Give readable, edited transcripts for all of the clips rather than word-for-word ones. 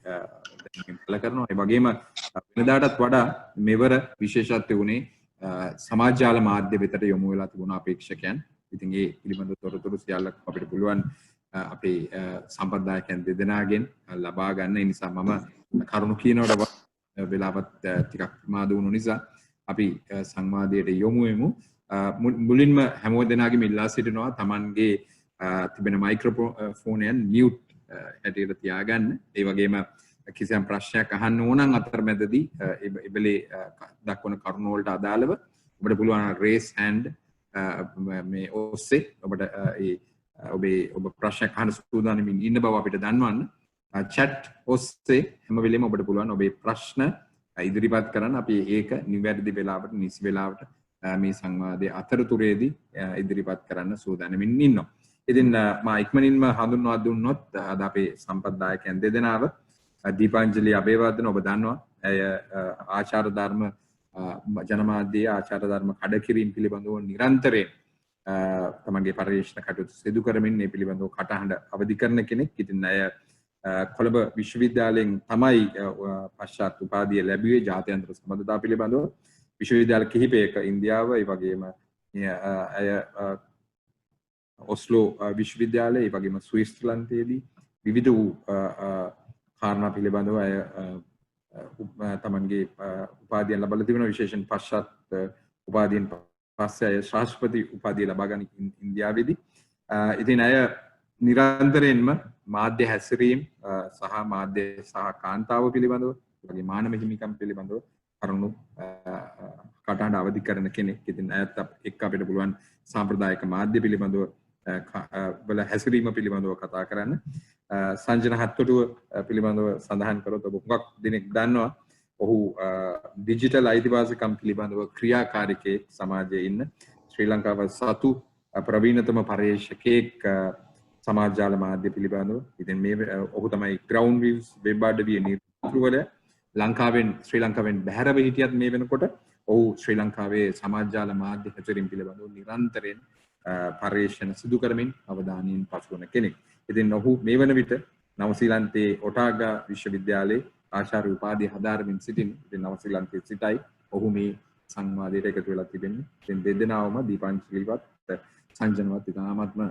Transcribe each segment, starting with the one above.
කළ කරනවා. ඒ වගේම වෙනදාටත් වඩා මෙවර විශේෂත්වය වුණේ සමාජ ජාල මාධ්‍ය වෙතට යොමු වෙලා තිබුණ අපේක්ෂකයන්. ඉතින් ඒ පිළිබඳ තොරතුරු සියල්ලක් අපිට පුළුවන් අපේ සම්ප්‍රදායකයන් දෙදෙනාගෙන් ලබා ගන්න. ඒ නිසා මම කරුණු කියනකොට වෙලාවත් ටිකක් ප්‍රමාද වුණු නිසා අපි සංවාදයට යොමු වෙමු. මුලින්ම හැමෝ දෙනාගේම ඉල්ලා සිටිනවා තමන්ගේ තිබෙන මයික්‍රොෆෝනයන් මියුට් හැටියට තියාගන්න. ඒ වගේම කිසියම් ප්‍රශ්නයක් අහන්න ඕන නම් අතරමැදදී ඉබලේ දක්වන කරුණු වලට අදාළව ඔබට පුළුවන් රේස් හෑන්ඩ් මේ ඔස්සේ ඔබට ඔබ ප්‍රශ්නයක් අහන්න සූදානමින් ඉන්න බව අපිට දන්වන්න. chat ඔස්සේ හැම වෙලෙම ඔබට පුළුවන් ඔබේ ප්‍රශ්න ඉදිරිපත් කරන්න. අපි ඒක නිවැරදි වෙලාවට නිසි වෙලාවට මේ සංවාදයේ අතරතුරේදී ඉදිරිපත් කරන්න සූදානමින් ඉන්නවා. ඉතින් මා ඉක්මනින්ම හඳුන්වා දුන්නොත් අද අපේ සම්ප්‍රදායකයන් දෙදෙනාව දීපාංජලි අබේවර්ධන ඔබ දන්නවා. ඇය ආචාර ධර්ම ජනමාධ්‍යයේ ආචාර ධර්ම කඩකිරීම පිළිබඳව නිරන්තරයෙන් තමන්ගේ පරිශ්‍රණ කටයුතු සිදු කරමින් මේ පිළිබඳව කටහඬ අවදි කරන කෙනෙක්. ඉතින් ඇය කොළඹ විශ්වවිද්‍යාලයෙන් තමයි පශ්චාත් උපාධිය ලැබුවේ ජාත්‍යන්තර සම්බන්ධතා පිළිබඳව. විශ්වවිද්‍යාල කිහිපයක ඉන්දියාව ඒ වගේම ඇය ඔස්ලෝ විශ්වවිද්‍යාලය ඒ වගේම ස්විට්සර්ලන්තයේදී විවිධ වූ කාරණා පිළිබඳව අය තමන්ගේ උපාධියන් ලබා තිබෙනවා. විශේෂයෙන් පශ්චාත් උපාධියෙන් පස්සේ අය ශාස්ත්‍රපති උපාධිය ලබා ගන්න ඉන්දියාවේදී. ඉතින් අය නිරන්තරයෙන්ම මාධ්‍ය හැසිරීම සහ මාධ්‍ය සහ කාන්තාව පිළිබඳව වගේ මානව හිමිකම් පිළිබඳව කරුණු කටහඬ අවදි කරන කෙනෙක්. ඉතින් අයත් එක්ක අපිට පුළුවන් සාම්ප්‍රදායික මාධ්‍ය පිළිබඳව වල හැසිරීම පිළිබඳව කතා කරන්න. සංජන හත්කොටුව පිළිබඳව සඳහන් කරොත් ඔබ හුඟක් දෙනෙක් දන්නවා. ඔහු ඩිජිටල් අයිතිවාසිකම් පිළිබඳව ක්‍රියාකාරිකයෙක් සමාජයේ ඉන්න ශ්‍රී ලංකාව සතු ප්‍රවීණතම පර්යේෂකයෙක් සමාජ ජාල මාධ්‍ය පිළිබඳව. ඉතින් මේ ඔහු තමයි ග්‍රවුන්ඩ් වීව්ස් වෙබ් අඩවියේ නිර්මාතෘවරයා. ලංකාවෙන් ශ්‍රී ලංකාවෙන් බැහැරව හිටියත් මේ වෙනකොට ඔහු ශ්‍රී ලංකාවේ සමාජ ජාල මාධ්‍ය හැසිරීම පිළිබඳව නිරන්තරයෙන් පර්යේෂණ සිදු කරමින් අවධානයෙන් පසුවන කෙනෙක්. ඉතින් ඔහු මේ වන විට නවසීලන්තයේ ඔටාගා විශ්වවිද්‍යාලයේ ආචාර්ය උපාධිය හදාරමින් සිටින. ඉතින් නවසීලන්තයේ සිටයි ඔහු මේ සංවාදයට එකතු වෙලා තිබෙන්නේ. ඉතින් දෙදෙනාවම දීපාංජලිවත් සංජනවත් ඉතාමත්ම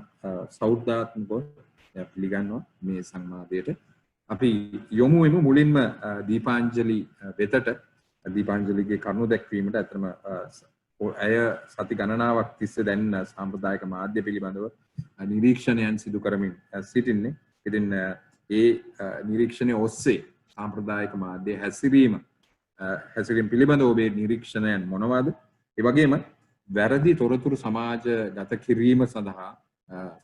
සෞහෘදාත්මකව පිළිගන්නවා මේ සංවාදයට. අපි යොමු වෙමු මුලින්ම දීපාංජලි වෙතට. දීපාංජලිගේ කරුණු දැක්වීමට අතරම ඇය සති ගණනාවක් තිස්සේ දැන් සාම්ප්‍රදායික මාධ්‍ය පිළිබඳව නිරීක්ෂණයන් සිදු කරමින් සිටින්නේ. ඉතින් ඒ නිරීක්ෂණය ඔස්සේ සාම්ප්‍රදායික මාධ්‍ය හැසිරීම පිළිබඳව ඔබේ නිරීක්ෂණයන් මොනවාද? ඒ වගේම වැරදි තොරතුරු සමාජගත කිරීම සඳහා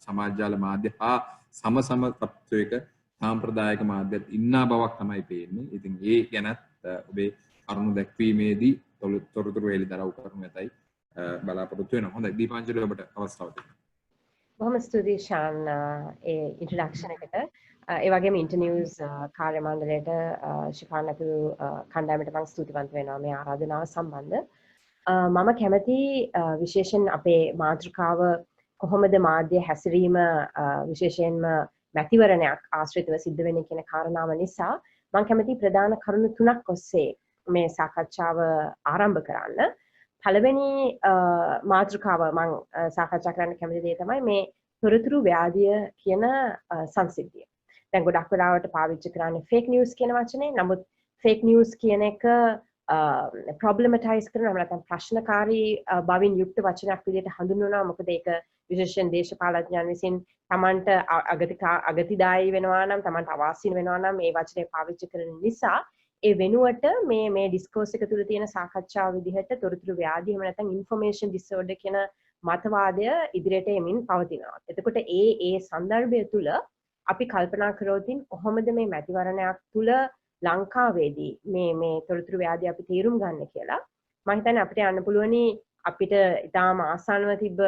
සමාජ ජාල මාධ්‍ය හා සම තත්ත්වයක සාම්ප්‍රදායික මාධ්‍යත් ඉන්නා බවක් තමයි පේන්නේ. ඉතින් ඒ ගැනත් ඔබේ කරුණු දැක්වීමේදී තොරතුරු එළිදරව් කරනු ඇතයි බලාපොරොත්තු වෙනවා. හොඳයි දීපාංජලි ඔබට අවස්ථාව දෙන්න. බොහොම ස්තුතියි ශාන් ඒ ඉන්ට්‍රොඩක්ෂන් එකට. ඒ වගේම ඉන්ටර්නියුස් කාර්ය මණ්ඩලයට ශිෆාන් ඇතුළු කණ්ඩායමට මම ස්තුතිවන්ත වෙනවා මේ ආරාධනාව සම්බන්ධ. මම කැමති විශේෂයෙන් අපේ මාතෘකාව කොහොමද මාධ්‍ය හැසිරීම විශේෂයෙන්ම මැතිවරණයක් ආශ්‍රිතව සිද්ධ වෙන්නේ කියන කාරණාව නිසා මම කැමති ප්‍රධාන කරුණු තුනක් ඔස්සේ මේ සාකච්ඡාව ආරම්භ කරන්න. පළවෙනි මාතෘකාව මම සාකච්ඡා කරන්න කැමති දේ තමයි මේ තොරතුරු ව්‍යාධිය කියන සංසිද්ධිය. දැන් ගොඩක් වෙලාවට පාවිච්චි කරන්නේ ෆේක් නිවුස් කියන වචනේ. නමුත් ෆේක් නිවුස් කියන එක ප්‍රොබ්ලමටයිස් කරනවා නැත්නම් ප්‍රශ්නකාරී බවින් යුක්ත වචනයක් විදිහට හඳුන්වනවා. මොකද ඒක විශේෂයෙන් දේශපාලඥයන් විසින් Tamanට අගතිදායී වෙනවා නම් Tamanට අවාසි වෙනවා නම් මේ වචනේ පාවිච්චි කරන නිසා ඒ වෙනුවට මේ ඩිස්කෝස් එක තුළ තියෙන සාකච්ඡාව විදිහට තොරතුරු ව්‍යාධිය එහෙම නැත්නම් ඉන්ෆර්මේෂන් ඩිසෝඩර් කියන මතවාදය ඉදිරියට යමින් පවතිනවා. එතකොට ඒ සන්දර්භය තුළ අපි කල්පනා කරොතින් කොහොමද මේ මැතිවරණයක් තුළ ලංකාවේදී මේ තොරතුරු ව්‍යාධිය අපි තේරුම් ගන්න කියලා. මම හිතන්නේ අපිට යන්න පුළුවනි අපිට ඉතාම ආසන්නව තිබ්බ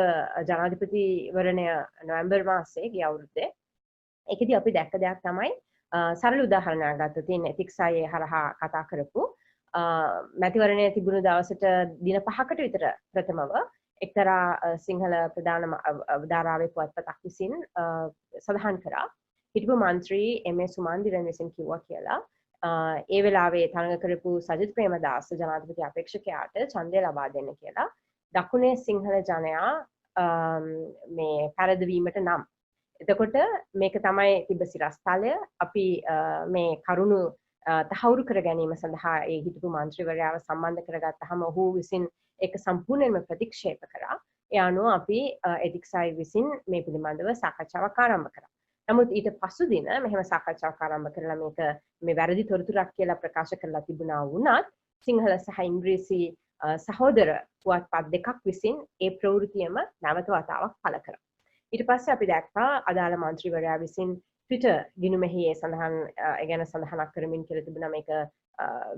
ජනාධිපතිවරණය නොවැම්බර් මාසයේ ගිය අවුරුද්දේ. ඒකෙදි අපි දැක්ක දෙයක් තමයි සරල උදාහරණයක් ගත්තොත් එතික්ස් අය හරහා කතා කරපු මැතිවරණය තිබුණු දවසට දින 5කට විතර ප්‍රථමව එක්තරා සිංහල ප්‍රධාන ධාරාවේ පුවත්පතක් විසින් සඳහන් කරා හිටපු මන්ත්‍රී එම්.ඒ. සුමන්දිරන් විසින් කිව්වා කියලා ඒ වෙලාවේ තරඟ කරපු සජිත් ප්‍රේමදාස ජනාධිපති අපේක්ෂකයාට ඡන්දය ලබා දෙන්න කියලා දකුණේ සිංහල ජනයා මේ පැරදවීමට නම් එතකොට මේක තමයි තිබ්බ සිරස්තලය අපි මේ කරුණු තහවුරු කර ගැනීම සඳහා ඒ හිටපු මන්ත්‍රීවරයාව සම්බන්ධ කරගත්තාම ඔහු විසින් ඒක සම්පූර්ණයෙන්ම ප්‍රතික්ෂේප කරා. ඒ අනුව අපි එතික්ස් අය විසින් මේ පිළිබඳව සාකච්ඡාවක් ආරම්භ කරා. නමුත් ඊට පසු දින මෙහෙම සාකච්ඡාවක් ආරම්භ කරලා මේක මේ වැරදි තොරතුරක් කියලා ප්‍රකාශ කරලා තිබුණා වුණත් සිංහල සහ ඉංග්‍රීසි සහෝදර පුවත්පත් දෙකක් විසින් ඒ ප්‍රවෘත්තියම නැවත වතාවක් පළ කරා. ඊට පස්සේ අපි දැක්කා අදාළ මන්ත්‍රීවරයා විසින් Twitter ගිණුමෙහි ඒ සඳහන් ගැන සඳහනක් කරමින් කියලා තිබුණා මේක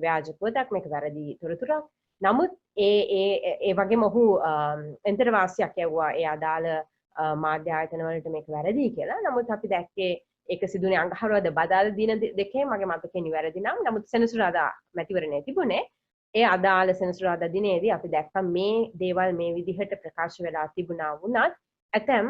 ව්‍යාජ පුවතක් මේක වැරදි තොරතුරක්. නමුත් ඒ වගේම ඔහු එන්තර වාසියක් යවුවා ඒ අදාළ මාධ්‍ය ආයතන වලට මේක වැරදි කියලා. නමුත් අපි දැක්කේ ඒක සිදුනේ අඟහරුවාදා බදාල දින දෙකේ මගේ මතකේ නිවැරදි නම්. නමුත් සෙනසුරාදා මැතිවරණය තිබුණේ ඒ අදාළ සෙනසුරාදා දිනේදී අපි දැක්කා මේ දේවල් මේ විදිහට ප්‍රකාශ වෙලා තිබුණා වුණත් ඇතැම්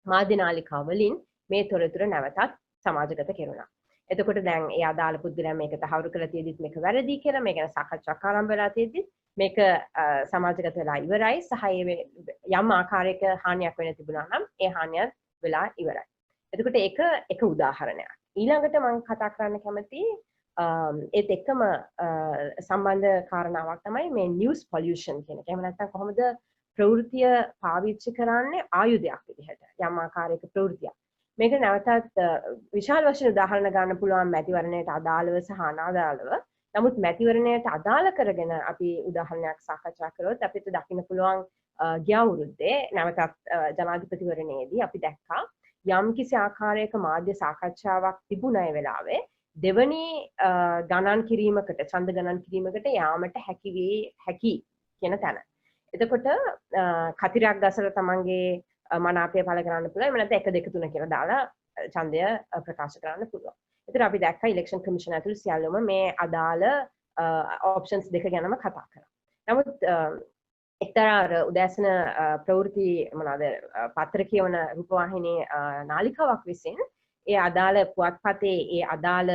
මාධ්‍ය නාලිකා වලින් මේ තොරතුර නැවතත් සමාජගත කෙරුණා. එතකොට දැන් ඒ අදාළ පුද්ගලයා මේක තහවුරු කරලා තියෙද්දිත් මේක වැරදි කියලා මේ ගැන සාකච්ඡාවක් ආරම්භ වෙලා තියෙද්දිත් මේක සමාජගත වෙලා ඉවරයි සහ යම් ආකාරයක හානියක් වෙන්න තිබුණා නම් ඒ හානිය වෙලා ඉවරයි. එතකොට ඒක එක උදාහරණයක්. ඊළඟට මම කතා කරන්න කැමති ඒත් එක්කම සම්බන්ධ කාරණාවක් තමයි මේ නිවුස් පොලියුෂන් කියන එක. එහෙම නැත්නම් කොහොමද ප්‍රවෘත්තිය පාවිච්චි කරන්නේ ආයුධයක් විදිහට යම් ආකාරයක ප්‍රවෘත්තියක්. මේක නැවතත් විශාල වශයෙන් උදාහරණ ගන්න පුළුවන් මැතිවරණයට අදාළව සහ අනාදාළව. නමුත් මැතිවරණයට අදාළ කරගෙන අපි උදාහරණයක් සාකච්ඡා කරොත් අපිට දකින්න පුළුවන් ගිය අවුරුද්දේ නැවතත් ජනාධිපතිවරණයේදී අපි දැක්කා යම් කිසි ආකාරයක මාධ්‍ය සාකච්ඡාවක් තිබුණ ඒ වෙලාවේ දෙවනි ගණන් කිරීමකට ඡන්ද ගණන් කිරීමකට යාමට හැකි කියන තැන. එතකොට කතිරයක් ගසලා තමන්ගේ මනාපය පළ කරන්න පුළුවන්. එහෙම නැත්නම් 1 2 3 කියලා දාලා ඡන්දය ප්‍රකාශ කරන්න පුළුවන්. ඒතර අපි දැක්කා ඉලෙක්ෂන් කමිෂන් ඇතුළු සියල්ලම මේ අදාළ ඔප්ෂන්ස් දෙක ගැනම කතා කරා. නමුත් එක්තරා උදෑසන ප්‍රවෘත්ති මොනවාද පත්‍ර කියවන රූපවාහිනී නාලිකාවක් විසින් ඒ අදාළ පුවත්පතේ ඒ අදාළ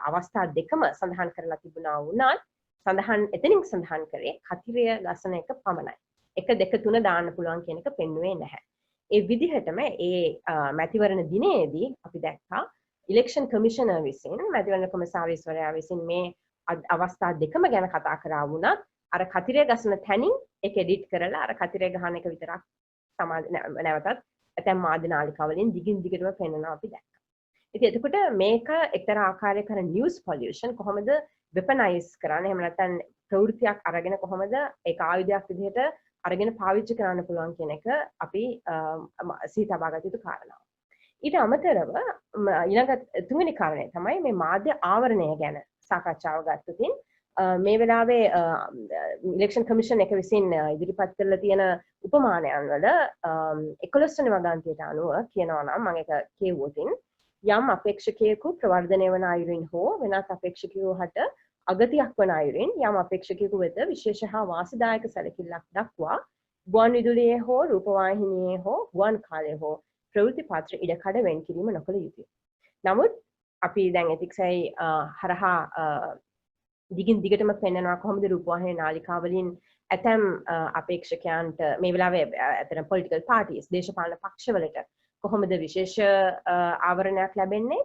අවස්ථා දෙකම සඳහන් කරලා තිබුණා වුණත් එතනින් සඳහන් කරේ කතිරය ගසන එක පමණයි. 1 2 3 දාන්න පුළුවන් කියන එක පෙන්වුවේ නැහැ. ඒ විදිහටම ඒ මැතිවරණ දිනේදී අපි දැක්කා ඉලෙක්ෂන් කමිෂනර් විසින් මැතිවරණ කොමසාරිස්වරයා විසින් මේ අවස්ථා දෙකම ගැන කතා කරා වුණත් අර කතිරය ගසන තැනින් ඒක එඩිට් කරලා අර කතිරය ගහන එක විතරක් නැවතත් ඇතැම් මාධ්‍ය නාලිකා වලින් දිගින් දිගටම පෙන්වනවා අපි දැක්කා. ඉතින් එතකොට මේක එක්තරා ආකාරයක නිවුස් පොලියුෂන් කොහොමද වෙපනයිස් කරන්නේ? එහෙම නැත්නම් ප්‍රවෘත්තියක් අරගෙන කොහොමද ඒක ආයුධයක් විදිහට අරගෙන පාවිච්චි කරන්න පුළුවන් කියන එක අපි සිහි තබා ගත යුතු කාරණාවක්. ඊට අමතරව ඊළඟ තුන්වෙනි කාරණය තමයි මේ මාධ්‍ය ආවරණය ගැන සාකච්ඡාව ගත්තොතින් මේ වෙලාවේ ඉලෙක්ෂන් කමිෂන් එක විසින් ඉදිරිපත් කරලා තියෙන උපමානයන් වල 11 වෙනි වගන්තියට අනුව කියනවා නම් මම ඒක කියවුවොතින් යම් අපේක්ෂකයෙකු ප්‍රවර්ධනය වන අයුරින් හෝ වෙනත් අපේක්ෂකයෙකු හට අගතියක් වන අයුරින් යම් අපේක්ෂකයෙකු වෙත විශේෂ හා වාසිදායක සැලකිල්ලක් දක්වා ගුවන් විදුලියේ හෝ රූපවාහිනියේ හෝ ගුවන් කාලයේ හෝ ප්‍රවෘත්ති පත්‍ර ඉඩකඩ වෙන් කිරීම නොකළ යුතුය. නමුත් අපි දැන් එතික්සයි හරහා දිගින් දිගටම පෙන්වනවා කොහොමද රූපවාහිනී නාලිකා වලින් ඇතැම් අපේක්ෂකයන්ට මේ වෙලාවේ ඇතැම් පොලිටිකල් පාර්ටිස් දේශපාලන පක්ෂවලට කොහොමද විශේෂ ආවරණයක් ලැබෙන්නේ?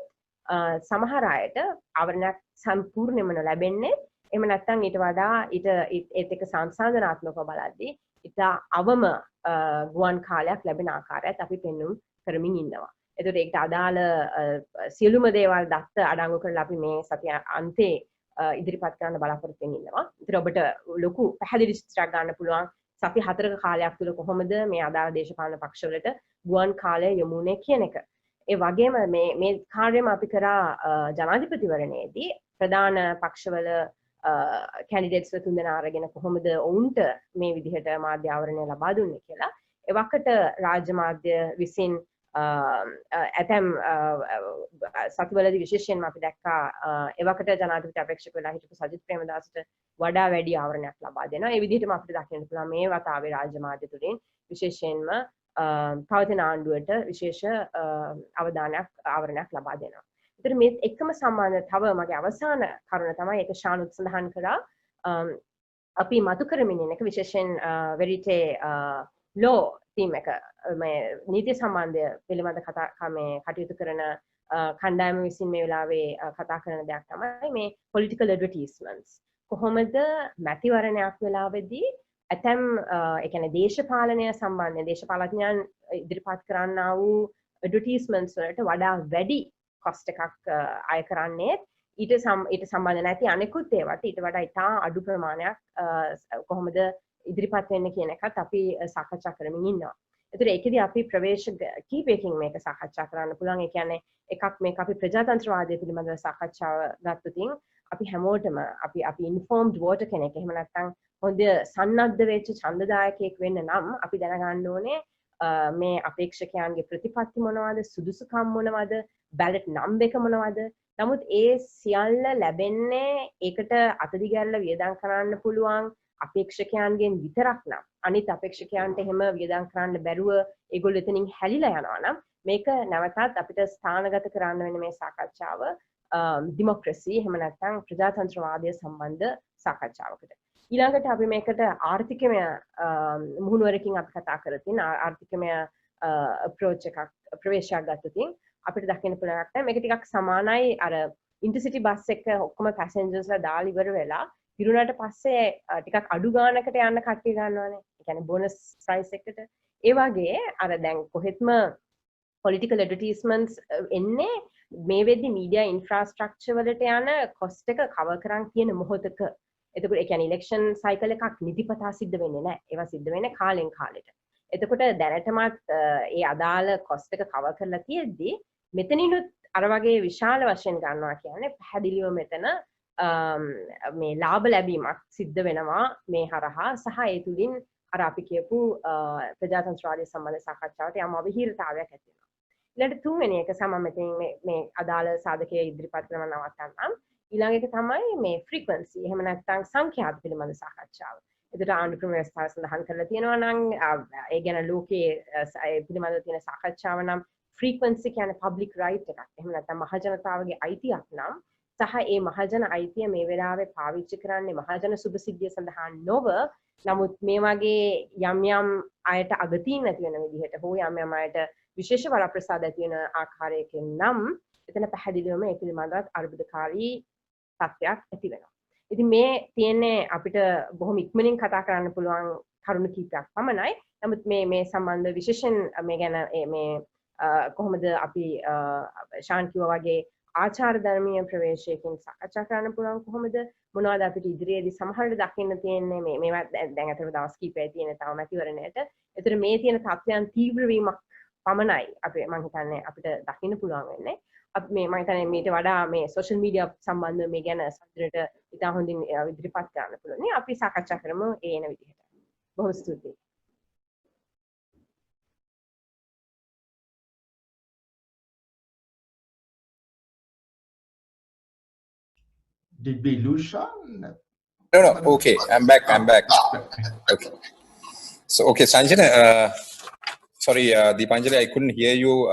සමහර අයට ආවරණයක් සම්පූර්ණයෙන්ම ලැබෙන්නේ එහෙම නැත්නම් ඊට වඩා ඒත් එක්ක සංසන්දනාත්මකව බලද්දී ඊට අවම ගුවන් කාලයක් ලැබෙන ආකාරයත් අපි පෙන්වුම් කරමින් ඉන්නවා. එතකොට ඒකට අදාළ සියලුම දේවල් දත්ත අඩංගු කරලා අපි මේ සතිය අන්තයේ ඉදිරිපත් කරන්න බලාපොරොත්තු වෙමින් ඉන්නවා. ඉතින් ඔබට ලොකු පැහැදිලි චිත්‍රයක් ගන්න පුළුවන් සති 4ක කාලයක් තුළ කොහොමද මේ අදාළ දේශපාලන පක්ෂවලට ගුවන් කාලය යොමුනේ කියන එක. ඒ වගේම මේ කාර්යම අපි කරා ජනාධිපතිවරණයේදී ප්‍රධාන පක්ෂවල කැන්ඩිඩේට්ස් තුන්දෙනා අරගෙන කොහොමද ඔවුන්ට මේ විදිහට මාධ්‍ය ආවරණය ලබා දුන්නේ කියලා. එවකට රාජ්‍ය මාධ්‍ය විසින් ඇතැම් සතිවලදී විශේෂයෙන්ම අපි දැක්කා එවකට ජනාධිපති අපේක්ෂක වෙලා හිටපු සජිත් ප්‍රේමදාසට වඩා වැඩි ආවරණයක් ලබා දෙනවා. ඒ විදිහටම අපිට දකින්න පුළුවන් මේ වතාවේ රාජ්‍ය මාධ්‍ය තුලින් විශේෂයෙන්ම පවතින ආණ්ඩුවට විශේෂ අවධානයක් ආවරණයක් ලබා දෙනවා. ඒතර මේ එකම සම්බන්ධ තව මගේ අවසාන කරුණ තමයි ඒක ශානුත් සඳහන් කළා. අපි මතු කරමින් ඉන්න එක විශේෂයෙන් වෙරිටේ ලෝ ටීම් එක මේ නීති සම්බන්ධය පිළිබඳ කටයුතු කරන කණ්ඩායම විසින් මේ වෙලාවේ කතා කරන දෙයක් තමයි මේ political advertisements. කොහොමද මැතිවරණයක් වෙලාවේදී ඇතැම් ඒ කියන්නේ දේශපාලනය සම්බන්ධයෙන් දේශපාලඥයන් ඉදිරිපත් කරන්නා වූ advertisements වලට වඩා වැඩි cost එකක් අය කරන්නේ ඊට සම්බන්ධ නැති අනෙකුත් ඒවාට ඊට වඩා ඉතා අඩු ප්‍රමාණයක් කොහොමද ඉදිරිපත් වෙන්න කියන එකත් අපි සාකච්ඡා කරමින් ඉන්නවා. ඒතර ඒකෙදී අපි ප්‍රවේශ කීපයකින් මේක සාකච්ඡා කරන්න පුළුවන්. ඒ කියන්නේ එකක් මේක අපි ප්‍රජාතන්ත්‍රවාදය පිළිබඳව සාකච්ඡාව ගත්තොතින් අපි හැමෝටම අපි ඉන්ෆෝම්ඩ් වෝටර් කෙනෙක් එහෙම නැත්නම් හොඳ සන්නද්ධ වෙච්ච ඡන්දදායකයෙක් වෙන්න නම් අපි දැනගන්න ඕනේ මේ අපේක්ෂකයන්ගේ ප්‍රතිපත්ති මොනවද, සුදුසුකම් මොනවද, බැලට් නම්බර් එක මොනවද. නමුත් ඒ සියල්ල ලැබෙන්නේ ඒකට අතදිගැල්ල වියදම් කරන්න පුළුවන් අපේක්ෂකයන්ගෙන් විතරක් නම් අනිත් අපේක්ෂකයන්ට එහෙම වියදම් කරන්න බැරුව ඒගොල්ලෝ එතනින් හැලිලා යනවා නම් මේක නැවතත් අපිට ස්ථානගත කරන්න වෙන මේ සාකච්ඡාව ඩෙමොක්‍රසි එහෙම නැත්නම් ප්‍රජාතන්ත්‍රවාදය සම්බන්ධ සාකච්ඡාවකට. ඊළඟට අපි මේකට ආර්ථිකමය මුහුණුවරකින් අපි කතා කරතින් ආර්ථිකමය අප්‍රෝච් එකක් ප්‍රවේශයක් ගත්තොතින් අපිට දකින්න පුළුවන් නැහැ මේක ටිකක් සමානයි අර ඉන්ටර්සිටි බස් එක ඔක්කොම පැසෙන්ජර්ස්ලා දාලා ඉවර වෙලා ඉරුණාට පස්සේ ටිකක් අඩු ගානකට යන්න කට්ටිය ගන්නවානේ. ඒ කියන්නේ බෝනස් ප්‍රයිස් එකට. ඒ වගේ අර දැන් කොහෙත්ම political advertisements එන්නේ මේ වෙද්දි media infrastructure වලට යන cost එක cover කරන් තියෙන මොහොතක. එතකොට ඒ කියන්නේ election cycle එකක් නිතිපතා සිද්ධ වෙන්නේ නැහැ. ඒවා සිද්ධ වෙන්නේ කාලෙන් කාලෙට. එතකොට දැනටමත් ඒ අදාළ cost එක cover කරලා තියෙද්දි මෙතනිනුත් අර වගේ විශාල වශයෙන් ගන්නවා කියන්නේ පැහැදිලිව මෙතන මේ ලාභ ලැබීමක් සිද්ධ වෙනවා මේ හරහා සහ ඒ තුලින් අර අපි කියපු ප්‍රජාතන්ත්‍රවාදය සම්බන්ධ සාකච්ඡාවට යම් අවහිරතාවයක් ඇති වෙනවා. ඊළඟට තුන්වෙනි එක සමම මෙතන මේ අදාළ සාධකයේ ඉදිරිපත් කරන නවත්තන්නම්. ඊළඟ එක තමයි මේ frequency එහෙම නැත්නම් සංඛ්‍යාත පිළිබඳ සාකච්ඡාව. ඒකට ආණ්ඩු ක්‍රම ව්‍යවස්ථාව සඳහන් කරලා තියෙනවා නම් ඒ ගැන ලෝකයේ පිළිබඳව තියෙන සාකච්ඡාව නම් frequency කියන්නේ public right එකක්. එහෙම නැත්නම් මහජනතාවගේ අයිතියක් නම් සහ ඒ මහජන අයිතිය මේ වෙලාවේ පාවිච්චි කරන්නේ මහජන සුභසිද්ධිය සඳහා නොව නමුත් මේ වගේ යම් යම් අයට අගතින් නැති වෙන විදිහට හෝ යම් යම් අයට විශේෂ වරප්‍රසාද ඇති වෙන ආකාරයකින් නම් එතන පැහැදිලිවම ඒ පිළිබඳව අර්බුදකාරී තත්ත්වයක් ඇති වෙනවා. ඉතින් මේ තියෙන්නේ අපිට බොහොම ඉක්මනින් කතා කරන්න පුළුවන් කරුණු කීපයක් පමණයි. නමුත් මේ සම්බන්ධ විශේෂයෙන් මේ ගැන මේ කොහොමද අපි ශාන් කිව්වා වගේ ආචාර ධර්මීය ප්‍රවේශයකින් සාකච්ඡා කරන්න පුළුවන් කොහොමද මොනවද අපිට ඉදිරියේදී සමහරවිට දකින්න තියෙන්නේ මේවා දැන් අතර දවස් කිහිපයක් තියෙන තව මැතිවරණයට. ඒතර මේ තියෙන තත්ත්වයන් තීව්‍ර වීමක් පමණයි අපි මම හිතන්නේ අපිට දකින්න පුළුවන් වෙන්නේ. අපි මේ මම හිතන්නේ මීට වඩා මේ සෝෂල් මීඩියා සම්බන්ධව මේ ගැන සම්පූර්ණට ඉතා හොඳින් ඉදිරිපත් කරන්න පුළුවන්. අපි සාකච්ඡා කරමු ඒ එන විදිහට. බොහොම ස්තුතියි. Did we lose Sean? No. Okay, I'm back. Okay. So, okay, Sanjana, sorry, Deepanjali, I couldn't hear you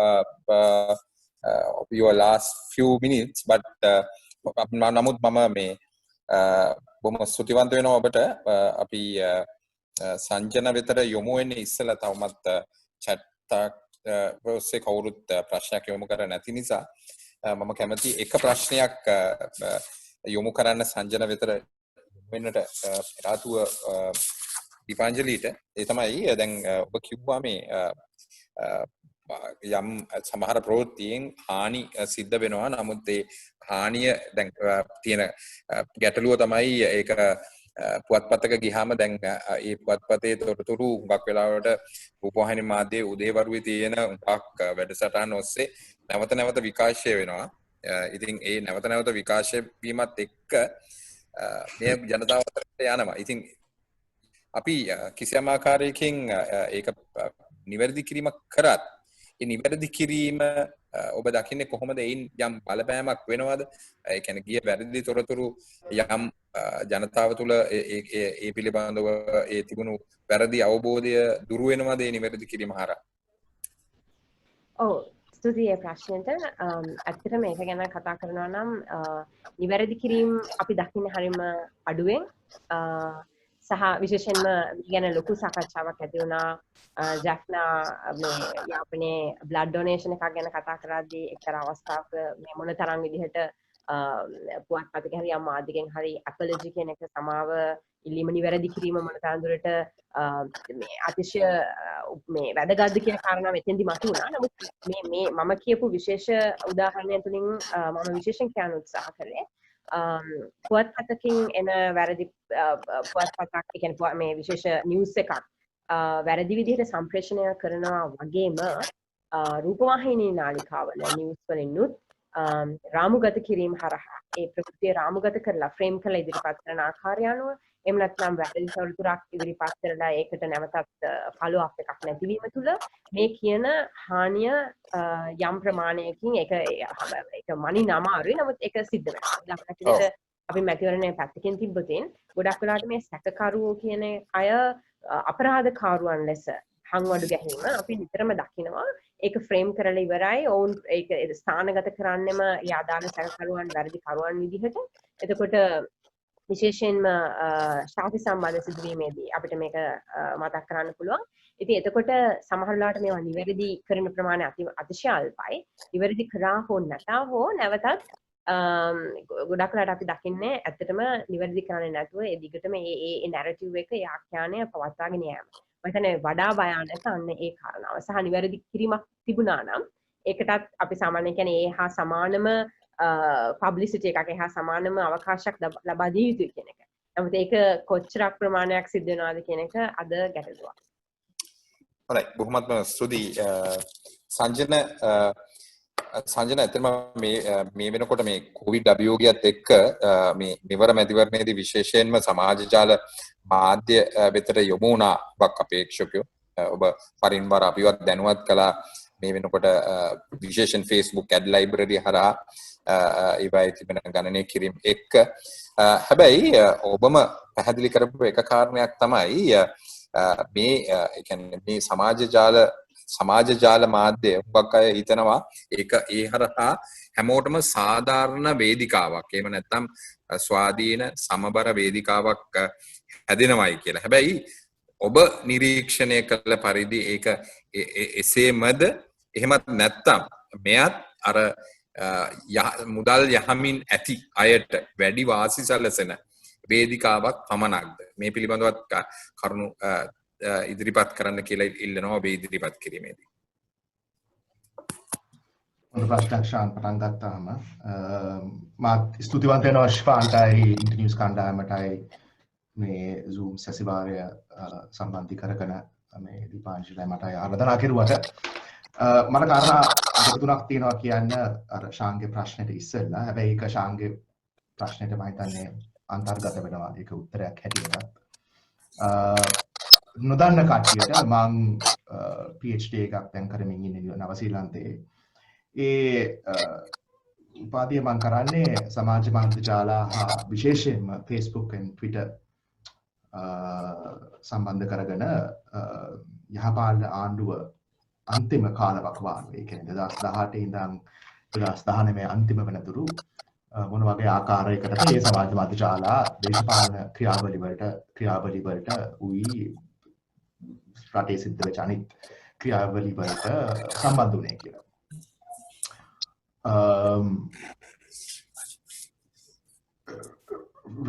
your last few minutes, but namuth mama me boma ස්තුතිවන්ත වෙනවා ඔබට අපි සංජන වෙතට යොමු වෙන්නේ ඉස්සලා තවමත් chat ඔස්සේ කවුරුත් ප්‍රශ්නයක් යොමු කර නැති නිසා මම කැමති එක ප්‍රශ්නයක් යොමු කරන්න සංජන වෙතට වෙන්නට රාතුව දීපාංජලිට ඒ තමයි දැන් ඔබ කිව්වා මේ යම් සමහර ප්‍රවෘත්තීන් හානි සිද්ධ වෙනවා නමුත් ඒ හානිය දැන් තියෙන ගැටලුව තමයි ඒක පුවත්පතක ගියාම දැන් ඒ පුවත්පතේ තොරතුරු හුඟක් වෙලාවට රූපවාහිනී මාධ්‍යයේ උදේවරුේ තියෙන හුඟක් වැඩසටහන් ඔස්සේ නැවත විකාශය වෙනවා. ඉතින් ඒ නැවත විකාශය වීමත් එක්ක මේ ජනතාව අතරට යනවා. ඉතින් අපි කිසියම් ආකාරයකින් ඒක නිවැරදි කිරීමක් කරත් ඒ නිවැරදි කිරීම ඔබ දකින්නේ කොහොමද එයින් යම් බලපෑමක් වෙනවද? ඒ කියන්නේ ගිය වැරදි තොරතුරු යම් ජනතාව තුළ ඒ පිළිබඳව ඒ තිබුණු වැරදි අවබෝධය දුරු වෙනවද ඒ නිවැරදි කිරීම හරහා? ඔව් ස්තුතියි ඒ ප්‍රශ්නෙට. ඇත්තටම මේක ගැන කතා කරනවා නම් නිවැරදි කිරීම අපි දකින්නේ හරිම අඩුවෙන්. සහ විශේෂයෙන්ම ගැන ලොකු සාකච්ඡාවක් ඇති වුණා. ජැෆ්නා මේ යාපනයේ බ්ලඩ් ඩොනේෂන් එකක් ගැන කතා කරද්දී එක්තරා අවස්ථාවක මේ මොන තරම් විදිහට පුවත්පතක හරි යම් මාධ්‍යකින් හරි අපොලොජි කියන එක සමාව ඉල්ලීම නිවැරදි කිරීම මොන තරම් දුරට මේ අතිශය මේ වැදගත්ද කියන කාරණා මෙතෙන්දි මතුවුණා. නමුත් මේ මම කියපු විශේෂ උදාහරණය තුලින් මම විශේෂයෙන් කියන්න උත්සාහ කළේ පුවත්පතකින් එන වැරදි පුවත්පතක් ඒ කියන්නේ මේ විශේෂ නිවුස් එකක් වැරදි විදිහට සම්ප්‍රේෂණය කරනවා වගේම රූපවාහිනී නාලිකාවල නිවුස් වලිනුත් රාමුගත කිරීම හරහා ඒ ප්‍රකෘතිය රාමුගත කරලා ෆ්‍රේම් කරලා ඉදිරිපත් කරන ආකාරය අනුව එහෙම නැත්නම් වැරදි තොරතුරක් ඉදිරිපත් කරලා ඒකට නැවතත් ෆලෝ අප් එකක් නැතිවීම තුළ මේ කියන හානිය යම් ප්‍රමාණයකින් ඒක මනින්න අමාරුයි. නමුත් ඒක සිද්ධ වෙනවා. උදාහරණයක් අපි මැතිවරණයේ පැත්තකින් තිබ්බොතින් ගොඩක් වෙලාවට මේ සැකකරුවෝ කියන අය අපරාධකාරුවන් ලෙස හංවඩු ගැනීම අපි නිතරම දකිනවා. ඒක ෆ්‍රේම් කරලා ඉවරයි. ඔවුන් ඒක ස්ථානගත කරන්නෙම ඒ අදාළ සැකකරුවන් වැරදි කරුවන් විදිහට. එතකොට විශේෂයෙන්ම ශාපි සම්බන්ධ සිදුවීමේදී අපිට මේක මතක් කරන්න පුළුවන්. ඉතින් එතකොට සමහර වෙලාවට මේවා නිවැරදි කරන ප්‍රමාණය අතිශය අල්පයි. නිවැරදි කරා හෝ නැතා හෝ නැවතත් ගොඩක් වෙලාවට අපි දකින්නේ ඇත්තටම නිවැරදි කරන්නේ නැතුව ඒ දිගටම ඒ නැරටිව් එක ඒ ආඛ්‍යානය පවත්වාගෙන යෑම. මම හිතන්නේ වඩා භයානක අන්න ඒ කාරණාව. සහ නිවැරදි කිරීමක් තිබුණා නම් ඒකටත් අපි සාමාන්‍යයෙන් කියන්නේ ඒ හා සමානම පබ්ලිසිටි එකක් එහා සමානම අවකාශයක් ලබා දිය යුතුයි කියන එක. නමුත් ඒක කොච්චරක් ප්‍රමාණයක් සිද්ධ වෙනවද කියන එක අද ගැටලුවක්. හොඳයි බොහොමත්ම ස්තුතියි සංජන ඇත්තටම මේ වෙනකොට මේ කොවිඩ් අභියෝගයත් එක්ක මේ මෙවර මැතිවරණයේදී විශේෂයෙන්ම සමාජ ජාල මාධ්‍ය වෙතට යොමු වුණා බක් අපේක්ෂකයෝ ඔබ පරින්වර අපිවත් දැනුවත් කළා මේ වෙනකොට විශේෂයෙන් Facebook ad library හරහා ඒවයි තිබෙන ගණනය කිරීම එක්ක හැබැයි ඔබම පැහැදිලි කරපු එක කාරණයක් තමයි මේ ඒ කියන්නේ මේ සමාජ ජාල මාධ්‍ය හුඟක් අය හිතනවා ඒක ඒ හරහා හැමෝටම සාධාරණ වේදිකාවක් එහෙම නැත්නම් ස්වාධීන සමබර වේදිකාවක් හැදෙනවයි කියලා. හැබැයි ඔබ නිරීක්ෂණය කළ පරිදි ඒක එසේමද එහෙමත් නැත්නම් මෙයත් අර මුදල් යහමින් ඇති අයට වැඩි වාසි සැලසෙන වේදිකාවක් පමණක්ද? මේ පිළිබඳවත් කරුණු ඉදිරිපත් කරන්න කියලා ඉල්ලනවා ඔබ ඉදිරිපත් කිරීමේදී. හොඳ ප්‍රශ්නයක් ශාන් පටන් ගත්තාම මාත් ස්තුතිවන්ත වෙනවා ශිෆාන්ටයි ඉන්ටර්නියුස් කණ්ඩායමටයි මේ Zoom සැසිවාරය සම්බන්ධි කරගෙන මේ දීපාංශිලයි මටයි ආරාධනා කෙරුවට මට කාරණා දෙක තුනක් තියෙනවා කියන්න අර ශාන්ගේ ප්‍රශ්නෙට ඉස්සෙල්ලා. හැබැයි ඒක ශාන්ගේ ප්‍රශ්නෙට මම හිතන්නේ අන්තර්ගත වෙනවා ඒක උත්තරයක් හැටියට. නොදන්න කට්ටියට මම PhD එකක් දැන් කරමින් ඉන්නේ නවසීලන්තයේ. ඒ උපාධිය මම කරන්නේ සමාජ මාධ්‍ය ජාල හා විශේෂයෙන්ම Facebook and Twitter සම්බන්ධ කරගෙන යහපාලන ආණ්ඩුව අන්තිම කාලවකවානුවේ කියන්නේ 2018 ඉඳන් 2019 අන්තිම වෙනතුරු මොන වගේ ආකාරයකට මේ සමාජ මාධ්‍ය ජාල දේශපාලන ක්‍රියාවලි වලට උයි රටේ සිද්ධ වෙච්ච අනිත් ක්‍රියාවලි වලට සම්බන්ධ වුණේ කියලා.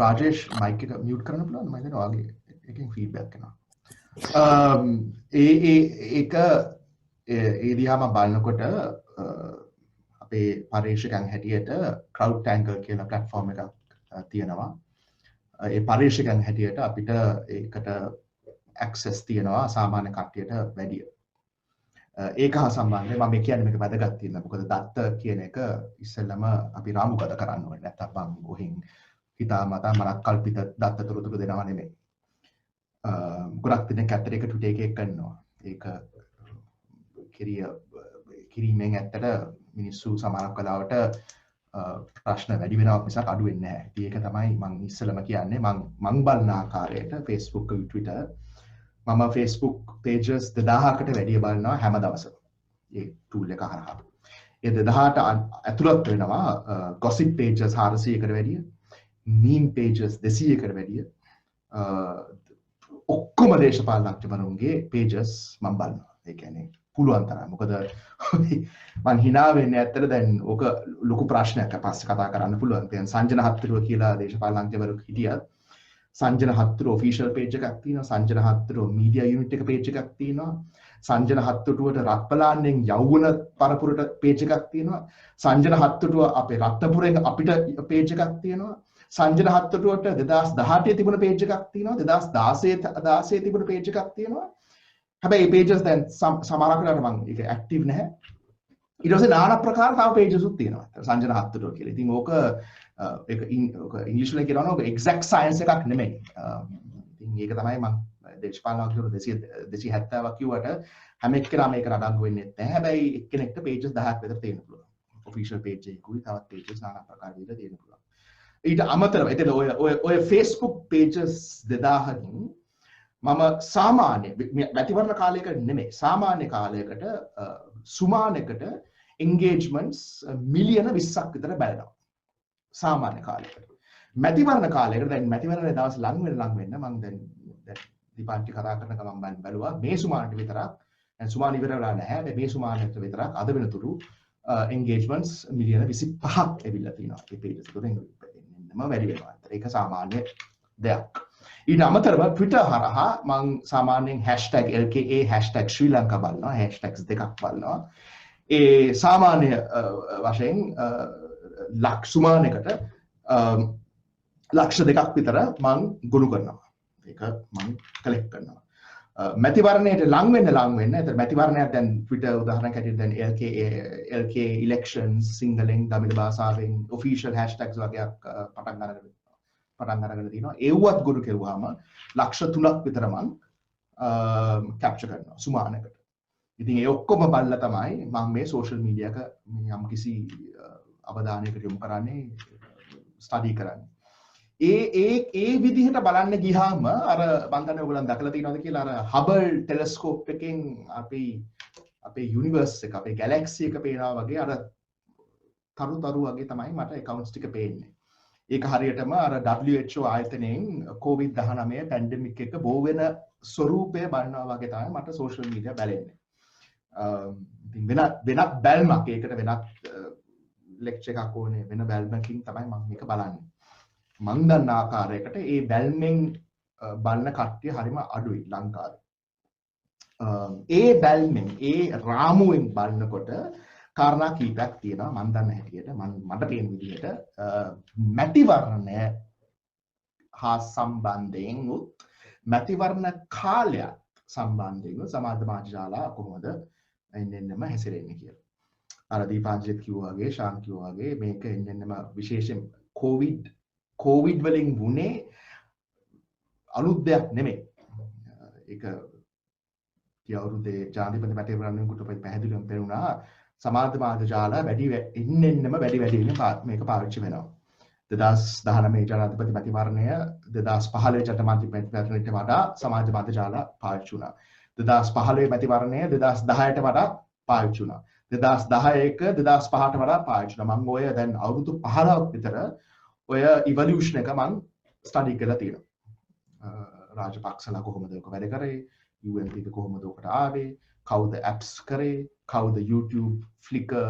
රාජේෂ් මයික් එක මියුට් කරන්න පුළුවන්ද? මම හිතනවා ඔයාගේ එකෙන් ෆීඩ්බැක් එනවා. ඒක ඒ දිහාම බලනකොට අපේ පරීක්ෂකයන් හැටියට ක්‍රවුඩ් ටැංකර් කියලා ප්ලැට්ෆෝම් එකක් තියෙනවා. ඒ පරීක්ෂකයන් හැටියට අපිට ඒකට ඇක්සස් තියෙනවා සාමාන්‍ය කට්ටියට වැඩිය. ඒක හා සම්බන්ධව මම කියන්නේ මේක වැදගත් තියෙනවා. මොකද දත්ත කියන එක ඉස්සෙල්ලම අපි රාමුගත කරන්න ඕනේ. නැත්නම් මම ගොහින් හිතාමතා මනක් කල්පිත දත්ත තොරතුරු දෙනවා නෙමෙයි. ගොඩක් දෙනෙක් ඇත්තට ඒක ටුටේ එකක් කරනවා. ඒක කිරීමෙන් ඇත්තට මිනිස්සු සමහරක් වෙලාවට ප්‍රශ්න වැඩි වෙනවා මිසක් අඩු වෙන්නේ නැහැ. ඉතින් ඒක තමයි මම ඉස්සෙල්ලම කියන්නේ මං බලන ආකාරයට Facebook Twitter මම Facebook pages 2000කට වැඩිය බලනවා හැම දවසම. ඒ tool එක හරහා. ඒ 2000ට ඇතුළත් වෙනවා gossip pages 400කට වැඩිය, meme pages 200කට වැඩිය. ඔක්කොම දේශපාලනඥවරුන්ගේ pages මම බලනවා. ඒ කියන්නේ පුළුවන් තරම්. මොකද මං hina වෙන්නේ ඇත්තට දැන් ඕක ලොකු ප්‍රශ්නයක් පස්සේ කතා කරන්න පුළුවන්. දැන් සංජන හත්තුරුව කියලා දේශපාලනඥවරු හිටියත් සංජන හත්තුරුව official page එකක් තියෙනවා. සංජන හත්තුරුව media unit එක page එකක් තියෙනවා. සංජන හත්තුරුවට රත්පලාන්නෙන් යෞවන පරපුරට page එකක් තියෙනවා. සංජන හත්තුරුව අපේ රත්නපුරෙන් අපිට page එකක් තියෙනවා. සංජන හත්තුරුවට 2018 තිබුණ page එකක් තියෙනවා. 2016 තිබුණ page එකක් තියෙනවා. හැබැයි මේ pages දැන් සමහරක් වෙලාවට මම ඒක ඇක්ටිව් නැහැ. ඊට පස්සේ নানা ප්‍රකාර තව pages උත් තියෙනවා. සංජන හත්තුරුව කියලා. ඉතින් ඕක ඒක ඉංග්‍රීසි වලින් කියනවා නේද exact science එකක් නෙමෙයි. ඉතින් ඒක තමයි මම දේශපාලනඥයෝ 270ක් කිව්වට හැම එක්කෙනාම මේක නඩංගු වෙන්නේ නැහැ. හැබැයි එක්කෙනෙක්ට pages 10ක් විතර තියෙන්න පුළුවන්. official page එකකුයි තවත් pages নানা ප්‍රකාර විදිහට තියෙන්න පුළුවන්. ඊට අමතරව එතන ඔය Facebook pages 2000කින් මම සාමාන්‍ය මැතිවරණ කාලයකට නෙමෙයි සාමාන්‍ය කාලයකට සුමානකට engagements මිලියන 20ක් විතර බලනවා. සාමාන්‍ය කාලයකට. මැතිවරණ කාලයකට දැන් මැතිවරණ දවස් ලඟ වෙන්න මම දැන් දීපාන්ති කතා කරන ගමන් මම බැලුවා මේ සුමානට විතරක් දැන් සුමාන ඉවර වෙලා නැහැ. මේ සුමානට විතරක් අද වෙනතුරු engagements මිලියන 25ක් ඇවිල්ලා තියෙනවා. මේ pages වලින් එන්නම වැඩි වෙනවා. ඒක සාමාන්‍ය දෙයක්. ඊට අමතරව Twitter හරහා මම සාමාන්‍යයෙන් #LKA #ශ්‍රී ලංකා බලනවා. hashtags දෙකක් බලනවා. ඒ සාමාන්‍ය වශයෙන් ලක්ෂුමානකට ලක්ෂ දෙකක් විතර මං ගොනු කරනවා. ඒක මං කලෙක්ට් කරනවා. මැතිවරණයට ලං වෙන්න. ඒතර මැතිවරණයක් දැන් Twitter උදාහරණයක් හැටියට දැන් LK elections සිංහලෙන් දමිළ භාෂාවෙන් official hashtags වගේක් පටන් අරගෙන තිනවා. ඒවත් ගොනු කෙරුවාම ලක්ෂ 3ක් විතර මං කැප්චර් කරනවා සුමානකට. ඉතින් ඒ ඔක්කොම බලලා තමයි මම මේ social media එක යම් කිසි අවධානයකට යොමු කරන්නේ ස්ටඩි කරන්නේ. ඒ විදිහට බලන්න ගියාම අර මම දන්නේ ඔයගොල්ලන් දැකලා තියෙනවද කියලා අර Hubble telescope එකෙන් අපේ universe එක අපේ galaxy එක පේනවා වගේ අර තරු වගේ තමයි මට accounts ටික පේන්නේ. ඒක හරියටම අර WHO ආයතනයෙන් COVID-19 pandemic එක බෝ වෙන ස්වරූපය බලනවා වගේ තමයි මට social media බැලෙන්නේ. ඉතින් වෙනත් බැල්මක් ඒකට වෙනත් ලෙක්චර් එකක් ඕනේ වෙන බැල්මකින් තමයි මම මේක බලන්නේ. මම දන්න ආකාරයකට ඒ බැල්මෙන් බලන කට්ටිය හරිම අඩුයි ලංකාවේ. ඒ බැල්මෙන් ඒ රාමුවෙන් බලනකොට කාරණා කීපයක් තියෙනවා මම දන්න හැටියට මට පේන විදිහට මැතිවරණ හා සම්බන්ධයෙන් උත් මැතිවරණ කාලයක් සම්බන්ධයෙන් සමාජ මාධ්‍යාලා කොහොමද එන්නෙන්නම හැසිරෙන්නේ කියලා. අර දීපාංජලිත් කිව්වා වගේ ශාන් කිව්වා වගේ මේක එන්නෙන්නම විශේෂයෙන් කොවිඩ් වලින් වුණේ අලුත් දෙයක් නෙමෙයි. ඒක ගිය අවුරුද්දේ ජාතිපති මැතිවරණයකට පැහැදිලිවම පෙනුණා සමාජ මාධ්‍යාලා එන්නෙන්නම වැඩි මේක පාවිච්චි වෙනවා. 2019 ජනාධිපති මැතිවරණය 2015 ජනාධිපති මැතිවරණයට වඩා සමාජ මාධ්‍යාලා පාවිච්චි වුණා. 2015 මැතිවරණය 2010ට වඩා පාවිච්චි වුණා. 2010ක 2005ට වඩා පාවිච්චි වුණා. මම ඔය දැන් අවුරුදු 15ක් විතර ඔය ඉවොලියුෂන් එක මම ස්ටඩි කරලා තියෙනවා. රාජපක්ෂලා කොහොමද ඒක වැඩ කරේ? UNP එක කොහොමද ඔකට ආවේ? කවුද apps කරේ? කවුද YouTube, Flickr,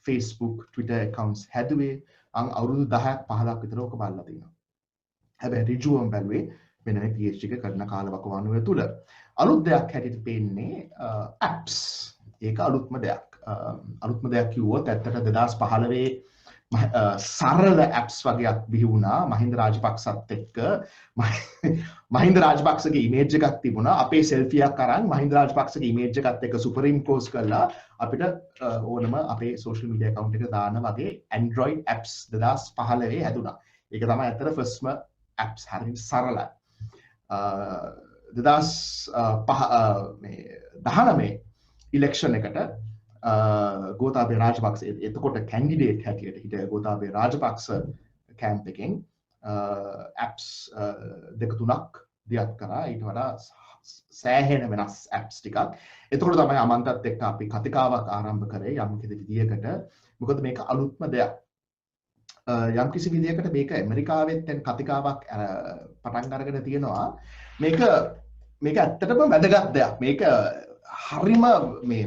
Facebook, Twitter accounts හැදුවේ? අවුරුදු 10ක් 15ක් විතර ඔක බලලා තියෙනවා. හැබැයි ඍජුවම බැලුවේ මෙන්න මේ PhD එක කරන කාලවකවානුව තුල. අලුත් දෙයක් හැටියට පේන්නේ apps. ඒක අලුත්ම දෙයක්. අලුත්ම දෙයක් කිව්වොත් ඇත්තට 2015 සරල apps වගේක් බිහි වුණා මහින්ද රාජපක්ෂත් එක්ක. මහින්ද රාජපක්ෂගේ image එකක් තිබුණා. අපේ selfie එකක් අරන් මහින්ද රාජපක්ෂගේ image එකත් එක්ක superimpose කරලා අපිට ඕනම අපේ social media account එක දාන්න වගේ Android apps 2015 හැදුනා. ඒක තමයි ඇත්තට firstම apps හරියට සරලයි. 2019 election එකට ගෝතාබේ රාජපක්ෂ එතකොට කැන්ඩිඩේට් හැටියට හිටිය ගෝතාබේ රාජපක්ෂ කැම්ප් එකෙන් ඇප්ස් දෙක තුනක් දියත් කරා ඊට වඩා සෑහෙන වෙනස් ඇප්ස් ටිකක්. එතකොට තමයි අමන්තත් එක්ක අපි කතිකාවක් ආරම්භ කරේ යම් කිසි විදියකට. මොකද මේක අලුත්ම දෙයක්. යම් කිසි විදියකට මේක ඇමරිකාවෙත් දැන් කතිකාවක් පටන් අරගෙන තියෙනවා. මේක ඇත්තටම වැදගත් දෙයක්. මේක හරිම මේ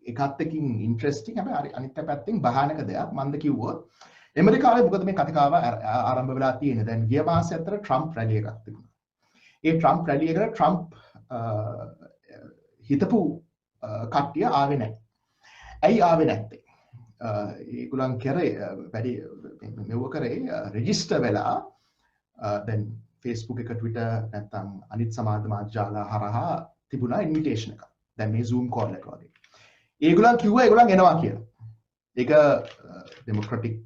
එකත් එක්කින් ඉන්ට්‍රෙස්ටිං හැබැයි අනිත් පැත්තෙන් භයානක දෙයක්. මන්ද කිව්වොත් ඇමරිකාවේ මොකද මේ කතිකාව ආරම්භ වෙලා තියෙන්නේ. දැන් ගිය මාසෙ අතර ට්‍රම්ප් රැලි එකක් තිබුණා. ඒ ට්‍රම්ප් රැලි එකට ට්‍රම්ප් හිතපු කට්ටිය ආවේ නැහැ. ඇයි ආවේ නැත්තේ? ඒගොල්ලන් කරේ වැඩි මෙව කරේ රෙජිස්ටර් වෙලා දැන් Facebook එක Twitter නැත්නම් අනිත් සමාජ මාධ්‍ය හරහා තිබුණා ඉන්විටේෂන් එකක්. දැන් මේ Zoom call එක වගේ. ඒගොල්ලන් කිව්වා ඒගොල්ලන් එනවා කියලා. ඒක ඩෙමොක්‍රැටික්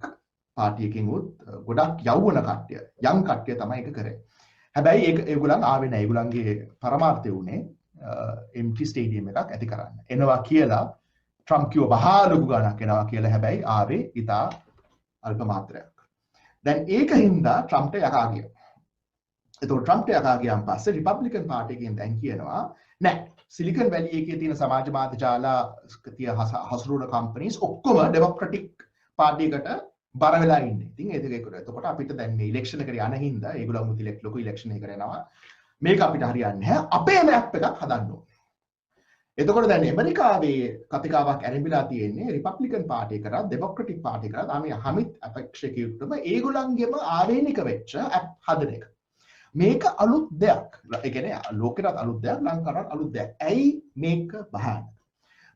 පාර්ටි එකකින් උත් ගොඩක් යවුන කට්ටිය, යම් කට්ටිය තමයි ඒක කරේ. හැබැයි ඒක ඒගොල්ලන් ආවේ නැහැ. ඒගොල්ලන්ගේ පරමාර්ථය උනේ empty stadium එකක් ඇති කරන්න. එනවා කියලා ට්‍රම්ප් කිව්ව බහාලුකු ගණක් එනවා කියලා. හැබැයි ආවේ ඉතා අල්ප මාත්‍රයක්. දැන් ඒක හින්දා ට්‍රම්ප්ට යකා ගියා. එතකොට ට්‍රම්ප්ට යකා ගියාන් පස්සේ රිපබ්ලිකන් පාර්ටි එකෙන් දැන් කියනවා නෑ සිලිකන් වැලි එකේ තියෙන සමාජ මාධ්‍ය ජාලා හසුරුවන කම්පනීස් ඔක්කොම ඩෙමොක්‍රැටික් පාර්ටි එකට බර වෙලා ඉන්නේ. ඉතින් ඒකේකට එතකොට අපිට දැන් මේ ඉලෙක්ෂන් එකට යන හින්දා ඒගොල්ලෝ මුතිලෙක් ලොකු ඉලෙක්ෂන් එකකට යනවා. මේක අපිට හරියන්නේ නැහැ. අපේම ඇප් එකක් හදන්න ඕනේ. එතකොට දැන් ඇමරිකාවේ කතිකාවක් ඇරඹිලා තියෙන්නේ රිපබ්ලිකන් පාර්ටි එකකට ඩෙමොක්‍රැටික් පාර්ටි එකකට ආමි හමිත් අපේක්ෂකයුක්තම ඒගොල්ලන්ගේම ආවේනික වෙච්ච ඇප් හදන එක. මේක අලුත් දෙයක්. ඒ කියන්නේ ලෝකෙටත් අලුත් දෙයක්, ලංකාවටත් අලුත් දෙයක්. ඇයි මේක බහන්න?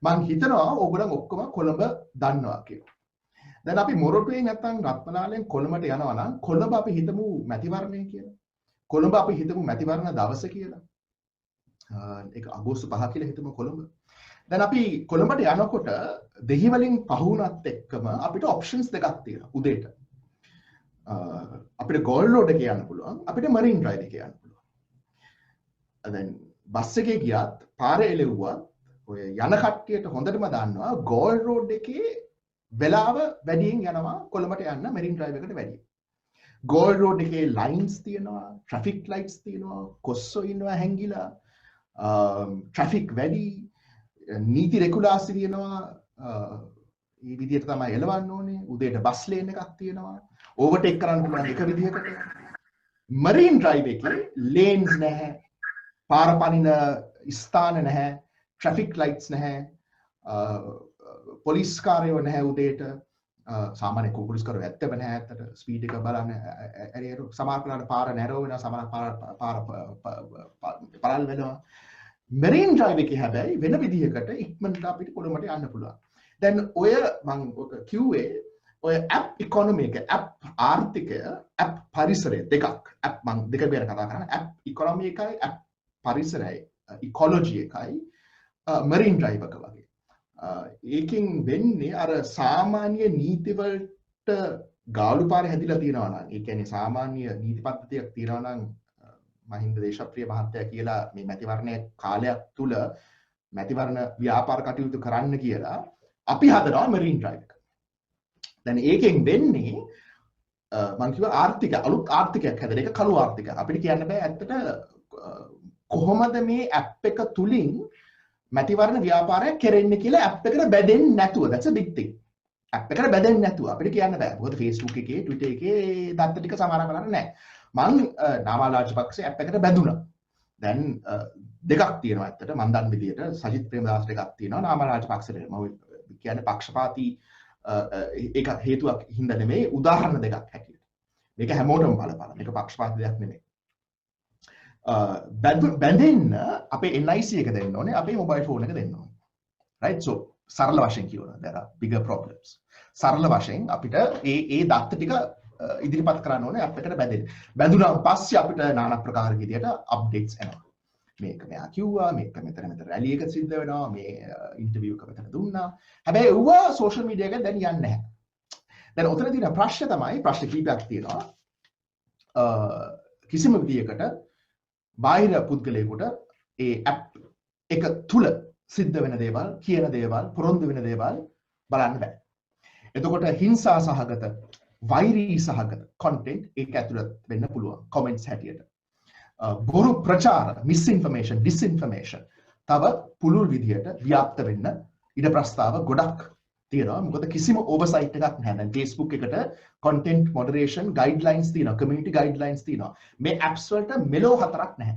මං හිතනවා ඕගොල්ලන් ඔක්කොම කොළඹ දන්නවා කියලා. දැන් අපි මොරටුවේ නැත්තම් රත්මලාලෙන් කොළඹට යනවා නම් කොළඹ අපි හිතමු මැතිවරණය කියලා. කොළඹ අපි හිතමු මැතිවරණ දවස කියලා. ඒක අගෝස්තු 5 කියලා හිතමු කොළඹ. දැන් අපි කොළඹට යනකොට දෙහිවලින් පහුණත් එක්කම අපිට ඔප්ෂන්ස් දෙකක් තියෙනවා උදේට. අපිට ගෝල්ඩ් රෝඩ් එකේ යන්න පුළුවන්, අපිට මරීන් ඩ්‍රයිව් එකේ යන්න පුළුවන්. දැන් බස් එකේ ගියත් පාරේ එළෙව්වත් ඔය යන කට්ටියට හොඳටම දන්නවා ගෝල්ඩ් රෝඩ් එකේ වෙලාව වැඩියෙන් යනවා කොළඹට යන්න මරීන් ඩ්‍රයිව් එකට වැඩිය. ගෝල්ඩ් රෝඩ් එකේ ලයින්ස් තියෙනවා, ට්‍රැෆික් ලයිට්ස් තියෙනවා, කොස්සෝ ඉන්නවා හැංගිලා, ට්‍රැෆික් වැඩි, නීති රෙගුලාසි තියෙනවා. මේ විදිහට තමයි එළවන්න ඕනේ. උදේට බස් ලේන් එකක් තියෙනවා. ඕවර්ටේක් කරන්න පුළුවන් එක විදිහකට. මරීන් ඩ්‍රයිව් එකේ ලේන්ස් නැහැ, පාර පනින ස්ථාන නැහැ, ට්‍රැෆික් ලයිට්ස් නැහැ, පොලිස් කාර්යෝ නැහැ උදේට. සාමාන්‍ය පොලිස් කාර්යෝ ඇත්තම නැහැ. ඇත්තට ස්පීඩ් එක බලන්න ඇරියට සමහර වෙලාවට පාර නැරෝ වෙනවා, සමහර පාර පළල් වෙනවා. මරීන් ඩ්‍රයිව් එකේ හැබැයි වෙන විදිහකට ඉක්මනට අපිට කොළඹට යන්න පුළුවන්. දැන් ඔය මම කිව්වේ ඔය ඇප් ඉකොනොමි එක, ඇප් ආර්ථිකය, ඇප් පරිසරය දෙකක්. ඇප් මම දෙක බෙර කතා කරන්නේ. ඇප් ඉකොනොමි එකයි, ඇප් පරිසරයයි, ඉකොලොජි එකයි මරීන් ඩ්‍රයිව් එක වගේ. ඒකෙන් වෙන්නේ අර සාමාන්‍ය නීති වලට ගාලු පාර හැදිලා තියෙනවා නම්, ඒ කියන්නේ සාමාන්‍ය නීති පද්ධතියක් තියෙනවා නම් මහින්ද දේශප්‍රිය මහත්තයා කියලා මේ මැතිවරණ කාලයක් තුල මැතිවරණ ව්‍යාපාර කටයුතු කරන්න කියලා අපි හදනවා මරීන් ඩ්‍රයිව් එක. දැන් ඒකෙන් වෙන්නේ මම කිව්වා ආර්ථික අලුත් ආර්ථිකයක් හැදෙන එක කළු ආර්ථිකයක්. අපිට කියන්න බෑ ඇත්තට කොහොමද මේ ඇප් එක තුලින් මැතිවරණ ව්‍යාපාරයක් කෙරෙන්නේ කියලා ඇප් එකට බැදෙන්නේ නැතුව. that's a big thing. App එකට බැදෙන්නේ නැතුව අපිට කියන්න බෑ. මොකද Facebook එකේ Twitter එකේ දත්ත ටික සමාන කරන්න නැහැ. මං නාමල් රාජපක්ෂ ඇප් එකට බැඳුණා. දැන් දෙකක් තියෙනවා ඇත්තට මම දන්න විදියට සජිත් ප්‍රේමදාස එකක් තියෙනවා නාමල් රාජපක්ෂට. මම කියන්නේ පක්ෂපාතී ඒක හේතුවක් හින්දා නෙමෙයි උදාහරණ දෙකක් හැටියට. මේක හැමෝටම බලපාන. මේක පක්ෂපාතී දෙයක් නෙමෙයි. බැඳෙන්න අපේ NIC එක දෙන්න ඕනේ, අපේ මොබයිල් ෆෝන් එක දෙන්න ඕනේ. right? so සරල වශයෙන් කියනවා there are bigger problems. සරල වශයෙන් අපිට ඒ දත්ත ටික ඉදිරිපත් කරන්න ඕනේ අපිට බැඳෙන්න. බැඳුනාන් පස්සේ අපිට নানা ප්‍රකාර විදියට අප්ඩේට්ස් එනවා. මේක මෙයා කිව්වා, මේක මෙතන රැලි එක සිද්ධ වෙනවා, මේ ඉන්ටර්වියු එක මෙතන දුන්නා. හැබැයි ඌව සෝෂල් මීඩියා එකෙන් දැන් යන්නේ නැහැ. දැන් ඔතන තියෙන ප්‍රශ්න තමයි ප්‍රශ්න කීපයක් තියෙනවා. කිසිම විදියකට බාහිර පුද්ගලයෙකුට ඒ ඇප් එක තුල සිද්ධ වෙන දේවල්, කියන දේවල්, පොරොන්දු වෙන දේවල් බලන්න බෑ. එතකොට හිංසා සහගත, වෛරී සහගත content ඒක ඇතුළත් වෙන්න පුළුවන් comments හැටියට. බොරු ප්‍රචාර, misinformation, disinformation තව පුළුල් විදිහට ව්‍යාප්ත වෙන්න ඉඩ ප්‍රස්තාව ගොඩක් තියෙනවා. මොකද කිසිම oversight එකක් නැහැ. දැන් Facebook එකට content moderation guidelines තියෙනවා, community guidelines තියෙනවා. මේ apps වලට මෙලෝ හතරක් නැහැ.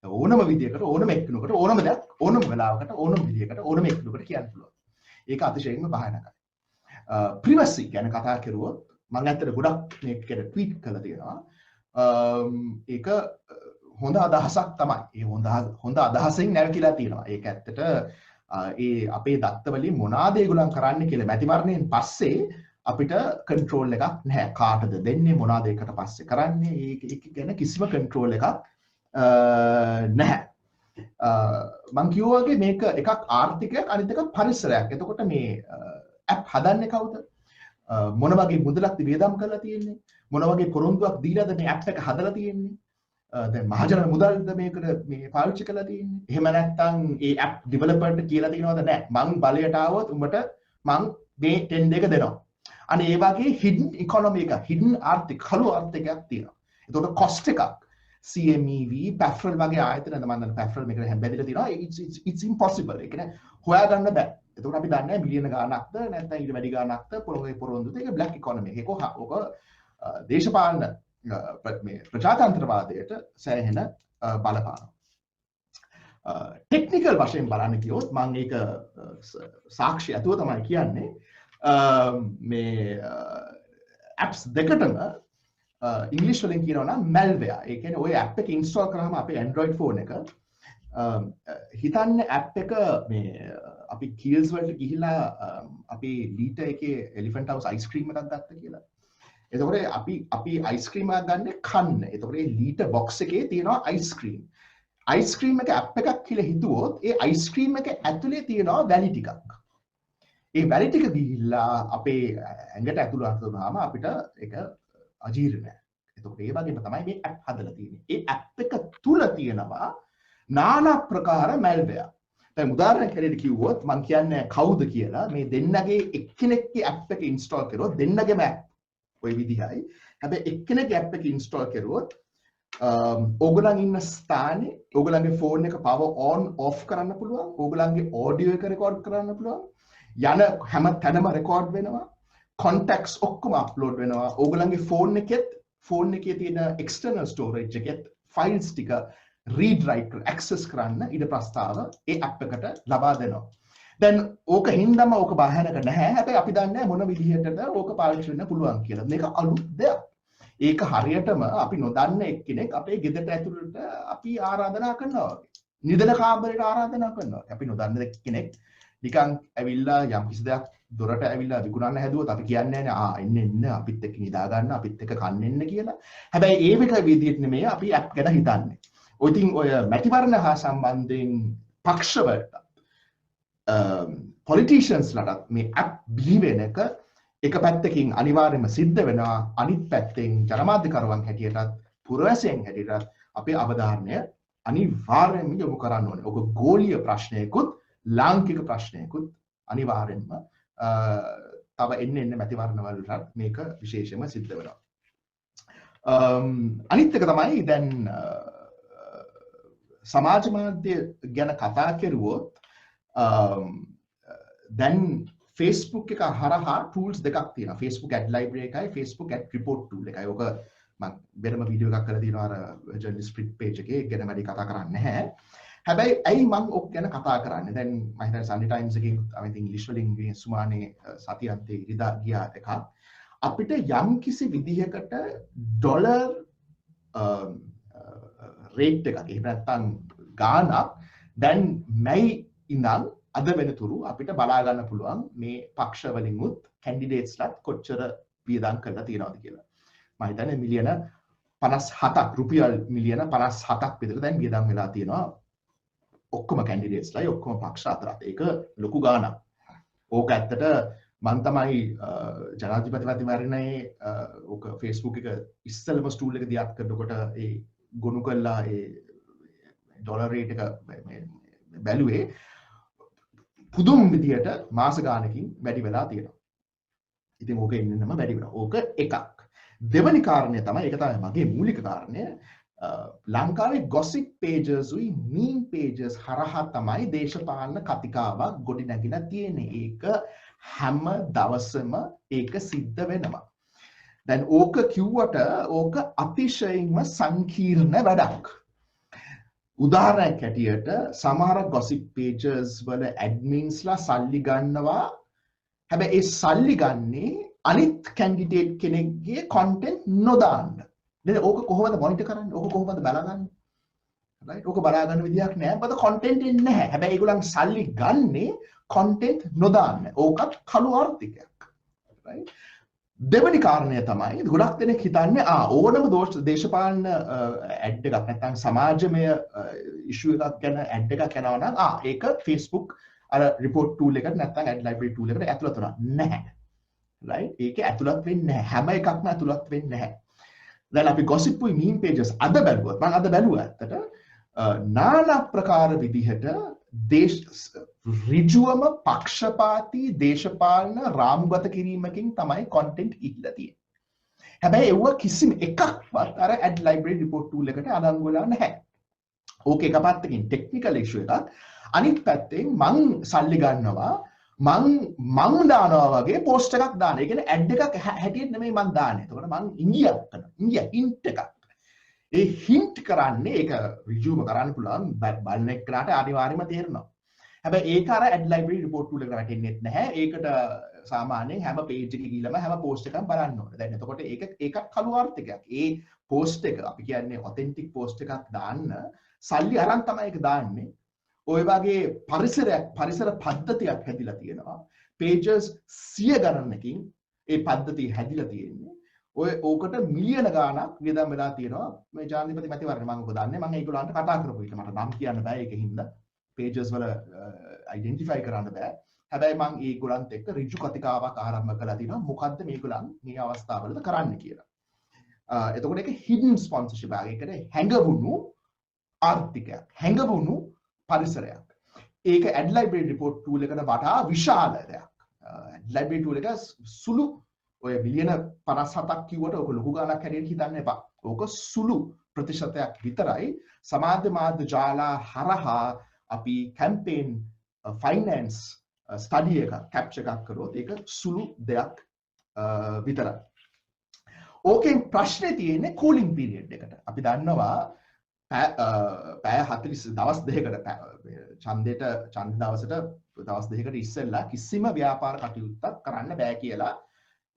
ඕනම විදිහකට ඕනම එක්කෙනෙකුට ඕනම දෙයක් ඕනම වෙලාවකට ඕනම විදිහකට ඕනම එක්කෙනෙකුට කියන්න පුළුවන්. ඒක අතිශයින්ම භයානකයි. privacy ගැන කතා කරුවොත් මම ඇත්තට ගොඩක් මේක ගැන ට්වීට් කරලා තියෙනවා. ඒක හොඳ අදහසක් තමයි. ඒ හොඳ අදහසෙන් නැවතිලා තියෙනවා. ඒක ඇත්තට ඒ අපේ දත්ත වලින් මොනවාද ඒගොල්ලන් කරන්නේ කියලා මැතිවරණයෙන් පස්සේ අපිට කන්ට්‍රෝල් එකක් නැහැ. කාටද දෙන්නේ, මොනවාද ඒකට පස්සේ කරන්නේ, ඒක ගැන කිසිම කන්ට්‍රෝල් එකක් නැහැ. මං කිව්වා වගේ මේක එකක් ආර්ථිකයක්, අනිත් එකක් පරිසරයක්. එතකොට මේ ඇප් හදන්නේ කවුද? මොන වගේ මුදලක්ද වියදම් කරලා තියෙන්නේ? මොන වගේ පොරොන්දුවක් දීලාද මේ ඇප් එක හදලා තියෙන්නේ? දැන් මහජන මුදල්ද මේකට මේ පාවිච්චි කරලා තියෙන්නේ? එහෙම නැත්නම් ඒ ඇප් ඩෙවලොපර්ට කියලා තියෙනවද? නැහැ. මං බලයට ආවොත් උඹට මං මේ 10 දෙක දෙනවා. අනේ ඒ වගේ hidden economy එක, hidden ආර්ථික කළු ආර්ථිකයක් තියෙනවා. එතකොට cost එකක් CMEV, PAFRL වගේ ආයතන මම දන්න PAFRL මේකට හැම්බෙදලා තියෙනවා. it's impossible. ඒ කියන්නේ හොයාගන්න බෑ. එතකොට අපි දන්නේ මිලියන ගාණක්ද නැත්නම් ඊට වැඩි ගාණක්ද පොරොන්දුද? ඒක black economy. ඒක ඔක දේශපාලන මේ ප්‍රජාතන්ත්‍රවාදයට සෑහෙන බලපානවා. ටෙක්නිකල් වශයෙන් බලන්න ගියොත් මම ඒක සාක්ෂි ඇතුව තමයි කියන්නේ. මේ apps දෙකටම ඉංග්‍රීසි වලින් කියනවා නම් malware. ඒ කියන්නේ ওই app එක install කරාම අපේ Android phone එක හිතන්න app එක මේ අපි Kiehl's වලට ගිහිලා අපේ ලීටර් එකේ elephant house ice cream එකක් ගත්ත කියලා. එතකොට අපි ice cream එකක් ගන්න කන්න. එතකොට මේ ලීටර් box එකේ තියෙනවා ice cream. ice cream එක app එකක් කියලා හිතුවොත් ඒ ice cream එක ඇතුලේ තියෙනවා වැලි ටිකක්. ඒ වැලි ටික ගිහිල්ලා අපේ ඇඟට ඇතුළට වුණාම අපිට ඒක අජීර්ණයි. එතකොට ඒ වගේම තමයි මේ app හදලා තියෙන්නේ. ඒ app එක තුල තියෙනවා নানা ප්‍රකාර malware. දැන් උදාහරණයක් හැටියට කිව්වොත් මම කියන්නේ කවුද කියලා මේ දෙන්නගේ එක්කෙනෙක්ගේ app එක install කරුවොත් දෙන්නගේම app ඔය විදිහයි. හැබැයි එක්කෙනෙක්ගේ app එක install කරුවොත් ඕගොල්ලන් ඉන්න ස්ථානේ ඕගොල්ලන්ගේ phone එක power on off කරන්න පුළුවන්. ඕගොල්ලන්ගේ audio එක record කරන්න පුළුවන්. යන හැම තැනම record වෙනවා. contacts ඔක්කොම upload වෙනවා. ඕගොල්ලන්ගේ phone එකේ තියෙන external storage එකෙත් files ටික read write access කරන්න ඉඩ ප්‍රස්තාව ඒ app එකට ලබා දෙනවා. දැන් ඕක හින්දාම ඕක බාහිරක නැහැ. හැබැයි අපි දන්නේ මොන විදිහටද ඕක පාවිච්චි වෙන්න පුළුවන් කියලා. මේක අලුත් දෙයක්. ඒක හරියටම අපි නොදන්න එක්කෙනෙක් අපේ ගෙදරට ඇතුළට අපි ආරාධනා කරනවා වගේ. නිදන කාමරයට ආරාධනා කරනවා. අපි නොදන්න එක්කෙනෙක් නිකන් ඇවිල්ලා යම් කිසි දෙයක් දොරට ඇවිල්ලා විකුණන්න හැදුවොත් අපි කියන්නේ නැහැ එන්න අපිත් එක්ක නිදා ගන්න අපිත් එක්ක කන්න එන්න කියලා. හැබැයි ඒ එක විදිහට නෙමෙයි අපි ඇප් ගැන හිතන්නේ. ඔය ඉතින් ඔය මැතිවරණ හා සම්බන්ධයෙන් පක්ෂවලට politicians ලට මේ ඇප් බිහි වෙන එක පැත්තකින් අනිවාර්යයෙන්ම සිද්ධ වෙනවා. අනිත් පැත්තෙන් ජනමාධ්‍යකරුවන් හැටියටත් පුරවැසියන් හැටියටත් අපේ අවධානය අනිවාර්යයෙන්ම යොමු කරන්න ඕනේ. ඔක ගෝලීය ප්‍රශ්නයකුත් ලාංකික ප්‍රශ්නයකුත් අනිවාර්යෙන්ම තව එන්න මැතිවරණ වලට මේක විශේෂයෙන්ම සිද්ධ වෙනවා. අනිත් එක තමයි දැන් සමාජ මාධ්‍ය ගැන කතා කරුවොත් දැන් Facebook එක හරහා tools දෙකක් තියෙනවා. Facebook ad library එකයි Facebook ad report tool එකයි. ඔක මම වෙනම වීඩියෝ එකක් කරලා තියෙනවා අර journalist split page එකේ. ඒක ගැන වැඩි කතා කරන්නේ නැහැ. හැබැයි ඇයි මම ඔක් ගැන කතා කරන්නේ? දැන් මම හිතන්නේ Sunday Times එකේ I think English වලින් සුමානේ සතියන්තේ ඉරිදා ගියා එකක්. අපිට යම් කිසි විදිහකට ඩොලර් රේට් එකක් එහෙම නැත්නම් ගාණක් දැන් මැයි ඉඳන් අද වෙනතුරු අපිට බලා ගන්න පුළුවන් මේ පක්ෂ වලින් උත් කැන්ඩිඩේට්ස්ලාත් කොච්චර වියදම් කරලා තියෙනවද කියලා. මම හිතන්නේ මිලියන 57ක් රුපියල් මිලියන 57ක් විතර දැන් වියදම් වෙලා තියෙනවා ඔක්කොම කැන්ඩිඩේට්ස්ලායි ඔක්කොම පක්ෂ අතරත්. ඒක ලොකු ගාණක්. ඕක ඇත්තට මම තමයි ජනාධිපති මැතිවරණයේ ඕක Facebook එක ඉස්සෙල්ලම ස්ටූල් එක දිහා කරනකොට ඒ ගොනු කළා ඒ ඩොලර් රේට් එක බැලුවේ පුදුම විදියට මාස ගානකින් වැඩි වෙලා තියෙනවා. ඉතින් ඕක එන්නම වැඩි වෙනවා. ඕක එකක්. දෙවැනි කාරණය තමයි ඒක තමයි මගේ මූලික කාරණය. ලංකාවේ gossip pages උයි meme pages හරහා තමයි දේශපාලන කතිකාවක් ගොඩි නැගිලා තියෙන්නේ. ඒක හැම දවසම ඒක සිද්ධ වෙනවා. දැන් ඕක කිව්වට ඕක අතිශයින්ම සංකීර්ණ වැඩක්. උදාහරණයක් හැටියට සමහර gossip pages වල adminsලා සල්ලි ගන්නවා. හැබැයි ඒ සල්ලි ගන්නේ අනිත් කැන්ඩිඩේට් කෙනෙක්ගේ content නොදාන්න. නේද? ඕක කොහොමද මොනිටර් කරන්නේ? ඕක කොහොමද බලගන්නේ? right? ඕක බලා ගන්න විදියක් නැහැ. මොකද content එන්නේ නැහැ. හැබැයි ඒගොල්ලන් සල්ලි ගන්නේ content නොදාන්න. ඕකත් කළු ආර්ථිකයක්. right? දෙවැනි කාරණය තමයි ගොඩක් දෙනෙක් හිතන්නේ ඕනම දේශපාලන ඇඩ් එකක් නැත්නම් සමාජමය ඉෂුව එකක් ගැන ඇඩ් එකක් යනවා නම් ඒක Facebook අර report tool එකට නැත්නම් ad library tool එකට ඇතුළත් වෙනවා. නැහැ. right? ඒක ඇතුළත් වෙන්නේ නැහැ. හැම එකක්ම ඇතුළත් වෙන්නේ නැහැ. දැන් අපි gossip උයි meme pages අද බැලුවොත් මම අද බැලුවා ඇත්තට নানা ප්‍රකාර විදිහට ඍජුවම පක්ෂපාතී දේශපාලන රාමුගත කිරීමකින් තමයි content ඉහිලා තියෙන්නේ. හැබැයි ඒව කිසිම එකක්වත් අර ad library report tool එකට අඩංගු වෙලා නැහැ. ඕක එක පැත්තකින් technical issue එකක්. අනිත් පැත්තෙන් මං සල්ලි ගන්නවා මං දානවා වගේ post එකක් දාන. ඒ කියන්නේ ad එකක් හැටියට නෙමෙයි මං දාන්නේ. එතකොට මං ඉංගියක් කරනවා. ඉංගිය hint එකක්. ඒ hint කරන්නේ ඒක ඍජුවම කරන්න පුළුවන් බලන එක්කනට අනිවාර්යයෙන්ම තේරෙනවා. හැබැයි ඒක අර ad library report tool එකට වැටෙන්නේ නැහැ. ඒකට සාමාන්‍යයෙන් හැම page එකක ගිහලම හැම post එකක්ම බලන්න ඕනේ. දැන් එතකොට ඒකත් කළු ආර්ථිකයක්. ඒ post එක අපි කියන්නේ authentic post එකක් දාන්න සල්ලි අරන් තමයි ඒක දාන්නේ. ඔය වගේ පරිසර පද්ධතියක් හැදිලා තියෙනවා. pages 100 ගණනකින් ඒ පද්ධතිය හැදිලා තියෙන්නේ. ඕකට මිලියන ගාණක් වියදම් වෙලා තියෙනවා. මේ ජනාධිපති මැතිවරණ මම ඔබ දන්නේ මම ඒගොල්ලන්ට කතා කරපු එක මට නම් කියන්න බෑ ඒකින්ද pages වල identify කරන්න බෑ. හැබැයි මම ඒගොල්ලන්ත් එක්ක ඍජු කතිකාවක් ආරම්භ කළා තියෙනවා. මොකද්ද මේගොල්ලන් මේ අවස්ථාවවලද කරන්න කියලා. එතකොට ඒක hidden sponsorship එක. ඒකට හැඟවුණු ආර්ථිකයක්. හැඟවුණු පරිසරයක්. ඒක ad library report tool එකට වඩා විශාල දෙයක්. ad library tool එක සුළු ඔය මිලියන 57ක් කිව්වට ඔක ලොකු ගාණක් හැටියට හිතන්න එපා. ඕක සුළු ප්‍රතිශතයක් විතරයි සමාජ මාධ්‍ය ජාලා හරහා අපි campaign finance study එකක් capture එකක් කරොත් ඒක සුළු දෙයක් විතරයි. ඕකෙන් ප්‍රශ්නේ තියෙන්නේ cooling period එකට. අපි දන්නවා පැය 40 දවස් දෙකකට ඡන්ද දවසට දවස් දෙකකට ඉස්සෙල්ලා කිසිම ව්‍යාපාර කටයුත්තක් කරන්න බෑ කියලා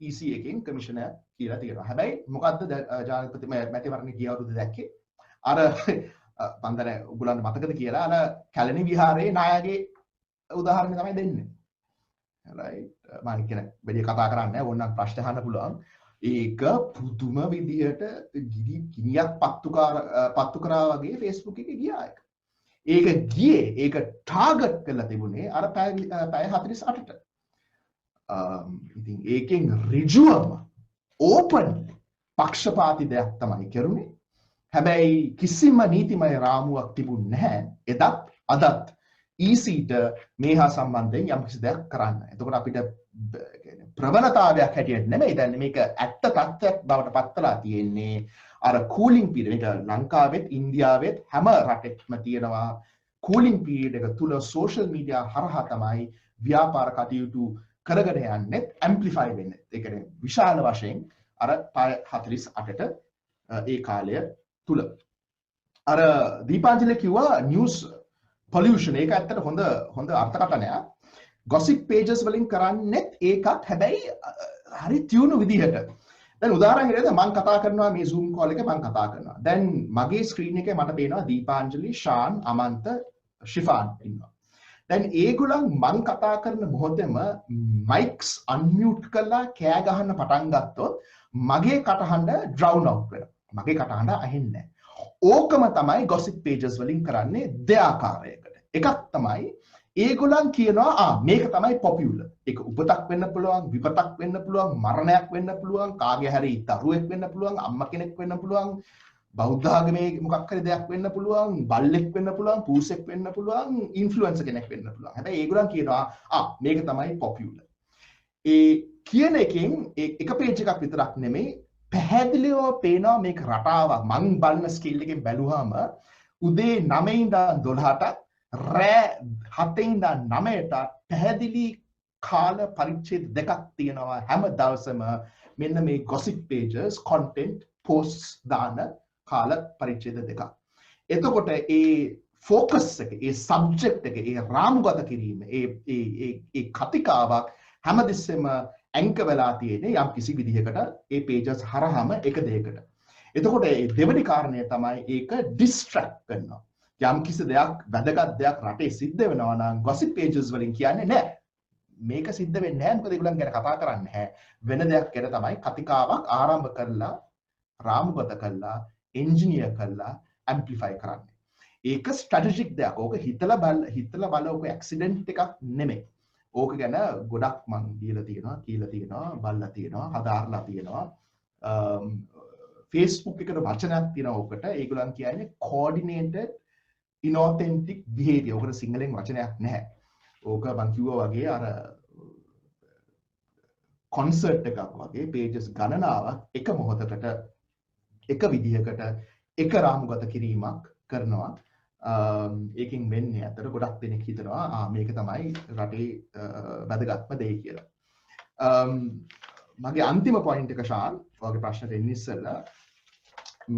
EC එකෙන් කමිෂනර් කියලා තියෙනවා. හැබැයි මොකද්ද ජනාධිපති මැතිවරණ ගිය අවුරුද්ද දැක්කේ? අර පන්දර උගලන්ට මතකද කියලා අර කැලණි විහාරයේ නායකගේ උදාහරණය තමයි දෙන්නේ. right මම කියන වැඩි කතා කරන්නේ නැහැ. ඕනනම් ප්‍රශ්න අහන්න පුළුවන්. ඒක පුදුම විදියට ගිනියක් පත්තු කරා වගේ Facebook එකේ ගියා එක. ඒක ගියේ ඒක ටාගට් කරලා තිබුණේ අර පැය 48ට. ඉතින් ඒකෙන් ඍජුවම ඕපන් පක්ෂපාතී දෙයක් තමයි කරුනේ. හැබැයි කිසිම නීතිමය රාමුවක් තිබුණේ නැහැ. එදත් අදත් EC-ට මේහා සම්බන්ධයෙන් යම්කිසි දෙයක් කරන්න. එතකොට අපිට ප්‍රවණතාවයක් හැටියට නෙමෙයි දැන් මේක ඇත්ත තත්ත්වයක් බවට පත්වලා තියෙන්නේ. අර cooling period එක ලංකාවෙත් ඉන්දියාවෙත් හැම රටෙකම තියෙනවා. cooling period එක තුල social media හරහා තමයි ව්‍යාපාර කටයුතු කරගෙන යන්නේ ඇම්ප්ලිෆයි වෙන්නේ. ඒ කියන්නේ විශාල වශයෙන් අර 48ට ඒ කාලය තුල. අර දීපාංජලි කිව්වා නිවුස් පොලියුෂන් ඒක ඇත්තට හොඳ අර්ථකථනයක්. gossip pages වලින් කරන්නේත් ඒකත් හැබැයි හරි තියුණු විදිහට. දැන් උදාහරණයක් මම කතා කරනවා මේ Zoom call එකේ මම කතා කරනවා. දැන් මගේ screen එකේ මට පේනවා දීපාංජලි, ශාන්, අමන්ත, ශිෆාන් ඉන්නවා. දැන් ඒගොල්ලන් මං කතා කරන මොහොතේම mics unmute කරලා කෑ ගහන්න පටන් ගත්තොත් මගේ කටහඬ drown out වෙනවා. මගේ කටහඬ ඇහෙන්නේ නැහැ. ඕකම තමයි gossip pages වලින් කරන්නේ දෙආකාරයකට. එකක් තමයි ඒගොල්ලන් කියනවා මේක තමයි popular. ඒක උපතක් වෙන්න පුළුවන්, විපතක් වෙන්න පුළුවන්, මරණයක් වෙන්න පුළුවන්, කාගේ හරි දරුවෙක් වෙන්න පුළුවන්, අම්මා කෙනෙක් වෙන්න පුළුවන්, බෞද්ධ ආගමේ මොකක් හරි දෙයක් වෙන්න පුළුවන්, බල්ලෙක් වෙන්න පුළුවන්, පූසෙක් වෙන්න පුළුවන්, ඉන්ෆ්ලුවෙන්සර් කෙනෙක් වෙන්න පුළුවන්. හැබැයි ඒගොල්ලන් කියනවා මේක තමයි පොපියුලර්. ඒ කියන එකෙන් එක පේජ් එකක් විතරක් නෙමෙයි පැහැදිලිව පේනවා මේක රටාවක්. මං බලන ස්කේල් එකෙන් බැලුවාම උදේ 9 ඉඳන් 12ට රෑ 7 ඉඳන් 9ට පැහැදිලි කාල පරිච්ඡේද දෙකක් තියෙනවා හැම දවසම මෙන්න මේ gossip pages content posts දාන කාල පරිච්ඡේද දෙකක්. එතකොට ඒ focus එක, ඒ subject එක, ඒ රාමුගත කිරීම, ඒ කතිකාවක් හැමදෙස්සෙම ඇන්කර් වෙලා තියෙන්නේ යම් කිසි විදිහකට ඒ pages හරහාම එක දෙයකට. එතකොට ඒ දෙවෙනි කාරණය තමයි ඒක distract කරනවා. යම් කිසි දෙයක් වැදගත් දෙයක් රටේ සිද්ධ වෙනවා නම් gossip pages වලින් කියන්නේ නැහැ. මේක සිද්ධ වෙන්නේ නැහැ මොකද ඒගොල්ලන් ගැන කතා කරන්නේ නැහැ. වෙන දෙයක් ගැන තමයි කතිකාවක් ආරම්භ කරලා රාමුගත කරලා එන්ජිනියර් කරලා ඇම්ප්ලිෆයි කරන්නේ. ඒක ස්ට්‍රැටජික් දෙයක්. ඕක හිතලා බලලා ඕක ඇක්සිඩන්ට් එකක් නෙමෙයි. ඕක ගැන ගොඩක් මං කියලා තියෙනවා, බලලා තියෙනවා, හදාarලා තියෙනවා. Facebook එකට වචනයක් තියෙනවා ඕකට. ඒගොල්ලන් කියන්නේ coordinated inauthentic behavior. ඕකට සිංහලෙන් වචනයක් නැහැ. ඕක මං කිව්වා වගේ අර කොන්සර්ට් එකක් වගේ pages ගණනාවක් එක මොහොතකට එක විදිහකට එක රාමුගත කිරීමක් කරනවා. ඒකෙන් වෙන්නේ අතර ගොඩක් දෙනෙක් හිතනවා මේක තමයි රටේ වැදගත්ම දේ කියලා. මගේ අන්තිම පොයින්ට් එක ශාන් ඔයගේ ප්‍රශ්නෙට එන්න ඉස්සෙල්ලා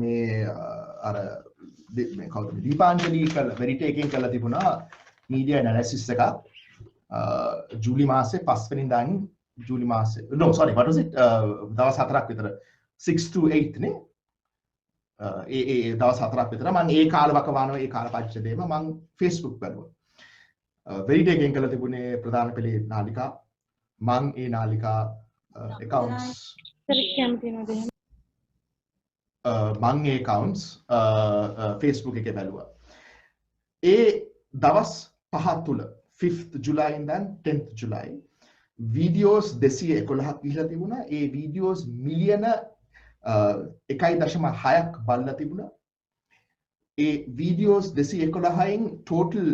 මේ අර මේ කවුද දීපාංජලි කළ වෙරිටි එකෙන් කළා තිබුණා මීඩියා ඇනලිසිස් එකක් ජූලි මාසේ 5 වෙනිදාන් ජූලි මාසේ what was it දවස් 4ක් විතර 6 to 8 නේ ඒ දවස් 4ක් විතර මම ඒ කාලවකවානෝ ඒ කාල පරිච්ඡේදයේම මම Facebook බලුවා. වෙරිටි එකෙන් කළා තිබුණේ ප්‍රධාන පෙළේ නාලිකා මම ඒ නාලිකා accounts මං ඒ accounts Facebook එකේ බැලුවා. ඒ දවස් 5 තුල 5th July ඉඳන් 10th July videos 211ක් ගිහිලා තිබුණා. ඒ videos මිලියන 1.6ක් බලලා තිබුණා. ඒ videos 211න් total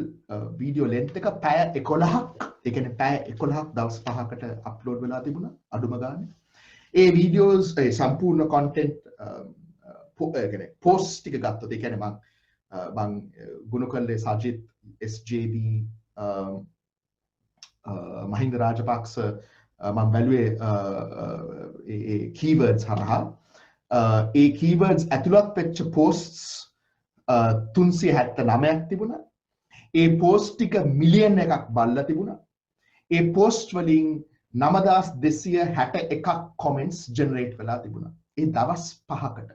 video length එක පැය 11ක්, ඒ කියන්නේ පැය 11ක් දවස් 5කට upload වෙලා තිබුණා අඩුම ගානේ. ඒ videos ඒ සම්පූර්ණ content කියන්නේ post ටික ගත්තොත් ඒ කියන්නේ මං ගුණ කළේ සජිත් SJB මහින්ද රාජපක්ෂ මම බැලුවේ ඒ keywords හරහා ඒ keywords ඇතුළත් වෙච්ච posts 379ක් තිබුණා. ඒ post ටික මිලියන් එකක් බලලා තිබුණා. ඒ post වලින් 9261ක් comments generate වෙලා තිබුණා. ඒ දවස් 5කට.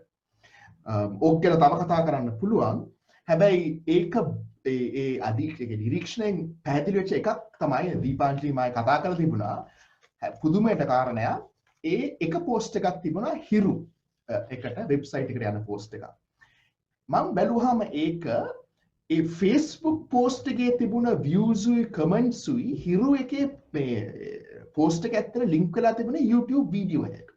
ඕක ගැන තව කතා කරන්න පුළුවන්. හැබැයි ඒක ඒ අධිකයේ නිරීක්ෂණයෙන් පැහැදිලි වෙච්ච එකක් තමයි දීපාංජලි මායි කතා කරලා තිබුණා. පුදුමයට කාරණයක් ඒ එක post එකක් තිබුණා හිරු එකට වෙබ්සයිට් එකට යන post එකක්. මම බැලුවාම ඒක ඒ Facebook post එකේ තිබුණ views උයි comments උයි හිරු එකේ මේ post එක ඇත්තට link වෙලා තිබුණේ YouTube video එකකට.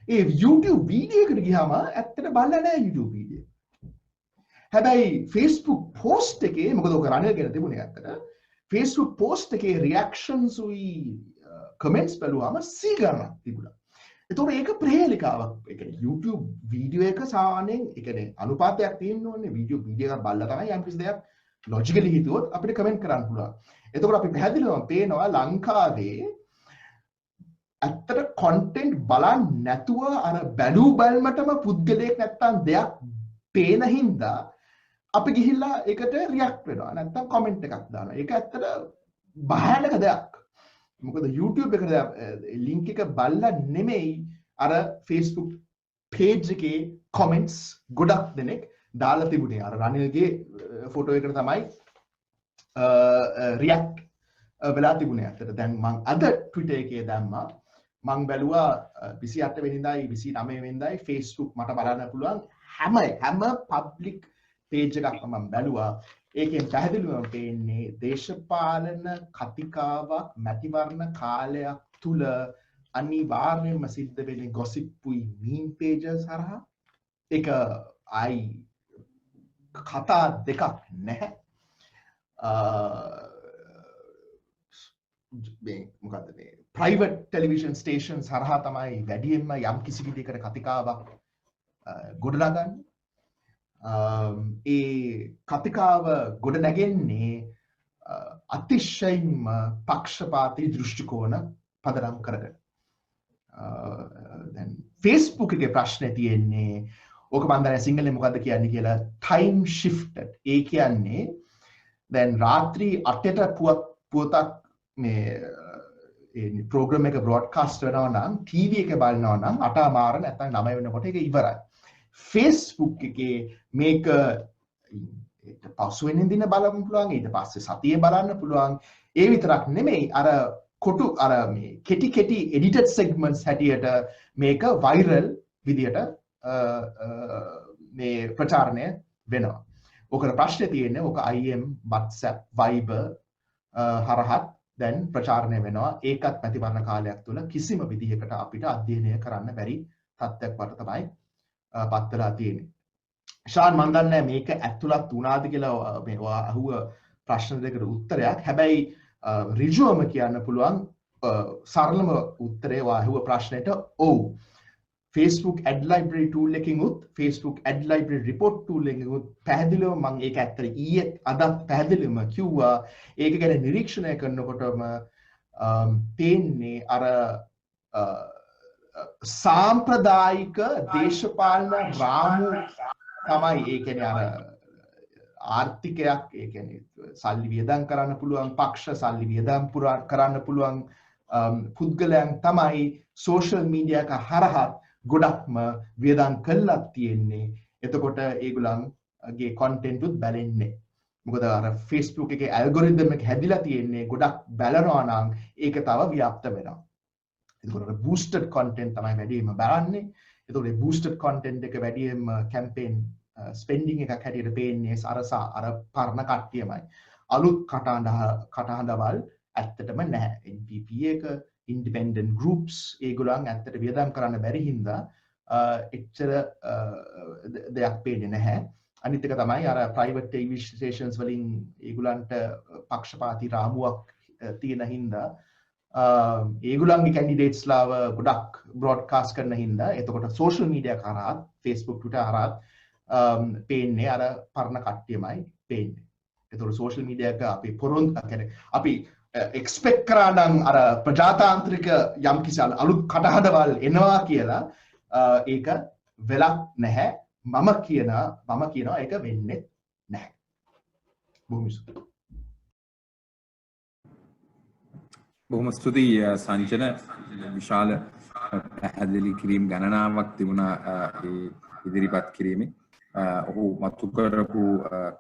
ඒ YouTube video එකට ගියාම ඇත්තට බලලා නැහැ YouTube video. හැබැයි Facebook post එකේ මොකද ඔක රණල් ගැන තිබුණේ ඇත්තට Facebook post එකේ reactions උයි comments බලුවාම සීගරක් තිබුණා. එතකොට ඒක ප්‍රහේලිකාවක්. ඒ කියන්නේ YouTube වීඩියෝ එක සාමාන්‍යයෙන් ඒ කියන්නේ අනුපාතයක් තියෙන්න ඕනේ. වීඩියෝ එකක් බලලා තමයි යම් කිසි දෙයක් logically හිතුවොත් අපිට comment කරන්න පුළුවන්. එතකොට අපි පැහැදිලිවම පේනවා ලංකාවේ ඇත්තට content බලන්න නැතුව අර බැලූ බැල්මටම පුද්ගලයෙක් නැත්තම් දෙයක් පේන හින්දා අපි ගිහිල්ලා ඒකට රියැක්ට් වෙනවා. නැත්තම් comment එකක් දානවා. ඒක ඇත්තට භයානක දෙයක්. මොකද YouTube එකට link එක බලලා නෙමෙයි අර Facebook page එකේ comments ගොඩක් දෙනෙක් දාලා තිබුණේ. අර රනිල්ගේ ෆොටෝ එකට තමයි react වෙලා තිබුණේ. ඇත්තට දැන් මම අද Twitter එකේ දැම්මා. මම බැලුවා 28 වෙනිදායි 29 වෙනිදායි Facebook මට බලන්න පුළුවන් හැම public page එකක්ම මම බැලුවා. ඒකෙන් පැහැදිලිවම පේන්නේ දේශපාලන කතිකාවක් මැතිවරණ කාලයක් තුල අනිවාර්යයෙන්ම සිද්ධ වෙන්නේ gossip උයි meme pages හරහා. ඒක ආයි කතා දෙකක් නැහැ. මොකක්ද මේ ප්‍රයිවට් ටෙලිවිෂන් ස්ටේෂන්ස් හරහා තමයි වැඩියෙන්ම යම් කිසි විදිහකට කතිකාවක් ගොඩනගන්නේ. ඒ කතිකාව ගොඩ නැගෙන්නේ අතිශයින්ම පක්ෂපාතී දෘෂ්ටිකෝණ පදනම් කරගෙන. දැන් Facebook එකේ ප්‍රශ්නේ තියෙන්නේ ඕක මම දැන් සිංහලෙන් මොකද්ද කියන්නේ කියලා time shifted. ඒ කියන්නේ දැන් රාත්‍රී 8ට පුවතක් මේ ප්‍රෝග්‍රෑම් එක බ්‍රෝඩ්කාස්ට් වෙනවා නම් ටීවී එක බලනවා නම් 8:00 නැත්නම් 9 වෙනකොට ඒක ඉවරයි. Facebook එකේ මේක පසුවෙනින් දින බලන්න පුළුවන්, ඊට පස්සේ සතියේ බලන්න පුළුවන්. ඒ විතරක් නෙමෙයි අර කොටු අර මේ කෙටි එඩිටඩ් සෙග්මන්ට්ස් හැටියට මේක වයිරල් විදියට මේ ප්‍රචාරණය වෙනවා. ඔකට ප්‍රශ්නේ තියෙන්නේ ඔක IM WhatsApp Viber හරහත් දැන් ප්‍රචාරණය වෙනවා. ඒකත් ප්‍රතිවර්ණ කාලයක් තුළ කිසිම විදිහකට අපිට අධ්‍යයනය කරන්න බැරි තත්ත්වයක් වට තමයි පත් වෙලා තියෙන්නේ. ශාන් මම දන්නේ මේක ඇතුළත් වුණාද කියලා මේ අහුව ප්‍රශ්න දෙකට උත්තරයක්. හැබැයි ඍජුවම කියන්න පුළුවන් සරලම උත්තරේ අහුව ප්‍රශ්නෙට ඔව්. Facebook ad library tool එකකින් උත් Facebook ad library report tool එකකින් උත් පැහැදිලිවම මම ඒක ඇත්තට ඊයේ අදත් පැහැදිලිවම කිව්වා. ඒක ගැන නිරීක්ෂණය කරනකොටම පේන්නේ අර සාම්ප්‍රදායික දේශපාලන රාමු තමයි. ඒ කියන්නේ අර ආර්ථිකයක්, ඒ කියන්නේ සල්ලි වියදම් කරන්න පුළුවන් පක්ෂ, සල්ලි වියදම් කරන්න පුළුවන් පුද්ගලයන් තමයි සෝෂල් මීඩියා එක හරහා ගොඩක්ම වියදම් කළා තියෙන්නේ. එතකොට ඒගොල්ලන්ගේ කන්ටෙන්ට් උත් බැලෙන්නේ. මොකද අර Facebook එකේ ඇල්ගොරිතම් එක හැදිලා තියෙන්නේ ගොඩක් බැලනවා නම් ඒක තව ව්‍යාප්ත වෙනවා. ඒකට බූස්ටඩ් කන්ටෙන්ට් තමයි වැඩිම බලන්නේ. ඒතකොට මේ බූස්ටඩ් කන්ටෙන්ට් එක වැඩිම කැම්පේන් ස්පෙන්ඩින් එකක් හැටියට පේන්නේ අර පරණ කට්ටියමයි. අලුත් කටහඬවල් ඇත්තටම නැහැ. NPP එක ඉන්ඩිපෙන්ඩන්ට් ගෲප්ස් ඒගොල්ලන් ඇත්තට වියදම් කරන්න බැරි හින්දා එච්චර දෙයක් පේන්නේ නැහැ. අනිත් එක තමයි අර ප්‍රයිවට් ටෙලිවිෂන් ස්ටේෂන්ස් වලින් ඒගොල්ලන්ට පක්ෂපාතී රාමුවක් තියෙන හින්දා ඒගොල්ලන්ගේ කැන්ඩිඩේට්ස්ලාව ගොඩක් බ්‍රෝඩ්කාස්ට් කරන හින්දා එතකොට සෝෂල් මීඩියා කරා Facebook Twitter හරහා පේන්නේ අර පරණ කට්ටියමයි පේන්නේ. එතකොට සෝෂල් මීඩියා එක අපි පොරොන්දු කියන්නේ අපි එක්ස්පෙක්ට් කරා නම් අර ප්‍රජාතාන්ත්‍රික යම් කිසි අලුත් කටහඬවල් එනවා කියලා ඒක වෙලක් නැහැ. මම කියනවා ඒක වෙන්නේ නැහැ. බොහොම ස්තුතියි සංජන. විශාල පැහැදිලි කිරීම් ගණනාවක් තිබුණා ඒ ඉදිරිපත් කිරීමේ. ඔහු මතු කරපු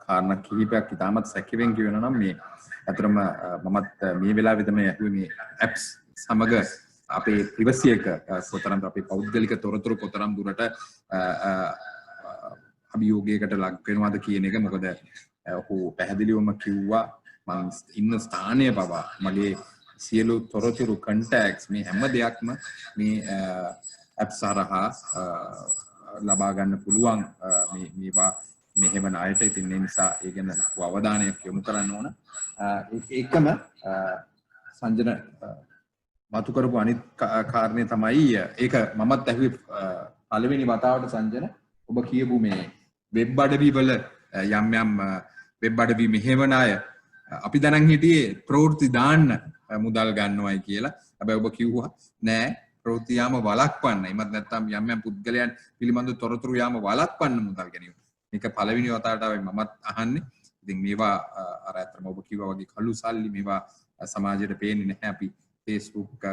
කාරණා කිහිපයක් ඉතාමත් සැකෙවෙන් කියවෙනවා නම් මේ අතරම මමත් මේ වෙලාවෙද මේ ඇහුවේ මේ ඇප්ස් සමග අපේ ප්‍රිවසි එක කොතරම් අපේ පෞද්ගලික තොරතුරු කොතරම් දුරට අභියෝගයකට ලක් වෙනවද කියන එක. මොකද ඔහු පැහැදිලිවම කිව්වා මම ඉන්න ස්ථානය පවා මගේ සියලු තොරතුරු කන්ටැක්ට්ස් මේ හැම දෙයක්ම මේ ඇප්ස් හරහා ලබා ගන්න පුළුවන් මේවා මෙහෙම ණයට. ඉතින් ඒ නිසා ඒ ගැන අවධානයක් යොමු කරන්න ඕන. ඒකම සංජන මතු කරපු අනිත් කාරණේ තමයි ඒක මමත් ඇහුවේ පළවෙනි වතාවට සංජන ඔබ කියපු මේ වෙබ් අඩවි වල යම් වෙබ් අඩවි මෙහෙවන අය අපි දැනන් හිටියේ ප්‍රවෘත්ති දාන්න මුදල් ගන්නවයි කියලා. හැබැයි ඔබ කිව්වා නෑ ප්‍රවෘත්ති යාම වළක්වන්න. එමත් නැත්නම් යම් පුද්ගලයන් පිළිබඳ තොරතුරු යාම වළක්වන්න මුදල් ගැනීම. මේක පළවෙනි වතාවට මමත් අහන්නේ. ඉතින් මේවා අර අතරම ඔබ කිව්වා වගේ කළු සල්ලි මේවා සමාජයට පේන්නේ නැහැ. අපි Facebook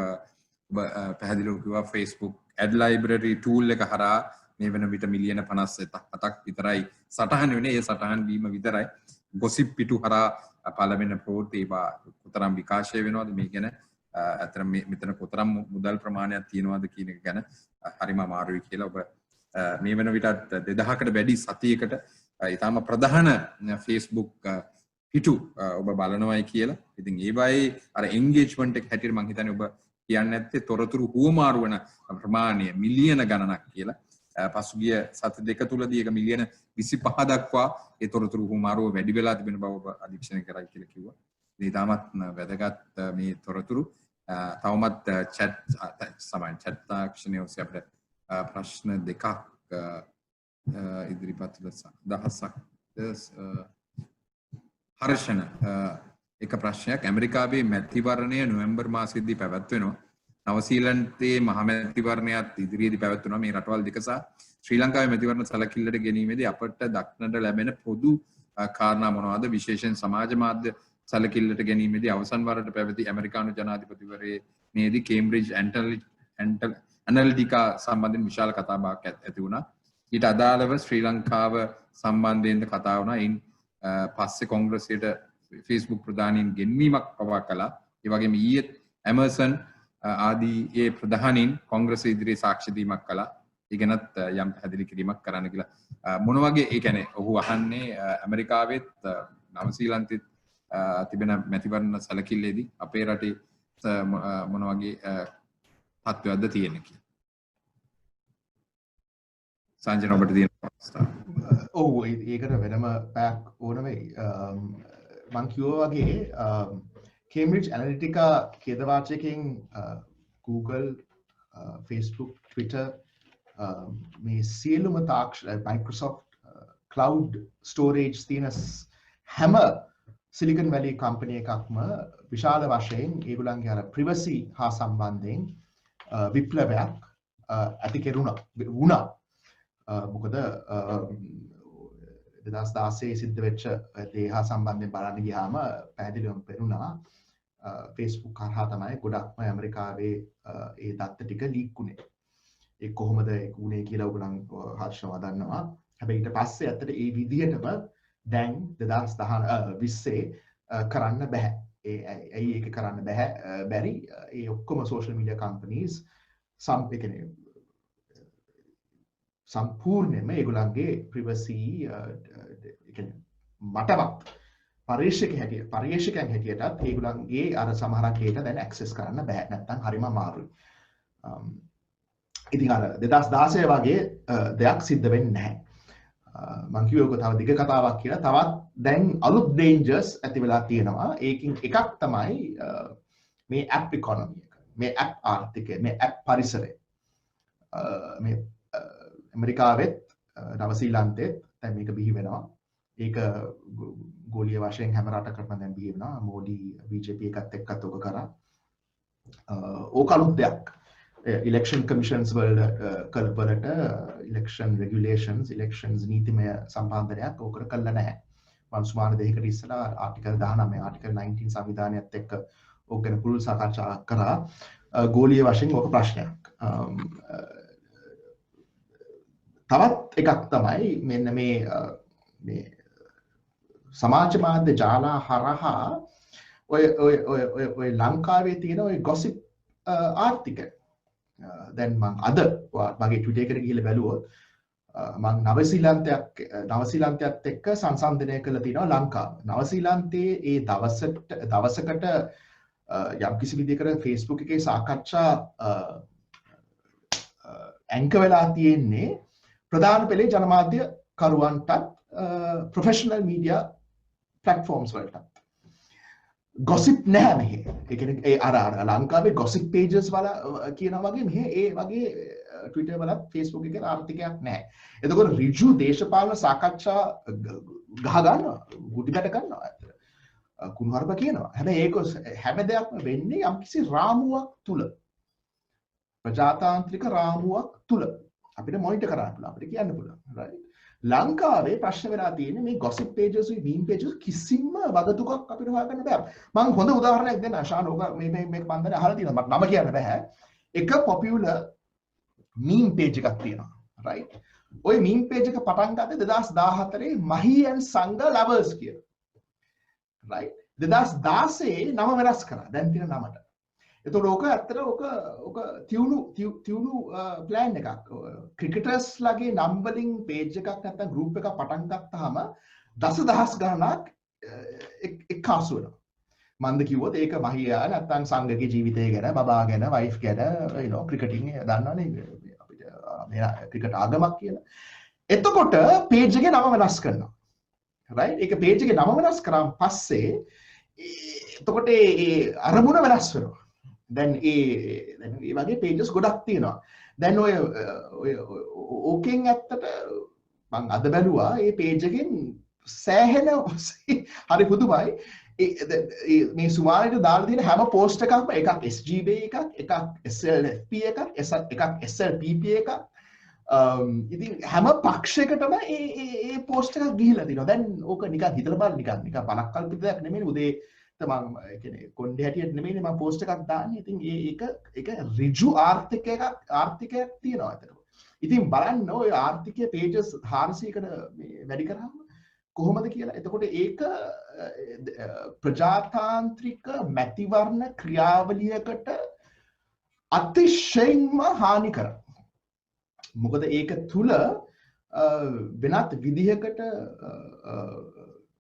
ඔබ පැහැදිලිව කිව්වා Facebook ad library tool එක හරහා මේ වෙන විට මිලියන 57ක් විතරයි සටහන් වෙන්නේ. ඒ සටහන් වීම විතරයි. ගොසිප් පිටු හරහා පළවෙනි ප්‍රවෘත්ති ඒවා කොතරම් විකාශය වෙනවද මේ ගැන අතරම මෙතන කොතරම් මුදල් ප්‍රමාණයක් තියෙනවද කියන එක ගැන හරිම අමාරුයි කියලා ඔබ මේ වෙන විටත් 2000කට වැඩි සතියකට ඊටම ප්‍රධාන Facebook පිටු ඔබ බලනවායි කියලා. ඉතින් ඒවයි අර එන්ගේජ්මන්ට් එක හැටියට මම හිතන්නේ ඔබ කියන්නේ නැත්තේ තොරතුරු හුවමාරු වෙන ප්‍රමාණය මිලියන ගණනක් කියලා. පසුගිය සති දෙක තුලදී ඒක මිලියන 25 දක්වා ඒ තොරතුරු හුමාරුව වැඩි වෙලා තිබෙන බව අධීක්ෂණය කරයි කියලා කිව්වා. මේ තාමත් වැදගත් මේ තොරතුරු තවමත් chat තාක්ෂණය ඔස්සේ අපිට ප්‍රශ්න දෙකක් ඉදිරිපත් දහසක් හර්ෂණ එක ප්‍රශ්නයක් ඇමරිකාවේ මැතිවරණය නොවැම්බර් මාසයේදී පැවැත්වෙනවා. නවසීලන්තයේ මහමැතිවරණයත් ඉදිරියේදී පැවැත්වෙනවා. මේ රටවල් දෙක සහ ශ්‍රී ලංකාවේ මැතිවරණ සැලකිල්ලට ගැනීමේදී අපට දක්නට ලැබෙන පොදු කාරණා මොනවාද? විශේෂයෙන් සමාජ මාධ්‍ය සැලකිල්ලට ගැනීමේදී අවසන් වරට පැවති ඇමරිකානු ජනාධිපතිවරණයේදී කේම්බ්‍රිජ් ඇනලිටිකා සම්බන්ධයෙන් විශාල කතාබහක් ඇති වුණා. ඊට අදාළව ශ්‍රී ලංකාව සම්බන්ධයෙන්ද කතා වුණා. ඉන් පස්සේ කොංග්‍රසයට Facebook ප්‍රධානීන් ගෙන්වීමක් පවා කළා. ඒ වගේම ඊයේ ඇමර්සන් ආදී ඒ ප්‍රධානීන් කොංග්‍රසය ඉදිරියේ සාක්ෂි දීමක් කළා. ඒ ගැනත් යම් පැහැදිලි කිරීමක් කරන්න කියලා. මොන වගේ ඒ කියන්නේ ඔහු අහන්නේ ඇමරිකාවෙත් නවසීලන්තෙත් තිබෙන මැතිවරණ සැලකිල්ලේදී අපේ රටේ මොන වගේ තත්ත්වයක්ද තියෙන්නේ කියලා. සංජන ඔබට තියෙන අවස්ථාව. ඔව් ඒකට වෙනම පැක් ඕන වෙයි. මං කිව්වා වගේ Cambridge Analytica කියදවාචකයෙන් Google, Facebook, Twitter මේ සියලුම Microsoft cloud storage තියෙන හැම Silicon Valley company එකක්ම විශාල වශයෙන් ඒගොල්ලන්ගේ අර privacy හා සම්බන්ධයෙන් විප්ලවයක් ඇති වුණා. මොකද 2016 සිද්ධ වෙච්ච දේ හා සම්බන්ධයෙන් බලන්න ගියාම පැහැදිලිවම පෙනුණා Facebook හරහා තමයි ගොඩක්ම ඇමරිකාවේ ඒ දත්ත ටික ලීක් වුණේ. ඒ කොහොමද ඒක වුණේ කියලා ඔයගොල්ලන් හර්ෂව දන්නවා. හැබැයි ඊට පස්සේ ඇත්තට ඒ විදිහටම දැන් 2020 කරන්න බෑ. ඇයි ඒක කරන්න බැරි? ඒ ඔක්කොම social media companies සම්පූර්ණයෙන්ම ඒගොල්ලන්ගේ privacy මටවත් පර්යේෂකයන් හැටියටත් ඒගොල්ලන්ගේ අර සමහරක් data දැන් access කරන්න බෑ. නැත්තම් හරිම අමාරුයි. ඉතින් අර 2016 වගේ දෙයක් සිද්ධ වෙන්නේ නැහැ. මං කිව්වේ ඔක තව දිග කතාවක් කියලා. තවත් දැන් අලුත් dangers ඇති වෙලා තියෙනවා. ඒකින් එකක් තමයි මේ app economy එක. මේ app ආර්ථිකය, මේ app පරිසරය. මේ ඇමරිකාවෙත් නවසීලන්තෙත් දැන් මේක බිහි වෙනවා. ඒක ගෝලීය වශයෙන් හැම රටකටම දැන් බිහි වෙනවා. මෝඩි BJP එකත් එක්කත් ඔක කරා. ඕක අලුත් දෙයක්. election commissions වලට election regulations elections නීතිමය සම්බන්ධනයක් ඕකට කළා නැහැ. වංශමාන දෙකකට ඉස්සලා ආටිකල් 19 ආටිකල් 19 සංවිධානයත් එක්ක ඕක ගැන පුළුල් සාකච්ඡා කරා. ගෝලීය වශයෙන් ඕක ප්‍රශ්නයක්. තවත් එකක් තමයි මෙන්න මේ සමාජ මාධ්‍ය ජාලා හරහා ඔය ලංකාවේ තියෙන ඔය gossip ආර්ටිකල් දැන් මම අද මගේ Twitter එකට ගිහලා බැලුවොත් මම නවසීලන්තයත් එක්ක සංසන්දනය කරලා තියෙනවා ලංකාව. නවසීලන්තයේ ඒ දවසකට යම්කිසි විදිහකට Facebook එකේ සාකච්ඡා ඇන්කර් වෙලා තියෙන්නේ ප්‍රධාන පෙළේ ජනමාධ්‍ය කරුවන්ටත් professional media platforms වලටත්. gossip නැහැ මෙහෙ. ඒ කියන්නේ ඒ අර ලංකාවේ gossip pages වල කියනවා වගේ මෙහෙ ඒ වගේ Twitter වලත් Facebook එකේ ආර්ථිකයක් නැහැ. එතකොට ඍජු දේශපාලන සාකච්ඡා ගහ ගන්නවා, ගුටි බැට ගන්නවා ඇත්තට. කුණුහරුප කියනවා. හැබැයි ඒක හැම දෙයක්ම වෙන්නේ යම්කිසි රාමුවක් තුල. ප්‍රජාතාන්ත්‍රික රාමුවක් තුල. අපිට මොනිටර් කරන්න පුළුවන්. අපිට කියන්න පුළුවන්. right? ලංකාවේ ප්‍රශ්න වෙලා තියෙන්නේ මේ gossip pages උයි meme pages කිසිම වගතුකක් අපිට හොයාගන්න බෑ. මම හොඳ උදාහරණයක් දෙන්න ශාන් ඔක මේ බන්ධනේ අහලා තියෙනවා. මට නම කියන්න බෑ. එක popular meme page එකක් තියෙනවා. right? ওই meme page එක පටන් ගත්තේ 2014 මහී and සංඝ lovers කියලා. right? 2016 නම වෙනස් කරා. දැන් තියෙන නමට. එතකොට ඕක ඇත්තට ඕක තියුණු ප්ලෑන් එකක්. ක්‍රිකටර්ස් ලගේ නම්බරින් පේජ් එකක් නැත්නම් ගෲප් එකක් පටන් ගත්තාම දසදහස් ගණනක් එක්කාසු වෙනවා. මන්ද කිව්වොත් ඒක මහියා නැත්නම් සංඝගේ ජීවිතය ගැන, බබා ගැන, වයිෆ් ගැන, ක්‍රිකටින් දන්නවනේ අපිට තියෙනවා මේ ක්‍රිකට් ආගමක් කියලා. එතකොට page එකේ නම වෙනස් කරනවා. right? ඒක page එකේ නම වෙනස් කරාන් පස්සේ එතකොට ඒ අරමුණ වෙනස් වෙනවා. දැන් ඒ වගේ pages ගොඩක් තියෙනවා. දැන් ඔය ඕකෙන් ඇත්තට මම අද බැලුවා මේ page එකෙන් සෑහෙන හරි පුදුමයි. මේ සුමානෙට දාලා තියෙන හැම පෝස්ට් එකක්ම එකක් SGB එකක් SLFP එකක් SLPP එකක් ඉතින් හැම පක්ෂයකටම ඒ පෝස්ට් එකක් ගිහිලා තිනවා. දැන් ඕක නිකන් හිතලා බලන්න නිකන් පණක් කල්පිත දෙයක් නෙමෙයි. උදේ මම කියන්නේ කොණ්ඩේ හැටියට නෙමෙයි මම පෝස්ට් එකක් දාන්නේ. ඉතින් ඒක ඍජු ආර්ථිකයක් තියෙනවා අතට. ඉතින් බලන්න ඔය ආර්ථිකයේ pages 400කට මේ වැඩි කරාම කොහොමද කියලා. එතකොට ඒක ප්‍රජාතාන්ත්‍රික මැතිවරණ ක්‍රියාවලියකට අතිශයින්ම හානිකර. මොකද ඒක තුල වෙනත් විදිහකට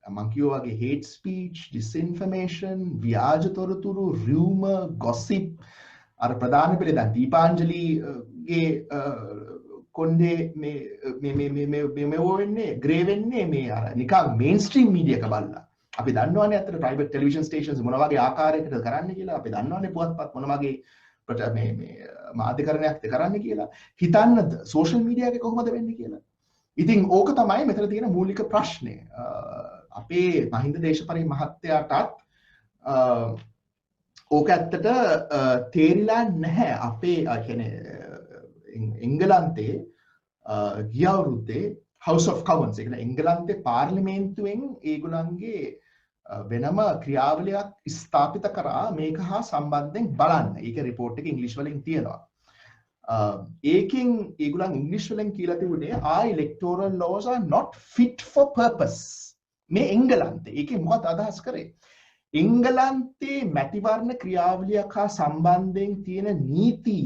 මම කියෝ වගේ hate speech, disinformation, ව්‍යාජ තොරතුරු, rumor, gossip අර ප්‍රධාන පෙළේ දැන් දීපාංජලිගේ කොණ්ඩේ මේ වෙන්නේ ග්‍රේ වෙන්නේ මේ අර නිකන් මේන්ස්ට්‍රීම් මීඩියා එක බලලා. අපි දන්නවනේ අතට ප්‍රයිවට් ටෙලිවිෂන් ස්ටේෂන්ස් මොන වගේ ආකාරයකටද කරන්නේ කියලා. අපි දන්නවනේ පුවත්පත් මොන වගේ මේ මාධ්‍යකරණයක්ද කරන්නේ කියලා. හිතන්නද සෝෂල් මීඩියා එකේ කොහොමද වෙන්නේ කියලා. ඉතින් ඕක තමයි මෙතන තියෙන මූලික ප්‍රශ්නේ. අපේ මහින්ද දේශපරි මහත්තයාටත් ඕක ඇත්තට තේරිලා නැහැ. අපේ කියන්නේ එංගලන්තේ ගිය අවුරුද්දේ House of Commons එක එංගලන්තේ පාර්ලිමේන්තුවෙන් ඒගොල්ලන්ගේ වෙනම ක්‍රියාවලියක් ස්ථාපිත කරා මේක හා සම්බන්ධයෙන් බලන්න. ඒක report එක ඉංග්‍රීසි වලින් තියෙනවා. ඒකෙන් ඒගොල්ලන් ඉංග්‍රීසි වලින් කියලා තිබුණේ our electoral laws are not fit for purpose. මේ එංගලන්තේ ඒකේ මොකක්ද අදහස් කරේ? එංගලන්තේ මැතිවරණ ක්‍රියාවලියක් හා සම්බන්ධයෙන් තියෙන නීති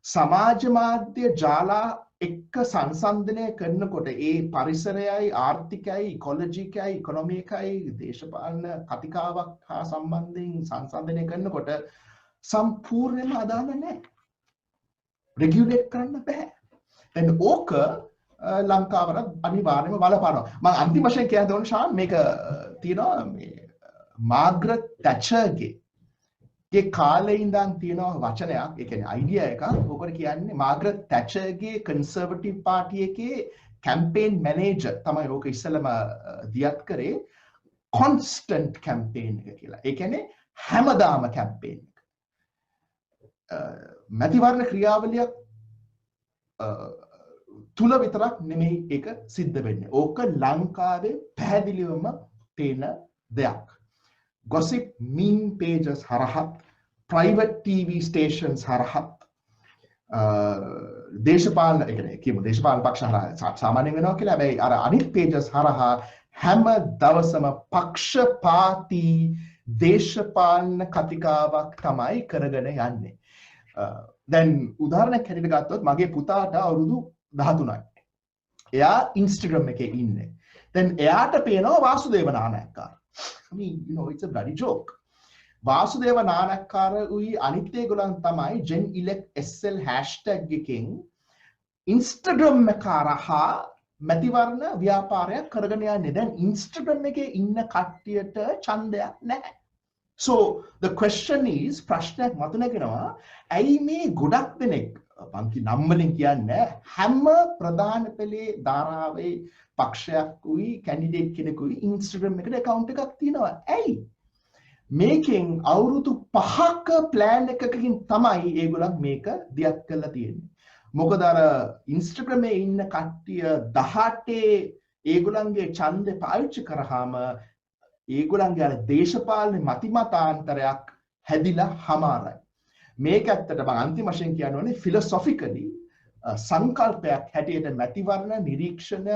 සමාජ මාධ්‍ය ජාලා එක්ක සංසන්දනය කරනකොට ඒ පරිසරයයි ආර්ථිකයයි ඉකොලොජිකයි ඉකොනොමිකයි දේශපාලන කතිකාවක් හා සම්බන්ධයෙන් සංසන්දනය කරනකොට සම්පූර්ණයෙන්ම අදාළ නැහැ. රෙගියුලේට් කරන්න බෑ. දැන් ඕක ලංකාවට අනිවාර්යයෙන්ම බලපානවා. මම අන්තිම වශයෙන් කියන්න ඕන ශාන් මේක තියෙනවා මේ මාග්‍රට් තැචර්ගේ ඒ කාලේ ඉඳන් තියෙන වචනයක් ඒ කියන්නේ අයිඩියා එකක්. ඕකට කියන්නේ මාග්‍රට් තැචර්ගේ කන්සර්වටිව් පාර්ටි එකේ කැම්පේන් මැනේජර් තමයි ඕක ඉස්සෙල්ලම දියත් කරේ කොන්ස්ටන්ට් කැම්පේන් එක කියලා. ඒ කියන්නේ හැමදාම කැම්පේන් එක. මැතිවරණ ක්‍රියාවලියක් තුල විතරක් නෙමෙයි ඒක සිද්ධ වෙන්නේ. ඕක ලංකාවේ පැහැදිලිවම පේන දෙයක්. gossip meme pages හරහත් private TV stations හරහත් දේශපාලන ඒ කියන්නේ කියමු දේශපාලන පක්ෂ හරහා සාමාන්‍යයෙන් වෙනවා කියලා. හැබැයි අර අනිත් pages හරහා හැම දවසම පක්ෂපාතී දේශපාලන කතිකාවක් තමයි කරගෙන යන්නේ. දැන් උදාහරණයක් හැටියට ගත්තොත් මගේ පුතාට අවුරුදු 13යි. එයා Instagram එකේ ඉන්නේ. දැන් එයාට පේනවා Vasudeva Nanayakkara. I mean, you know, it's a bloody joke. Vasudeva නානක්කාර උයි අනිත් ඒගොල්ලන් තමයි gen elect SL hashtag එකකින් Instagram එක කරහා මැතිවරණ ව්‍යාපාරයක් කරගෙන යන්නේ. දැන් Instagram එකේ ඉන්න කට්ටියට ඡන්දයක් නැහැ. So the question is ප්‍රශ්නයක් මතුනගෙනවා ඇයි මේ ගොඩක් දෙනෙක් පන්ති නම් වලින් කියන්නේ හැම ප්‍රධාන පෙළේ ධාරාවේ පක්ෂයක් උයි කැන්ඩිඩේට් කෙනෙකුයි Instagram එකට account එකක් තියෙනවා. ඇයි? මේකෙන් අවුරුදු 5ක plan එකකින් තමයි ඒගොල්ලන් මේක දියත් කරලා තියෙන්නේ. මොකද අර Instagram එකේ ඉන්න කට්ටිය 18 ඒගොල්ලන්ගේ ඡන්දේ පාවිච්චි කරාම ඒගොල්ලන්ගේ අර දේශපාලන මතිමතාන්තරයක් හැදිලා හමාරයි. මේක ඇත්තට මම අන්තිම වශයෙන් කියන්න ඕනේ philosophically සංකල්පයක් හැටියට මැතිවරණ නිරීක්ෂණ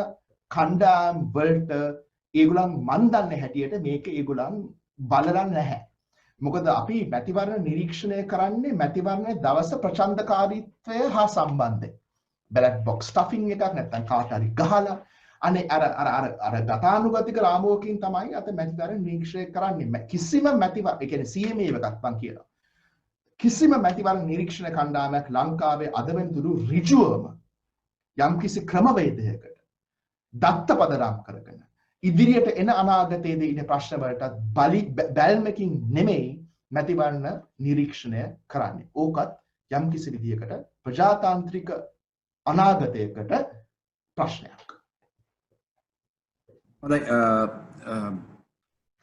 කණ්ඩායම් වලට ඒගොල්ලන් මන් දන්නේ හැටියට මේක ඒගොල්ලන් බලලා නැහැ. මොකද අපි මැතිවරණ නිරීක්ෂණය කරන්නේ මැතිවරණ දවස ප්‍රචණ්ඩකාරීත්වය හා සම්බන්ධයෙන්. බැලට් බොක්ස් ස්ටෆින් එකක් නැත්නම් කාට හරි ගහලා අනේ අර ගතානුගතික රාමුවකින් තමයි අත මැතිවරණ නිරීක්ෂණය කරන්නේ. කිසිම මැතිවරණ ඒ කියන්නේ CMA එකක් මං කියනවා. කිසිම මැතිවරණ නිරීක්ෂණ කණ්ඩායමක් ලංකාවේ අද වෙනතුරු ඍජුවම යම්කිසි ක්‍රමවේදයකට දත්තපද නම් කරගෙන ඉදිරියට එන අනාගතයේදී ඉන්න ප්‍රශ්න වලටත් බැල්මකින් නෙමෙයි මැතිවරණ නිරීක්ෂණය කරන්නේ. ඕකත් යම්කිසි විදියකට ප්‍රජාතාන්ත්‍රික අනාගතයකට ප්‍රශ්නයක්. හොඳයි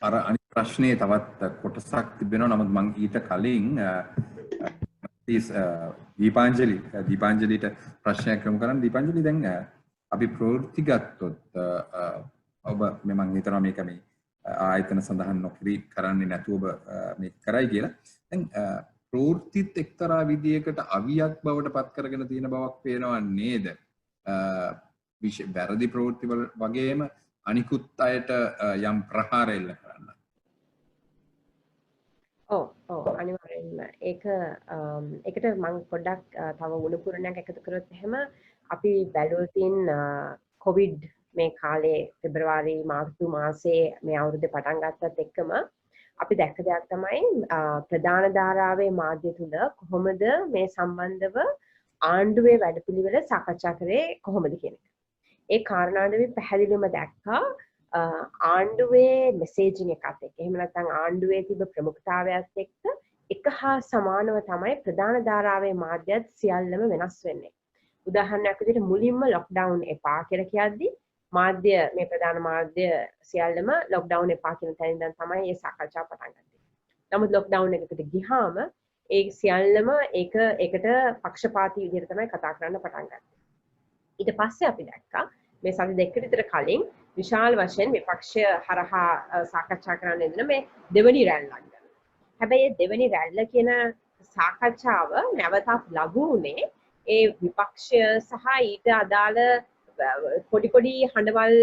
අර අනිත් ප්‍රශ්නේ තවත් කොටසක් තිබෙනවා. නමුත් මම ඊට කලින් දීපාංජලිට ප්‍රශ්නයක් යොමු කරන්න. දීපාංජලි දැන් අපි ප්‍රවෘත්ති ගත්තොත් ඔබ මම හිතනවා මේක මේ ආයතන සඳහන් නොකිරි කරන්නේ නැතුව ඔබ මේක කරයි කියලා. දැන් ප්‍රවෘත්තිත් එක්තරා විදියකට අවියක් බවට පත් කරගෙන තියෙන බවක් පේනවා නේද? වැරදි ප්‍රවෘත්ති වගේම අනිකුත් අයට යම් ප්‍රහාර එල්ල කරන්න. ඔව් අනිවාර්යෙන්ම ඒකට මම පොඩ්ඩක් තව උණුපුරණයක් එකතු කරොත් එහෙම අපි බැලුවොත් කොවිඩ් මේ කාලේ පෙබරවාරි මාර්තු මාසයේ මේ අවුරුද්දේ පටන් ගත්තත් එක්කම අපි දැක්ක දෙයක් තමයි ප්‍රධාන ධාරාවේ මාධ්‍ය තුල කොහොමද මේ සම්බන්ධව ආණ්ඩුවේ වැඩපිළිවෙල සාකච්ඡා කරේ කොහොමද කියන එක. ඒ කාරණාවද අපි පැහැදිලිවම දැක්කා ආණ්ඩුවේ මෙසේජින් එකත් එක්ක. එහෙම නැත්නම් ආණ්ඩුවේ තිබ්බ ප්‍රමුඛතාවයත් එක්ක එක හා සමානව තමයි ප්‍රධාන ධාරාවේ මාධ්‍යත් සියල්ලම වෙනස් වෙන්නේ. උදාහරණයක් විදිහට මුලින්ම ලොක්ඩවුන් එපා කියලා කියද්දී මාධ්‍ය මේ ප්‍රධාන මාධ්‍ය සියල්ලම ලොක්ඩවුන් එපා කියන තැනින් ඉඳන් තමයි මේ සාකච්ඡාව පටන් ගත්තේ. නමුත් ලොක්ඩවුන් එකකට ගියාම ඒ සියල්ලම ඒකට පක්ෂපාතී විදිහට තමයි කතා කරන්න පටන් ගත්තේ. ඊට පස්සේ අපි දැක්කා මේ සති දෙකකට විතර කලින් විශාල වශයෙන් විපක්ෂය හරහා සාකච්ඡා කරන්න ඉඳන මේ දෙවනි රැල්ලක් ගන්න. හැබැයි දෙවනි රැල්ල කියන සාකච්ඡාව නැවතත් ලඝු වුණේ ඒ විපක්ෂය සහ ඊට අදාළ පොඩි හඬවල්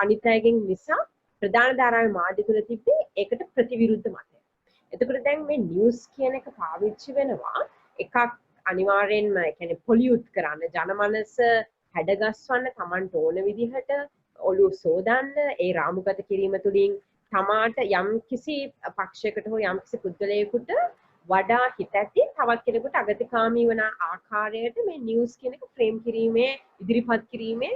අනිත් අයගෙන් නිසා ප්‍රධාන ධාරාවේ මාධ්‍ය තුල තිබ්බේ ඒකට ප්‍රතිවිරුද්ධ මතය. එතකොට දැන් මේ නිවුස් කියන එක පාවිච්චි වෙනවා එකක් අනිවාර්යෙන්ම ඒ කියන්නේ පොලියුට් කරන්න ජනමනස හැඩගස්වන්න Tamanට ඕන විදිහට ඔළුව සෝදන්න ඒ රාමුගත කිරීම තුළින් තමාට යම් කිසි පක්ෂයකට හෝ යම් කිසි පුද්ගලයෙකුට වඩා හිත ඇති තවත් කෙනෙකුට අගතිකාමී වන ආකාරයට මේ නිවුස් කියන එක ෆ්‍රේම් කිරීමේ ඉදිරිපත් කිරීමේ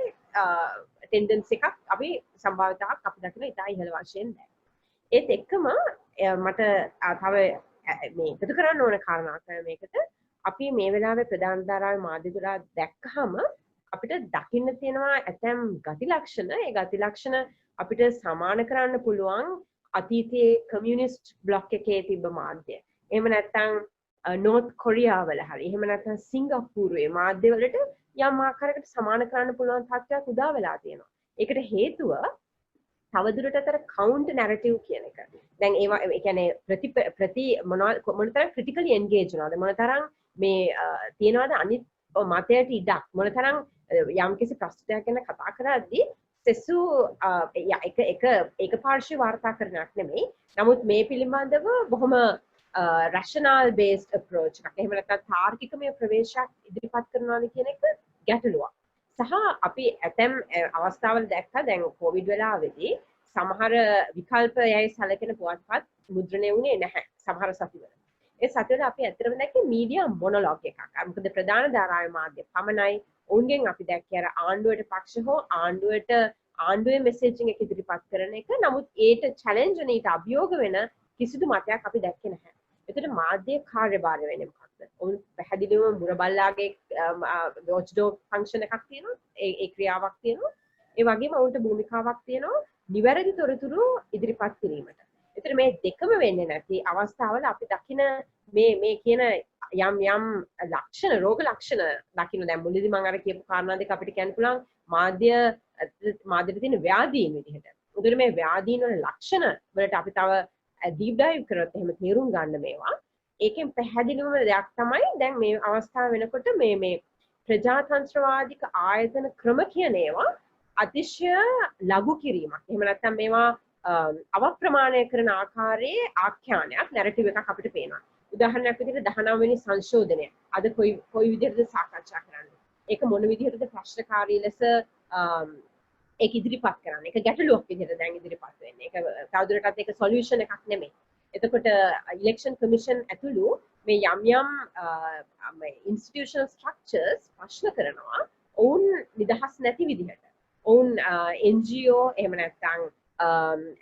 ටෙන්ඩන්සි එකක් අපි සම්භාවිතාවක් අපි දකින ඉතා ඉහළ වශයෙන් දැන්. ඒත් එක්කම මට තව මේ එකතු කරන්න ඕන කාරණාවක් තමයි මේකට අපි මේ වෙලාවේ ප්‍රධාන ධාරාවේ මාධ්‍ය තුල දැක්කහම අපිට දකින්න තියෙනවා ඇතැම් ගති ලක්ෂණ. ඒ ගති ලක්ෂණ අපිට සමාන කරන්න පුළුවන් අතීතයේ කමියුනිස්ට් බ්ලොක් එකේ තිබ්බ මාධ්‍ය. එහෙම නැත්නම් නෝර්ත් කොරියාව වල හරි එහෙම නැත්නම් සිංගප්පූරුවේ මාධ්‍ය වලට යම් ආකාරයකට සමාන කරන්න පුළුවන් තත්ත්වයක් උදා වෙලා තියෙනවා. ඒකට හේතුව තවදුරටත් අර කවුන්ටර් නැරටිව් කියන එක. දැන් ඒවා ඒ කියන්නේ ප්‍රති මොනතරම් ක්‍රිටිකලි එන්ගේජ් වෙනවද මොනතරම් මේ තියනවාද අනිත් මතයට ඉඩක් මොනතරම් යම්කිසි ප්‍රශ්නයක් ගැන කතා කරද්දී සෙසු එක පාර්ශ්ව වාර්තාකරණයක් නෙමෙයි. නමුත් මේ පිළිබඳව බොහොම rational based approach එකක්. එහෙම නැත්නම් තාර්කිකමය ප්‍රවේශයක් ඉදිරිපත් කරනවාද කියන එක ගැටලුවක්. සහ අපි ඇතැම් අවස්ථාවල දැක්කා දැන් කොවිඩ් වෙලාවේදී සමහර විකල්පයයි සැලකෙන පුවත්පත් මුද්‍රණය වුණේ නැහැ සමහර සතිවල. ඒ සතිවල අපි ඇත්තටම දැක්කේ මීඩියා මොනොලොග් එකක්. මොකද ප්‍රධාන ධාරාවේ මාධ්‍ය පමණයි ඔවුන්ගෙන් අපි දැක්කේ අර ආණ්ඩුවට පක්ෂ හෝ ආණ්ඩුවේ මෙසේජින් එක ඉදිරිපත් කරන එක. නමුත් ඒට චැලෙන්ජ් වෙන ඊට අභියෝග වෙන කිසිදු මතයක් අපි දැක්කේ නැහැ. එතකොට මාධ්‍යයේ කාර්යභාරය වෙන්නේ මොකක්ද? ඔවුන් පැහැදිලිවම මුරබල්ලාගේ වොච්ඩොග් ෆන්ක්ෂන් එකක් තියෙනවා. ඒ ක්‍රියාවක් තියෙනවා. ඒ වගේම ඔවුන්ට භූමිකාවක් තියෙනවා නිවැරදි තොරතුරු ඉදිරිපත් කිරීමට. එතකොට මේ දෙකම වෙන්නේ නැති අවස්ථාවල අපි දකින මේ කියන යම් ලක්ෂණ රෝග ලක්ෂණ දකින්න දැන් මුලදී මම අර කියපු කාරණා දෙක අපිට කියන්න පුළුවන් මාධ්‍යෙට තියෙන ව්‍යාධීන් විදිහට. උදේට මේ ව්‍යාධීන් වල ලක්ෂණ වලට අපි තව ඩීප් ඩයිව් කරොත් එහෙම තේරුම් ගන්න මේවා. ඒකෙන් පැහැදිලිවම දෙයක් තමයි දැන් මේ අවස්ථාව වෙනකොට මේ ප්‍රජාතන්ත්‍රවාදික ආයතන ක්‍රම කියන ඒවා අතිශය ලඝු කිරීමක්. එහෙම නැත්නම් මේවා අවප්‍රමාණය කරන ආකාරයේ ආඛ්‍යානයක් නැරටිව් එකක් අපිට පේනවා. උදාහරණයක් විදිහට 19 වෙනි සංශෝධනය අද කොයි විදිහටද සාකච්ඡා කරන්නේ? ඒක මොන විදිහටද ප්‍රශ්නකාරී ලෙස ඒක ඉදිරිපත් කරන්නේ? ඒක ගැටලුවක් විදිහට දැන් ඉදිරිපත් වෙන්නේ. ඒක තවදුරටත් ඒක සොලියුෂන් එකක් නෙමෙයි. එතකොට ඉලෙක්ෂන් කමිෂන් ඇතුළු මේ යම් ඉන්ස්ටිටියුෂනල් ස්ට්‍රක්චර්ස් ප්‍රශ්න කරනවා ඔවුන් නිදහස් නැති විදිහට ඔවුන් NGO එහෙම නැත්නම්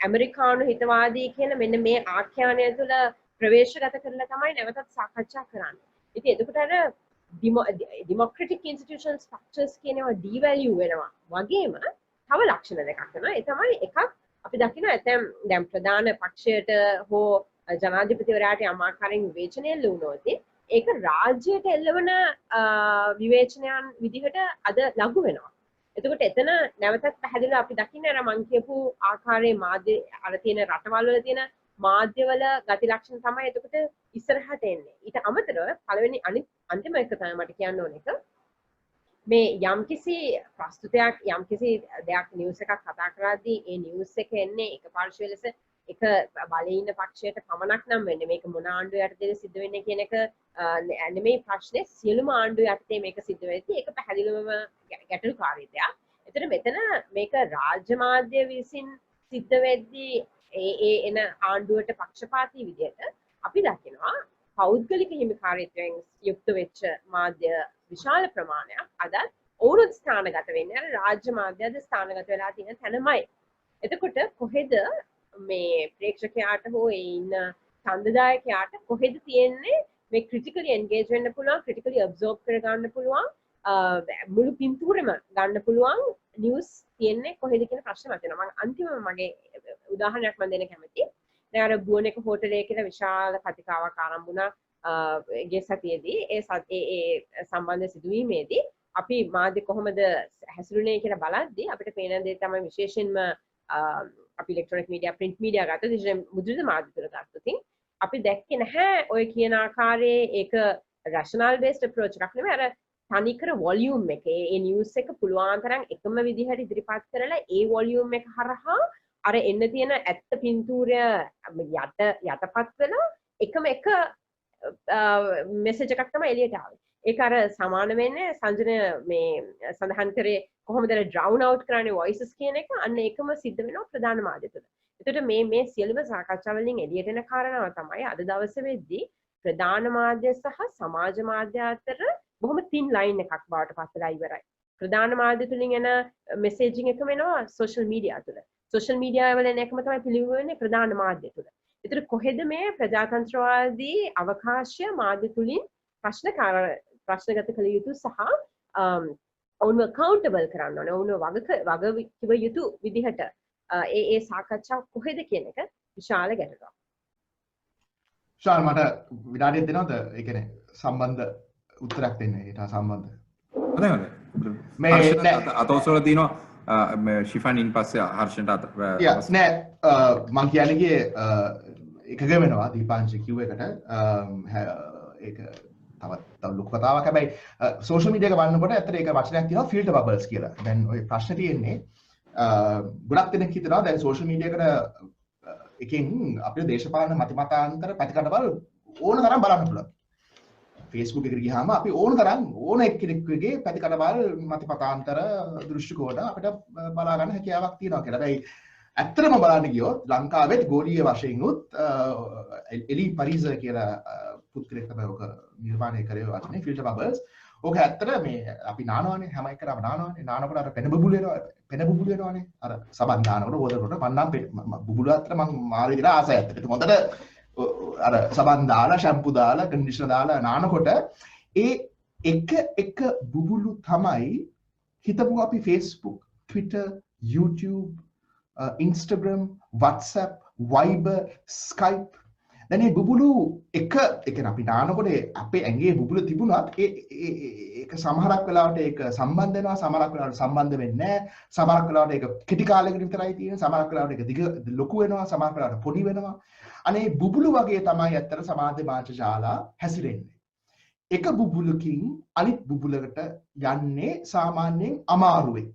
ඇමරිකානු හිතවාදී කියන මෙන්න මේ ආඛ්‍යානය තුළ ප්‍රවේශගත කරලා තමයි නැවතත් සාකච්ඡා කරන්නේ. ඉතින් එතකොට අර democratic institution structures කියනවා devalue වෙනවා වගේම තව ලක්ෂණ දෙකක් වෙනවා. ඒ තමයි එකක් අපි දකිනවා ඇතැම් දැන් ප්‍රධාන පක්ෂයට හෝ ජනාධිපතිවරයාට යම් ආකාරයෙන් විවේචනය ලැබුණොත් ඒක රාජ්‍යයට එල්ලවන විවේචනයන් විදිහට අද ලඝු වෙනවා. එතකොට එතන නැවතත් පැහැදිලිව අපි දකින්නේ අර මං කියපු ආකාරයේ මාධ්‍ය අර තියෙන රටවල් වල තියෙන මාධ්‍යවල ගති ලක්ෂණ තමයි එතකොට ඉස්සරහට එන්නේ. ඊට අමතරව පළවෙනි අන්තිම එක තමයි මට කියන්න ඕන එක මේ යම්කිසි ප්‍රස්තුතයක් යම්කිසි දෙයක් නිවුස් එකක් කතා කරද්දී ඒ නිවුස් එක එන්නේ එකපාර්ශ්වීය ලෙස එක බලයේ ඉන්න පක්ෂයට පමණක් නම් වෙන්නේ මේක මොන ආණ්ඩුව යටතේද සිද්ධ වෙන්නේ කියන එක නෙමෙයි ප්‍රශ්නේ සියලුම ආණ්ඩුව යටතේ මේක සිද්ධ වෙද්දී ඒක පැහැදිලිවම ගැටලුකාරී දෙයක්. ඒතර මෙතන මේක රාජ්‍ය මාධ්‍ය විසින් සිද්ධ වෙද්දී ඒ එන ආණ්ඩුවට පක්ෂපාතී විදිහට අපි දකිනවා පෞද්ගලික හිමිකාරීත්වයෙන් යුක්ත වෙච්ච මාධ්‍ය විශාල ප්‍රමාණයක් අද ඔවුරුත් ස්ථානගත වෙන්නේ අර රාජ්‍ය මාධ්‍යද ස්ථානගත වෙලා තියෙන තැනමයි. එතකොට කොහෙද මේ ප්‍රේක්ෂකයාට හෝ ඒ ඉන්න ඡන්දදායකයාට කොහෙද තියෙන්නේ මේ ක්‍රිටිකලි එන්ගේජ් වෙන්න පුළුවන් ක්‍රිටිකලි ඔබ්සර්ව් කර ගන්න පුළුවන් මුළු පින්තූරෙම ගන්න පුළුවන් නිවුස් තියෙන්නේ කොහෙද කියන ප්‍රශ්න මතුවෙනවා. මම අන්තිමම මගේ උදාහරණයක් මම දෙන්න කැමතියි. දැන් අර බුවනෙක හෝටලයේ කියලා විශාල කතිකාවක් ආරම්භ වුණා ගේ සතියේදී ඒ සම්බන්ධ සිදුවීමේදී අපි මාධ්‍ය කොහොමද හැසිරුණේ කියලා බලද්දී අපිට පේන දේ තමයි විශේෂයෙන්ම අපි ඉලෙක්ට්‍රොනික මීඩියා ප්‍රින්ට් මීඩියා ගත්තොත් ඉතින් මුද්‍රිත මාධ්‍ය තුල ගත්තොත් අපි දැක්කේ නැහැ ඔය කියන ආකාරයේ ඒක රෂනල් බේස්ඩ් අප්‍රෝච් එකක් නෙමෙයි අර තනිකර වොලියුම් එක ඒ නිවුස් එක පුළුවන් තරම් එකම විදිහට ඉදිරිපත් කරලා ඒ වොලියුම් එක හරහා අර එන්න තියෙන ඇත්ත පින්තූරය යටපත් වෙලා එකම එක මෙසේජ් එකක් තමයි එළියට ආවේ. ඒක අර සමාන වෙන්නේ සංජන මේ සඳහන් කරේ කොහොමද ඩ්‍රවුන් අවුට් කරන්නේ වොයිසස් කියන එක අන්න ඒකම සිද්ධ වෙනවා ප්‍රධාන මාධ්‍ය තුළ. එතකොට මේ සියලුම සාකච්ඡා වලින් එළියට එන කාරණාව තමයි අද දවසේ වෙද්දී ප්‍රධාන මාධ්‍ය සහ සමාජ මාධ්‍ය අතර බොහොම තින් ලයින් එකක් බවට පත් වෙලා ඉවරයි. ප්‍රධාන මාධ්‍ය තුලින් එන මෙසේජින් එක වෙනවා සෝෂල් මීඩියා තුළ. සෝෂල් මීඩියා වල එන එකම තමයි පිළිවෙල වෙන්නේ ප්‍රධාන මාධ්‍ය තුළ. ඒතර කොහෙද මේ ප්‍රජාතන්ත්‍රවාදී අවකාශය මාධ්‍ය තුලින් ප්‍රශ්නගත කළ යුතු සහ ඔවුන්ව accountable කරන්න ඕනේ. ඔවුන්ව වග යුතු විදිහට ඒ සාකච්ඡාව කොහෙද කියන එක විශාල ගැටලුවක්. ශාල් මට විනාඩියක් දෙනවද? ඒ කියන්නේ සම්බන්ධ උත්තරයක් දෙන්න ඊට සම්බන්ධ. හොඳයි. මේ අතෝසවල තියෙනවා ශිෆාන් ඉන් පස්සේ හර්ෂන්ට නෑ මං කියන්නේ එකග වෙනවා දීපාංශ කිව් එකට ඒක තව ලොකු කතාවක්. හැබැයි සෝෂල් මීඩියා එක බලනකොට ඇත්තට ඒක වචනයක් තියෙනවා ෆිල්ටර් බබල්ස් කියලා. දැන් ওই ප්‍රශ්නේ තියෙන්නේ ගොඩක් දෙනෙක් හිතනවා දැන් සෝෂල් මීඩියා එකට එකෙන් අපේ දේශපාලන මතිමතාන්තර පැතිකඩවල් ඕන තරම් බලන්න පුළුවන්. Facebook එකට ගියාම අපි ඕන තරම් ඕන එක්කෙනෙක්ගේ පැතිකඩවල් මතිමතාන්තර දෘෂ්ටි කෝණ අපිට බලා ගන්න හැකියාවක් තියෙනවා කියලා. හැබැයි ඇත්තටම බලන්න ගියොත් ලංකාවෙත් ගෝලීය වශයෙන් උත් එලි පරිසර් කියලා පුත්‍රයෙක් තමයි ඔක නිර්මාණය කරේ වචනේ ෆිල්ටර් බබල්ස්. ඕක ඇත්තට මේ අපි නානවනේ හැම එකටම නානවනේ. නානකොට අර පෙන බුබුලු වෙනවනේ. අර සබන් නානකොට හොදනකොට මන්නම් බුබුලු අතර මම මාළි විලා ආසයි ඇත්තට. ඒක හොඳට අර සබන් දාලා ෂැම්පු දාලා කන්ඩිෂනර් දාලා නානකොට ඒ එක බුබුලු තමයි හිතමු අපි Facebook, Twitter, YouTube, Instagram, WhatsApp, Viber, Skype දැන් මේ බුබුලු එක කියන්නේ අපි නානකොට අපේ ඇඟේ බුබුලු තිබුණත් ඒක සමහරක් වෙලාවට ඒක සම්බන්ධ වෙනවා සමහරක් වෙලාවට සම්බන්ධ වෙන්නේ නැහැ සමහරක් වෙලාවට ඒක කෙටි කාලයකට විතරයි තියෙන්නේ සමහරක් වෙලාවට ඒක දිග ලොකු වෙනවා සමහරක් වෙලාවට පොඩි වෙනවා අනේ බුබුලු වගේ තමයි ඇත්තට සමාජ මාධ්‍ය ජාලා හැසිරෙන්නේ එක බුබුලකින් අනිත් බුබුලකට යන්නේ සාමාන්‍යයෙන් අමාරුවේ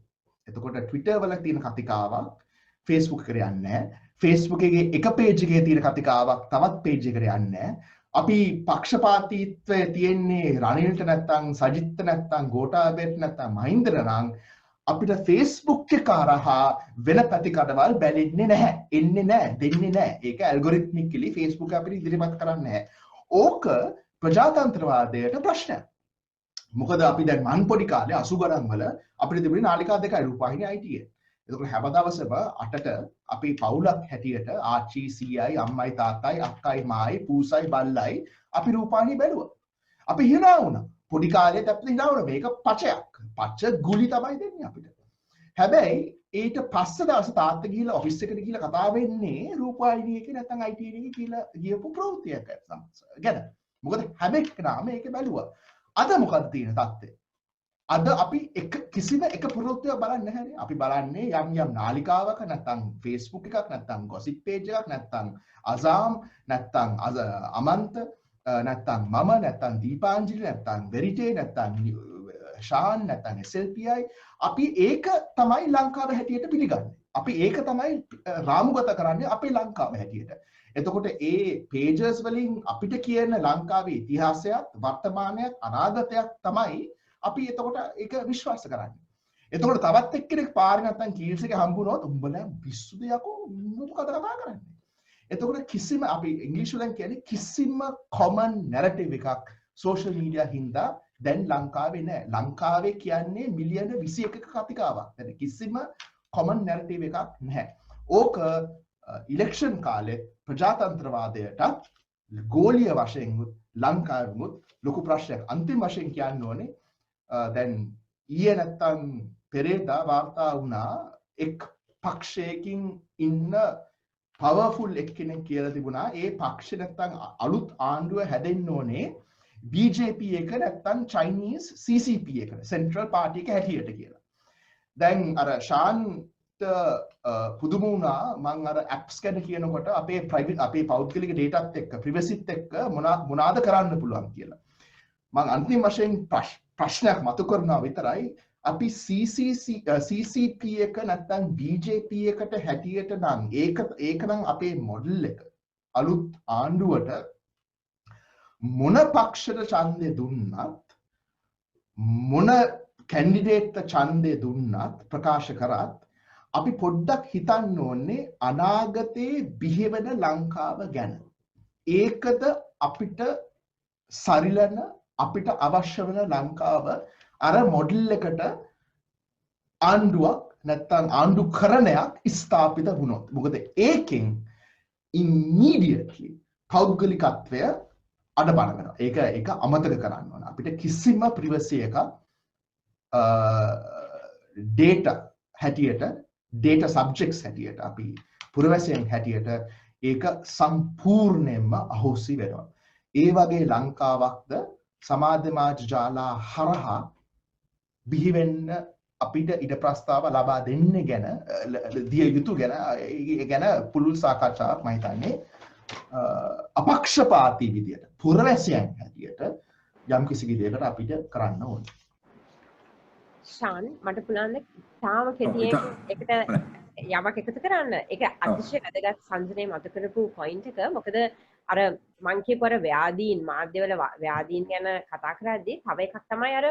එතකොට Twitter වල තියෙන කතිකාවක් Facebook එකට යන්නේ නැහැ Facebook එකේ එක page එකේ තියෙන කතිකාවක් තවත් page එකට යන්නේ නැහැ. අපි පක්ෂපාතීත්වය තියෙන්නේ රනිල්ට නැත්තම් සජිත්ට නැත්තම් ගෝඨාභයට නැත්තම් මහින්දට නම් අපිට Facebook එක හරහා වෙන පැතිකඩවල් බැලෙන්නේ නැහැ. එන්නේ නැහැ, දෙන්නේ නැහැ. ඒක ඇල්ගොරිත්මිකලි Facebook අපිට ඉදිරිපත් කරන්නේ නැහැ. ඕක ප්‍රජාතන්ත්‍රවාදයට ප්‍රශ්නයක්. මොකද අපි දැන් මන් පොඩි කාලේ 80 ගණන් වල අපිට තිබුණේ නාලිකා දෙකයි රූපවාහිනිය ITN. එතකොට හැම දවසම 8ට අපි පවුලක් හැටියට ආච්චි සීයයි අම්මයි තාත්තයි අක්කයි මායි පූසයි බල්ලයි අපි රූපවාහිනිය බැලුවා. අපි hina වුණා. පොඩි කාලේත් අපිට hina වුණා. මේක පචයක්. පච ගුලි තමයි දෙන්නේ අපිට. හැබැයි ඊට පස්සේ දවස් තාත්තා ගිහිල්ලා ඔෆිස් එකට ගිහිල්ලා කතා වෙන්නේ රූපවාහිනිය එකේ නැත්නම් ITN එකේ කියලා ගියපු ප්‍රවෘත්තියක් ගැන. මොකද හැම එකනම මේක බැලුවා. අද මොකක්ද තියෙන තත්ත්වය? අද අපි කිසිම එක ප්‍රවෘත්තියක් බලන්නේ නැහැනේ. අපි බලන්නේ යම් නාලිකාවක නැත්නම් Facebook එකක් නැත්නම් gossip page එකක් නැත්නම් අසාම් නැත්නම් අමන්ත නැත්නම් මම නැත්නම් දීපාංජලි නැත්නම් වෙරිටේ නැත්නම් ශාන් නැත්නම් SLPI අපි ඒක තමයි ලංකාව හැටියට පිළිගන්නේ. අපි ඒක තමයි රාමුගත කරන්නේ අපේ ලංකාව හැටියට. එතකොට ඒ pages වලින් අපිට කියන ලංකාවේ ඉතිහාසයත් වර්තමානයත් අනාගතයක් තමයි අපි එතකොට ඒක විශ්වාස කරන්නේ. එතකොට තවත් එක්කෙනෙක් පාරේ නැත්නම් කීල්ස් එකේ හම්බුනොත් උඹලා පිස්සුද යකෝ මොකද කතා කරන්නේ? එතකොට කිසිම අපි ඉංග්‍රීසි වලින් කියන්නේ කිසිම common narrative එකක් social media හින්දා දැන් ලංකාවේ නැහැ. ලංකාවේ කියන්නේ මිලියන 21ක කතිකාවක්. දැන් කිසිම common narrative එකක් නැහැ. ඕක ඉලෙක්ෂන් කාලේ ප්‍රජාතන්ත්‍රවාදයට ගෝලීය වශයෙන් ලංකාවෙමුත් ලොකු ප්‍රශ්නයක්. අන්තිම වශයෙන් කියන්න ඕනේ දැන් ඊයේ නැත්තම් පෙරේදා වාර්තා වුණා එක් පක්ෂයකින් ඉන්න පවර්ෆුල් එක්කෙනෙක් කියලා තිබුණා ඒ පක්ෂ නැත්තම් අලුත් ආණ්ඩුව හැදෙන්න ඕනේ BJP එක නැත්තම් Chinese CCP එක Central Party එක හැටියට කියලා. දැන් අර ශාන්ත පුදුම වුණා මං අර apps ගැන කියනකොට අපේ පෞද්ගලික dataත් එක්ක privacyත් එක්ක මොනවාද කරන්න පුළුවන් කියලා. මං අන්තිම වශයෙන් ප්‍රශ්නයක් මතු කරනවා විතරයි අපි CCP එක නැත්නම් BJP එකට හැටියට නම් ඒක නම් අපේ මොඩල් එක අලුත් ආණ්ඩුවට මොන පක්ෂයට ඡන්දය දුන්නත් මොන කැන්ඩිඩේට්ට ඡන්දය දුන්නත් ප්‍රකාශ කරත් අපි පොඩ්ඩක් හිතන්න ඕනේ අනාගතේ බිහිවෙන ලංකාව ගැන. ඒකද අපිට සරිලන අපිට අවශ්‍ය වෙන ලංකාව අර මොඩල් එකට ආණ්ඩුවක් නැත්නම් ආණ්ඩුකරණයක් ස්ථාපිත වුණොත්. මොකද ඒකෙන් immediately පෞද්ගලිකත්වය අඩබල වෙනවා. ඒක අමතක කරන්න ඕන. අපිට කිසිම privacy එකක් data හැටියට data subjects හැටියට අපි පුරවැසියන් හැටියට ඒක සම්පූර්ණයෙන්ම අහෝසි වෙනවා. ඒ වගේ ලංකාවක්ද සමාජ ජාලා හරහා බිහි වෙන්න අපිට ඉඩ ප්‍රස්තාව ලබා දෙන්නේ ගැන දිය යුතු ගැන පුළුල් සාකච්ඡාවක් මම හිතන්නේ අපක්ෂපාතී විදියට පුරවැසියන් හැටියට යම් කිසි විදියකට අපිට කරන්න ඕනේ. ශාන් මට පුළුවන් තාම කෙටියෙන් එකට යමක් එකතු කරන්න. ඒක අතිශය වැදගත් සංජනයේ මත කරපු පොයින්ට් එක. මොකද අර මං කියපු අර ව්‍යාධීන් මාධ්‍යවල ව්‍යාධීන් ගැන කතා කරද්දී තව එකක් තමයි අර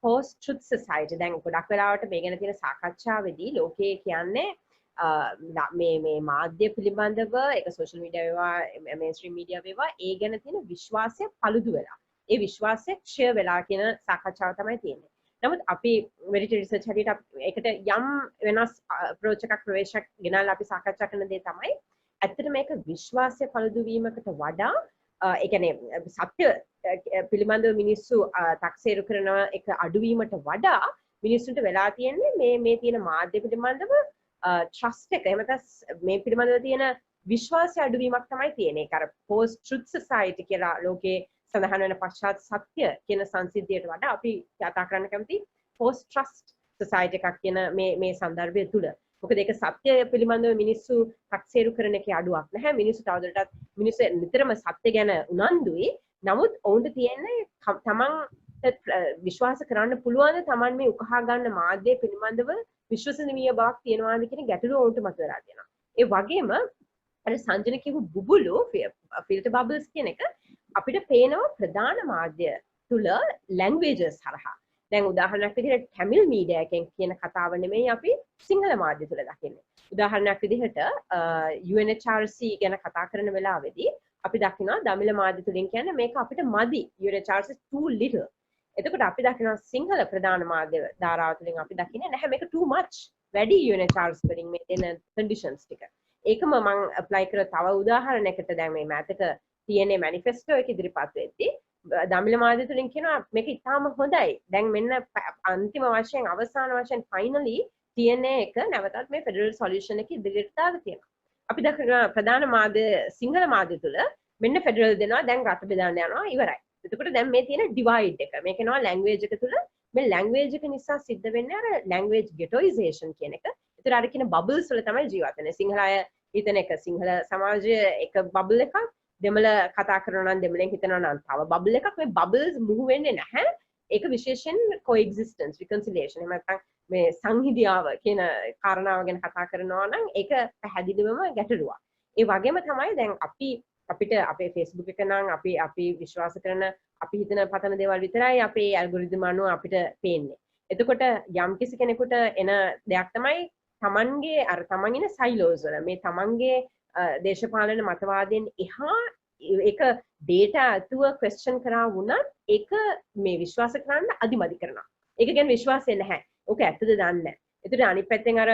post truth society. දැන් ගොඩක් වෙලාවට මේ ගැන තියෙන සාකච්ඡාවේදී ලෝකයේ කියන්නේ මේ මාධ්‍ය පිළිබඳව ඒක සෝෂල් මීඩියා වේවා මේන්ස්ට්‍රීම් මීඩියා වේවා ඒ ගැන තියෙන විශ්වාසය paludu වෙලා. ඒ විශ්වාසය ක්ෂය වෙලා කියන සාකච්ඡාව තමයි තියෙන්නේ. නමුත් අපි මෙඩිටරි රිසර්ච් හැටියට ඒකට යම් වෙනස් අප්‍රෝච් එකක් ප්‍රවේශයක් ගෙනල්ලා අපි සාකච්ඡා කරන දේ තමයි ඇත්තට මේක විශ්වාසය paludu වීමකට වඩා ඒ කියන්නේ සත්‍ය පිළිබඳව මිනිස්සු තක්සේරු කරන එක අඩුවීමට වඩා මිනිස්සුන්ට වෙලා තියෙන්නේ මේ තියෙන මාධ්‍ය පිළිබඳව ට්‍රස්ට් එක එහෙම නැත්නම් මේ පිළිබඳව තියෙන විශ්වාසය අඩුවීමක් තමයි තියෙන්නේ. ඒක අර post truth society කියලා ලෝකේ සඳහන් වෙන පශ්චාත් සත්‍ය කියන සංසිද්ධියට වඩා අපි කතා කරන්න කැමති post trust society එකක් කියන මේ සන්දර්භය තුල. මොකද ඒක සත්‍ය පිළිබඳව මිනිස්සු තක්සේරු කරන එකේ අඩුවක් නැහැ. මිනිස්සු තවදුරටත් මිනිස්සු නිතරම සත්‍ය ගැන උනන්දුයි. නමුත් ඔවුන්ට තියෙන්නේ තමන් විශ්වාස කරන්න පුළුවන් තමන් මේ උකහා ගන්න මාධ්‍ය පිළිබඳව විශ්වසනීය බවක් තියෙනවාද කියන ගැටලුව ඔවුන්ට මතුවලා තියෙනවා. ඒ වගේම අර සංජන කියපු බුබුලු ෆිල්ටර් බබල්ස් කියන එක අපිට පේනවා ප්‍රධාන මාධ්‍ය තුල ලැන්ග්වේජස් හරහා. දැන් උදාහරණයක් විදිහට ටැමිල් මීඩියා එකෙන් කියන කතාව නෙමෙයි අපි සිංහල මාධ්‍ය තුල දකින්නේ. උදාහරණයක් විදිහට UNHRC ගැන කතා කරන වෙලාවේදී අපි දකිනවා දමිළ මාධ්‍ය තුලින් කියන්නේ මේක අපිට මදි. UNHRC too little. එතකොට අපි දකිනවා සිංහල ප්‍රධාන මාධ්‍ය ධාරාව තුළින් අපි දකින්නේ නැහැ මේක too much වැඩි UNHRS වලින් මේ දෙන conditions ටික. ඒකම මම apply කර තව උදාහරණයකට දැන් මේ මෑතක TNA manifesto එක ඉදිරිපත් වෙද්දී දමිළ මාධ්‍ය තුළින් කියනවා මේක ඉතාම හොඳයි. දැන් මෙන්න අන්තිම වශයෙන් අවසාන වශයෙන් finally TNA එක නැවතත් මේ federal solution එක ඉදිරියට දාලා තියෙනවා. අපි දකිනවා ප්‍රධාන මාධ්‍ය සිංහල මාධ්‍ය තුළ මෙන්න federal දෙනවා දැන් රට බෙදන්න යනවා ඉවරයි. එතකොට දැන් මේ තියෙන divide එක මේක නවා language එක තුළ මේ language එක නිසා සිද්ධ වෙන්නේ අර language ghettoization කියන එක. ඒතර අර කියන bubbles වල තමයි ජීවත් වෙන්නේ. සිංහල අය හිතන එක සිංහල සමාජයේ එක bubble එකක් දෙමළ කතා කරනවා නම් දෙමළෙන් හිතනවා නම් තව bubble එකක් මේ bubbles මුහු වෙන්නේ නැහැ. ඒක විශේෂයෙන් coexistence reconciliation එහෙම නැත්නම් මේ සංහිඳියාව කියන කාරණාව ගැන කතා කරනවා නම් ඒක පැහැදිලිවම ගැටලුවක්. ඒ වගේම තමයි දැන් අපිට අපේ Facebook එක නම් අපි විශ්වාස කරන අපි හිතන පතන දේවල් විතරයි අපේ ඇල්ගොරිතම් අනුව අපිට පේන්නේ. එතකොට යම් කිසි කෙනෙකුට එන දෙයක් තමයි තමන්ගේ අර තමන් ඉන්න සයිලෝස් වල මේ තමන්ගේ දේශපාලන මතවාදයෙන් එහා ඒක data අතුව question කරා වුණත් ඒක මේ විශ්වාස කරන්න අදිමදි කරනවා. ඒක ගැන විශ්වාසය නැහැ. ඕක ඇත්තද දන්නේ නැහැ. ඒතර අනිත් පැත්තෙන් අර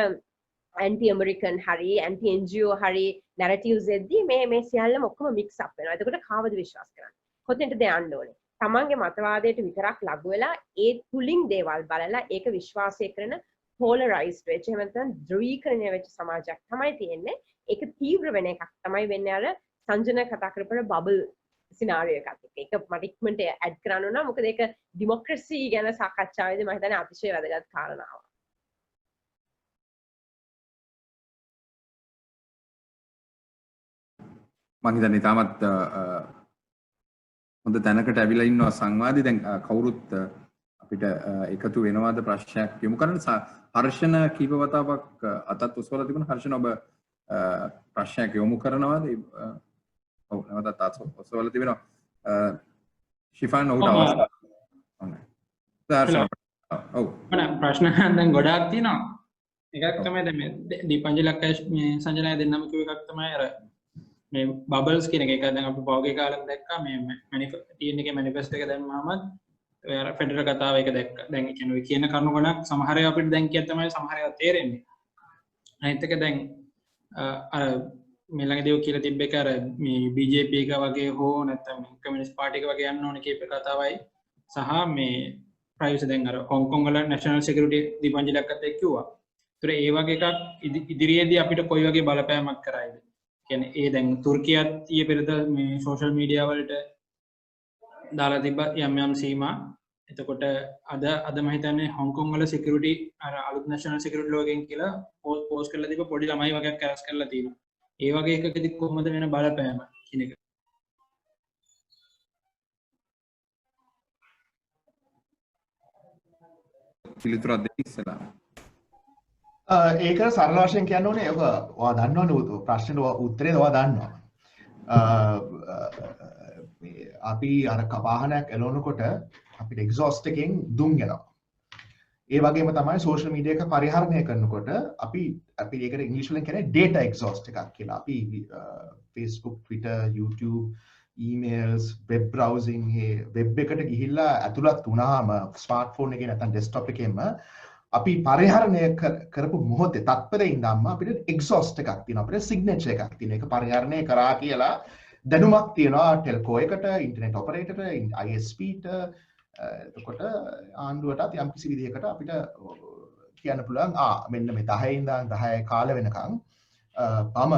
anti American hari anti NGO hari narratives එද්දී මේ සියල්ලම ඔක්කොම mix up වෙනවා. එතකොට කාවද විශ්වාස කරන්නේ? කොතෙන්ද යන්න ඕනේ? තමන්ගේ මතවාදයට විතරක් ලඟු වෙලා ඒ තුලින් දේවල් බලලා ඒක විශ්වාසය කරන polarized වෙච්ච එහෙම නැත්නම් ධ්‍රුවීකරණය වෙච්ච සමාජයක් තමයි තියෙන්නේ. ඒක තීව්‍ර වෙන එකක් තමයි වෙන්නේ අර සංජන කතා කරපු බබල් සිනාරියෝ එකක්. ඒක මට ඉක්මනට ඇඩ් කරන්න ඕන මොකද ඒක ඩෙමොක්‍රසි ගැන සාකච්ඡාවේදී මම හිතන්නේ අතිශය වැදගත් කාරණාවක්. මම හිතන්නේ තාමත් හොඳ තැනකට ඇවිල්ලා ඉන්නවා සංවාදේ. දැන් කවුරුත් අපිට එකතු වෙනවාද ප්‍රශ්නයක් යොමු කරන්න. හර්ෂණ කීප වතාවක් අතත් ඔසවලා තිබුණා. හර්ෂණ ඔබ ප්‍රශ්නයක් යොමු කරනවාද? ඔව් නැවතත් අත ඔසවලා තිබෙනවා. ශිෆාන් ඔහුට අවස්ථාවක්. ඔව් මම ප්‍රශ්න දැන් ගොඩාක් තියෙනවා. එකක් තමයි දැන් මේ දීපංජලි ලක්කයි මේ සංජනය දෙන්නම කිව්ව එකක් තමයි අර මේ බබල්ස් කියන එක. දැන් අපි පෞගේ කාලෙම දැක්කා මේ TN එකේ මැනිෆෙස්ටෝ එක දැම්මම ඔය අර ෆෙඩරල් කතාව එක දැක්කා. දැන් කියන්නේ ඔය කියන කරුණු ගණක් සමහර ඒවා අපිට දැන් කියත් තමයි සමහර ඒවා තේරෙන්නේ. අනිත් එක දැන් අර මේ ළඟදී ඔය කියලා තිබ්බ එක අර මේ BJP එක වගේ හෝ නැත්නම් කමියුනිස්ට් පාර්ටි එක වගේ යන්න ඕනේ කියප කතාවයි සහ මේ ප්‍රයිවසි දැන් අර හොංකොං වල නැෂනල් සිකියුරිටි දීපංජලි ලක්කත් එක්ක කිව්වා. ඒතර ඒ වගේ එකක් ඉදිරියේදී අපිට කොයි වගේ බලපෑමක් කරයිද? කියන්නේ ඒ දැන් තුර්කියත් ඊයේ පෙරේද මේ සෝෂල් මීඩියා වලට දාලා තිබ්බ යම් සීමා. එතකොට අද මම හිතන්නේ හොංකොං වල සිකියුරිටි අර අලුත් නැෂනල් සිකියුරිටි ලෝගෙන් කියලා පෝස්ට් කරලා තිබ්බ පොඩි ළමයි වගේ කැරස් කරලා තියෙනවා. ඒ වගේ එකකදී කොහොමද වෙන බලපෑම කියන එක. පිළිතුරක් දෙන්න ඉස්සලා. ඒක සරල වශයෙන් කියන්න ඕනේ ඔක ඔයා දන්නවනේ ප්‍රශ්නෙට උත්තරේ ඔයා දන්නවා. අපි අර කපාහනක් එළවනකොට අපිට එක්සොස්ට් එකෙන් දුම් යනවා. ඒ වගේම තමයි සෝෂල් මීඩියා එක පරිහරණය කරනකොට අපි ඒකට ඉංග්‍රීසි වලින් කියන්නේ data exhaust එකක් කියලා. අපි Facebook, Twitter, YouTube, emails, web browsing web එකට ගිහිල්ලා ඇතුළත් වුණාම ස්මාර්ට්ෆෝන් එකේ නැත්නම් ඩෙස්ක්ටොප් එකේම අපි පරිහරණය කරපු මොහොතේ තත්පරේ ඉඳන්ම අපිට exhaust එකක් තියෙනවා. අපිට signature එකක් තියෙනවා. ඒක පරිහරණය කරා කියලා දැනුමක් තියෙනවා ටෙල්කෝ එකට, ඉන්ටර්නෙට් ඔපරේටරට, ISPට, එතකොට ආණ්ඩුවටත් යම් කිසි විදිහකට අපිට කියන්න පුළුවන් මෙන්න මේ 10 ඉඳන් 10 කාල වෙනකන් මම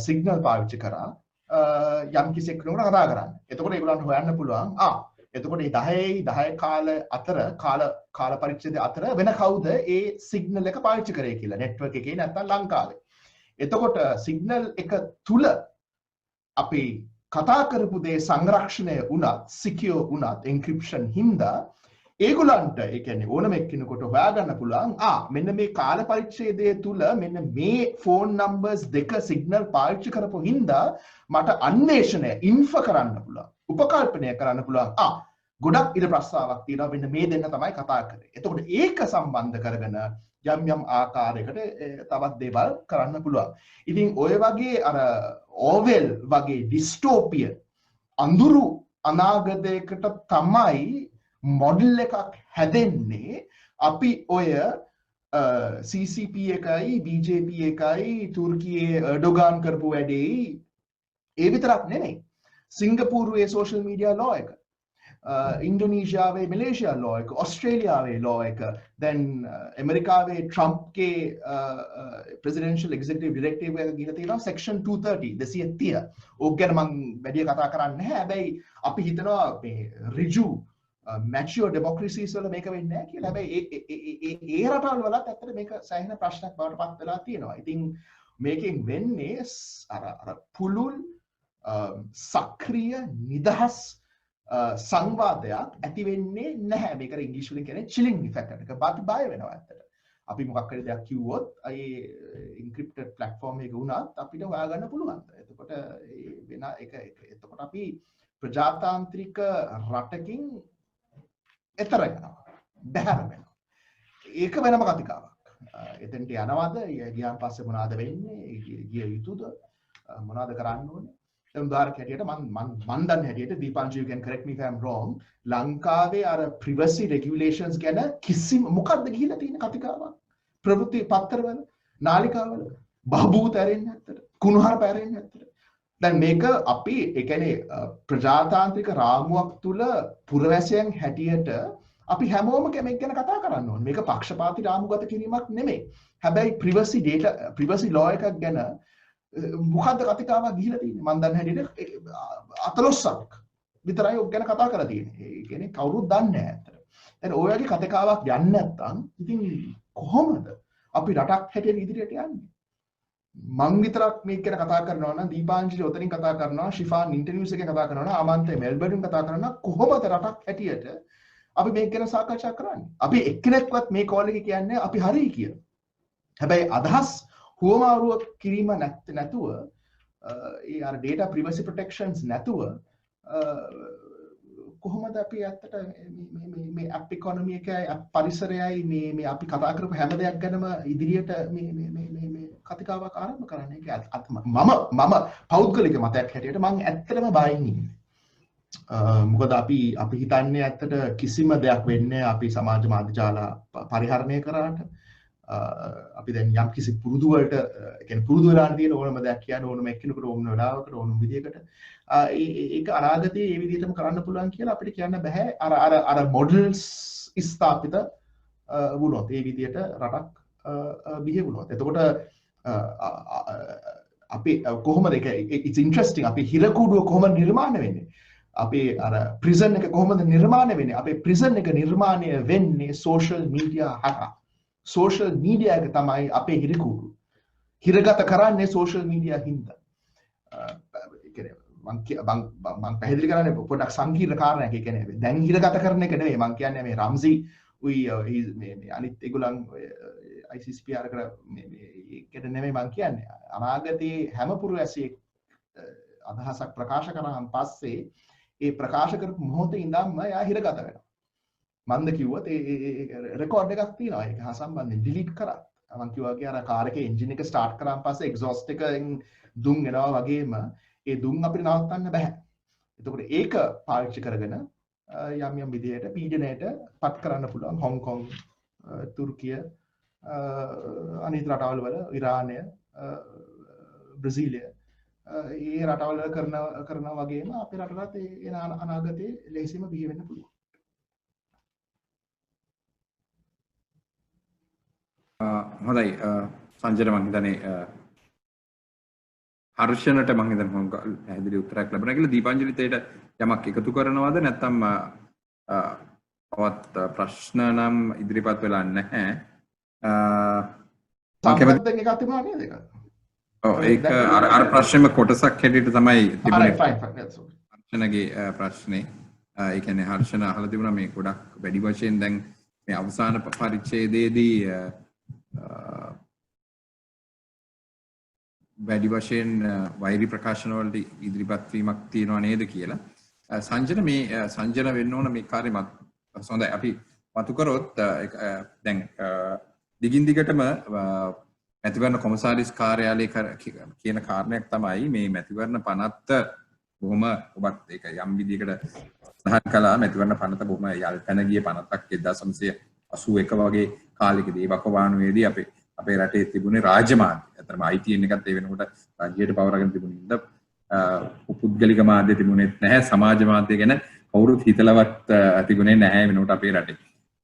සිග්නල් පාවිච්චි කරා යම් කිසි කෙනෙකුට කතා කරන්න. එතකොට ඒගොල්ලන්ට හොයන්න පුළුවන් එතකොට මේ 10 කාල අතර කාල පරිච්ඡේදය අතර වෙන කවුද ඒ සිග්නල් එක පාවිච්චි කරේ කියලා නෙට්වර්ක් එකේ නැත්නම් ලංකාවේ. එතකොට සිග්නල් එක තුල අපි කතා කරපු දේ සංරක්ෂණය වුණත් සිකියෝ වුණත් එන්ක්‍රිප්ෂන් හින්දා ඒගොල්ලන්ට ඒ කියන්නේ ඕනම එක්කෙනෙකුට හොයාගන්න පුළුවන් මෙන්න මේ කාල පරිච්ඡේදය තුල මෙන්න මේ ෆෝන් නම්බර්ස් දෙක සිග්නල් පාවිච්චි කරපු හින්දා මට අන්වේෂණය ඉන්ෆර් කරන්න පුළුවන් උපකල්පනය කරන්න පුළුවන් ගොඩක් ඉර ප්‍රස්තාවක් තියෙනවා මෙන්න මේ දෙන්න තමයි කතා කරේ. එතකොට ඒක සම්බන්ධ කරගෙන යම් ආකාරයකට තවත් දේවල් කරන්න පුළුවන්. ඉතින් ඔය වගේ අර ඕවෙල් වගේ ඩිස්ටෝපියන් අඳුරු අනාගතයකට තමයි මොඩල් එකක් හැදෙන්නේ අපි ඔය CCP එකයි BJP එකයි තුර්කියේ එර්ඩෝගාන් කරපු වැඩේ ඒ විතරක් නෙමෙයි. සිංගප්පූරුවේ සෝෂල් මීඩියා ලෝ එක, ඉන්ඩෝනීසියාවේ මැලේසියා ලෝ එක, ඕස්ට්‍රේලියාවේ ලෝ එක, දැන් ඇමරිකාවේ ට්‍රම්ප්ගේ ප්‍රෙසිඩෙන්ෂල් එක්සිකියුටිව් ඩිරෙක්ටිව් එක ගිහලා තියෙනවා සෙක්ෂන් 230. ඕක ගැන මම වැඩි කතා කරන්නේ නැහැ. හැබැයි අපි හිතනවා මේ ඍජු mature democracies වල මේක වෙන්නේ නැහැ කියලා. හැබැයි ඒ රටවල් වලත් ඇත්තට මේක සෑහෙන ප්‍රශ්නයක් බවට පත් වෙලා තියෙනවා. ඉතින් මේකෙන් වෙන්නේ අර පුළුල් සක්‍රීය නිදහස් සංවාදයක් ඇති වෙන්නේ නැහැ. මේකට ඉංග්‍රීසි වලින් කියන්නේ chilling effect එක. බාති බය වෙනවා ඇත්තට. අපි මොකක් හරි දෙයක් කිව්වොත් ඒ encrypted platform එක වුණත් අපිට හොයාගන්න පුළුවන්. එතකොට වෙන එක එතකොට අපි ප්‍රජාතාන්ත්‍රික රටකින් එතර යනවා. බැහැර වෙනවා. ඒක වෙනම කතිකාවක්. එතනට යනවාද? ගියාන් පස්සේ මොනවද වෙන්නේ? ගිය යුතුද? මොනවද කරන්න ඕනේ? දැන් උදාහරණයක් හැටියට මන් දන්න හැටියට දීපංජි you can correct me if I'm wrong. ලංකාවේ අර privacy regulations ගැන කිසිම මොකක්ද ගිහිලා තියෙන කතිකාවක්? ප්‍රවෘත්ති පත්තරවල, නාලිකාවල බහූත ඇරෙන්නේ නැත්තට, කුණුහරුප ඇරෙන්නේ නැත්තට. දැන් මේක අපි ඒ කියන්නේ ප්‍රජාතාන්ත්‍රික රාමුවක් තුල පුරවැසියන් හැටියට අපි හැමෝම මේක ගැන කතා කරන්න ඕනේ. මේක පක්ෂපාතී රාමුගත කිරීමක් නෙමෙයි. හැබැයි privacy law එකක් ගැන මොකද්ද කතිකාවක් ගිහිලා තියෙන්නේ? මම දන්න හැටියට 14ක් විතරයි ඔක් ගැන කතා කරලා තියෙන්නේ. ඒ කියන්නේ කවුරුත් දන්නේ නැහැ අතට. දැන් ඔය වගේ කතිකාවක් යන්නේ නැත්නම් ඉතින් කොහොමද අපි රටක් හැටියට ඉදිරියට යන්නේ? මං විතරක් මේක ගැන කතා කරනවා නම් දීපාංජලි ඔතනින් කතා කරනවා, ශිෆාන් ඉන්ටර්වියුස් එකෙන් කතා කරනවා, ආමන්ත්‍රය මෙල්බර්න් කතා කරනවා. කොහොමද රටක් හැටියට අපි මේක ගැන සාකච්ඡා කරන්නේ? අපි එක්කෙනෙක්වත් මේ කෝල් එකේ කියන්නේ අපි හරි කියලා. හැබැයි අදහස් හුවමාරුව කිරීම නැතුව ඒ අර data privacy protections නැතුව කොහොමද අපි ඇත්තට මේ app economy එකයි පරිසරයයි මේ අපි කතා කරපු හැම දෙයක් ගැනම ඉදිරියට මේ කතිකාවක් ආරම්භ කරන්නේ? ඒක මම පෞද්ගලික මතයක් හැටියට මම ඇත්තටම බයින් ඉන්නේ. මොකද අපි හිතන්නේ ඇත්තට කිසිම දෙයක් වෙන්නේ අපි සමාජ මාධ්‍ය ජාල පරිහරණය කරාට අපි දැන් යම් කිසි පුරුදු වලට කියන්නේ පුරුදු වෙලා තියෙන ඕනම දෙයක් කියන්න ඕනම එක්කෙනෙකුට ඕන වෙලාවකට ඕනම විදියකට ඒක අනාගතයේ මේ විදිහටම කරන්න පුළුවන් කියලා අපිට කියන්න බෑ. අර මොඩල්ස් ස්ථාපිත වුණොත් ඒ විදිහට රටක් බිහි වුණොත්. එතකොට අපි කොහොමද ඒක it's interesting අපි හිරකූඩුව කොහොමද නිර්මාණය වෙන්නේ? අපේ අර ප්‍රිසන් එක කොහොමද නිර්මාණය වෙන්නේ? අපේ ප්‍රිසන් එක නිර්මාණය වෙන්නේ සෝෂල් මීඩියා හරහා. සෝෂල් මීඩියා එක තමයි අපේ හිරකූඩුව. හිරගත කරන්නේ සෝෂල් මීඩියා හින්දා. මම පැහැදිලි කරන්නේ පොඩ්ඩක් සංකීර්ණ කාරණයක්. ඒ කියන්නේ දැන් හිරගත කරන එක නෙවෙයි මම කියන්නේ මේ රම්සි උයි මේ අනිත් ඒගොල්ලන් ICCPR කර මේකට නෙවෙයි මම කියන්නේ. අනාගතයේ හැම පුරවැසියෙක් අදහසක් ප්‍රකාශ කරාන් පස්සේ ඒ ප්‍රකාශ කරපු මොහොතේ ඉඳන්ම එයා හිරගත වෙනවා. මන්ද කිව්වොත් ඒ රෙකෝඩ් එකක් තියෙනවා ඒක හා සම්බන්ධයෙන් ඩිලීට් කරා. මම කිව්වා වගේ අර කාර් එකේ එන්ජින් එක ස්ටාර්ට් කරාන් පස්සේ එක්සොස්ට් එකෙන් දුම් එනවා වගේම ඒ දුම් අපිට නවත්තන්න බෑ. එතකොට ඒක පාවිච්චි කරගෙන යම් විදිහට පීඩනයට පත් කරන්න පුළුවන් හොංකොං, තුර්කිය, අනිත් රටවල් වල ඉරානය, බ්‍රසීලිය ඒ රටවල් වල කරනවා වගේම අපේ රටටත් ඒ අනාගතයේ ලේසියෙම බිහි වෙන්න පුළුවන්. හොඳයි සංජන මං හිතන්නේ හර්ෂණට මං හිතන්නේ මොකක් පැහැදිලි උත්තරයක් ලැබුණා කියලා. දීපාංජලිට යමක් එකතු කරනවද නැත්නම් තවත් ප්‍රශ්න නම් ඉදිරිපත් වෙලා නැහැ. සම්බන්ධයෙන් එකක් තිබුණා නේද ඒක? ඔව් ඒක අර ප්‍රශ්නෙම කොටසක් හැටියට තමයි තිබුණේ. හර්ෂණගේ ප්‍රශ්නේ. ඒ කියන්නේ හර්ෂණ අහලා තිබුණා මේ ගොඩක් වැඩි වශයෙන් දැන් මේ අවසාන පරිච්ඡේදයේදී වැඩි වශයෙන් වෛරී ප්‍රකාශන වලට ඉදිරිපත් වීමක් තියෙනවා නේද කියලා. සංජන මේ සංජන වෙන්න ඕන මේ කාර්යය හොඳයි අපි මතු කරොත් දැන් දිගින් දිගටම මැතිවරණ කොමසාරිස් කාර්යාලයේ කියන කාරණයක් තමයි මේ මැතිවරණ පනත්ත බොහොම ඔබත් ඒක යම් විදිහකට සඳහන් කළා මැතිවරණ පනත බොහොම යල් පැන ගිය පනතක් 1981 වගේ කාලෙකදී වකවානුවේදී අපේ රටේ තිබුණේ රාජ්‍ය මාධ්‍ය. අතරම ITN එකත් ඒ වෙනකොට රාජ්‍යයට පවරගෙන තිබුණේ ඉඳ පුද්ගලික මාධ්‍ය තිබුණෙත් නැහැ. සමාජ මාධ්‍ය ගැන කවුරුත් හිතලවත් තිබුණේ නැහැ වෙනකොට අපේ රටේ.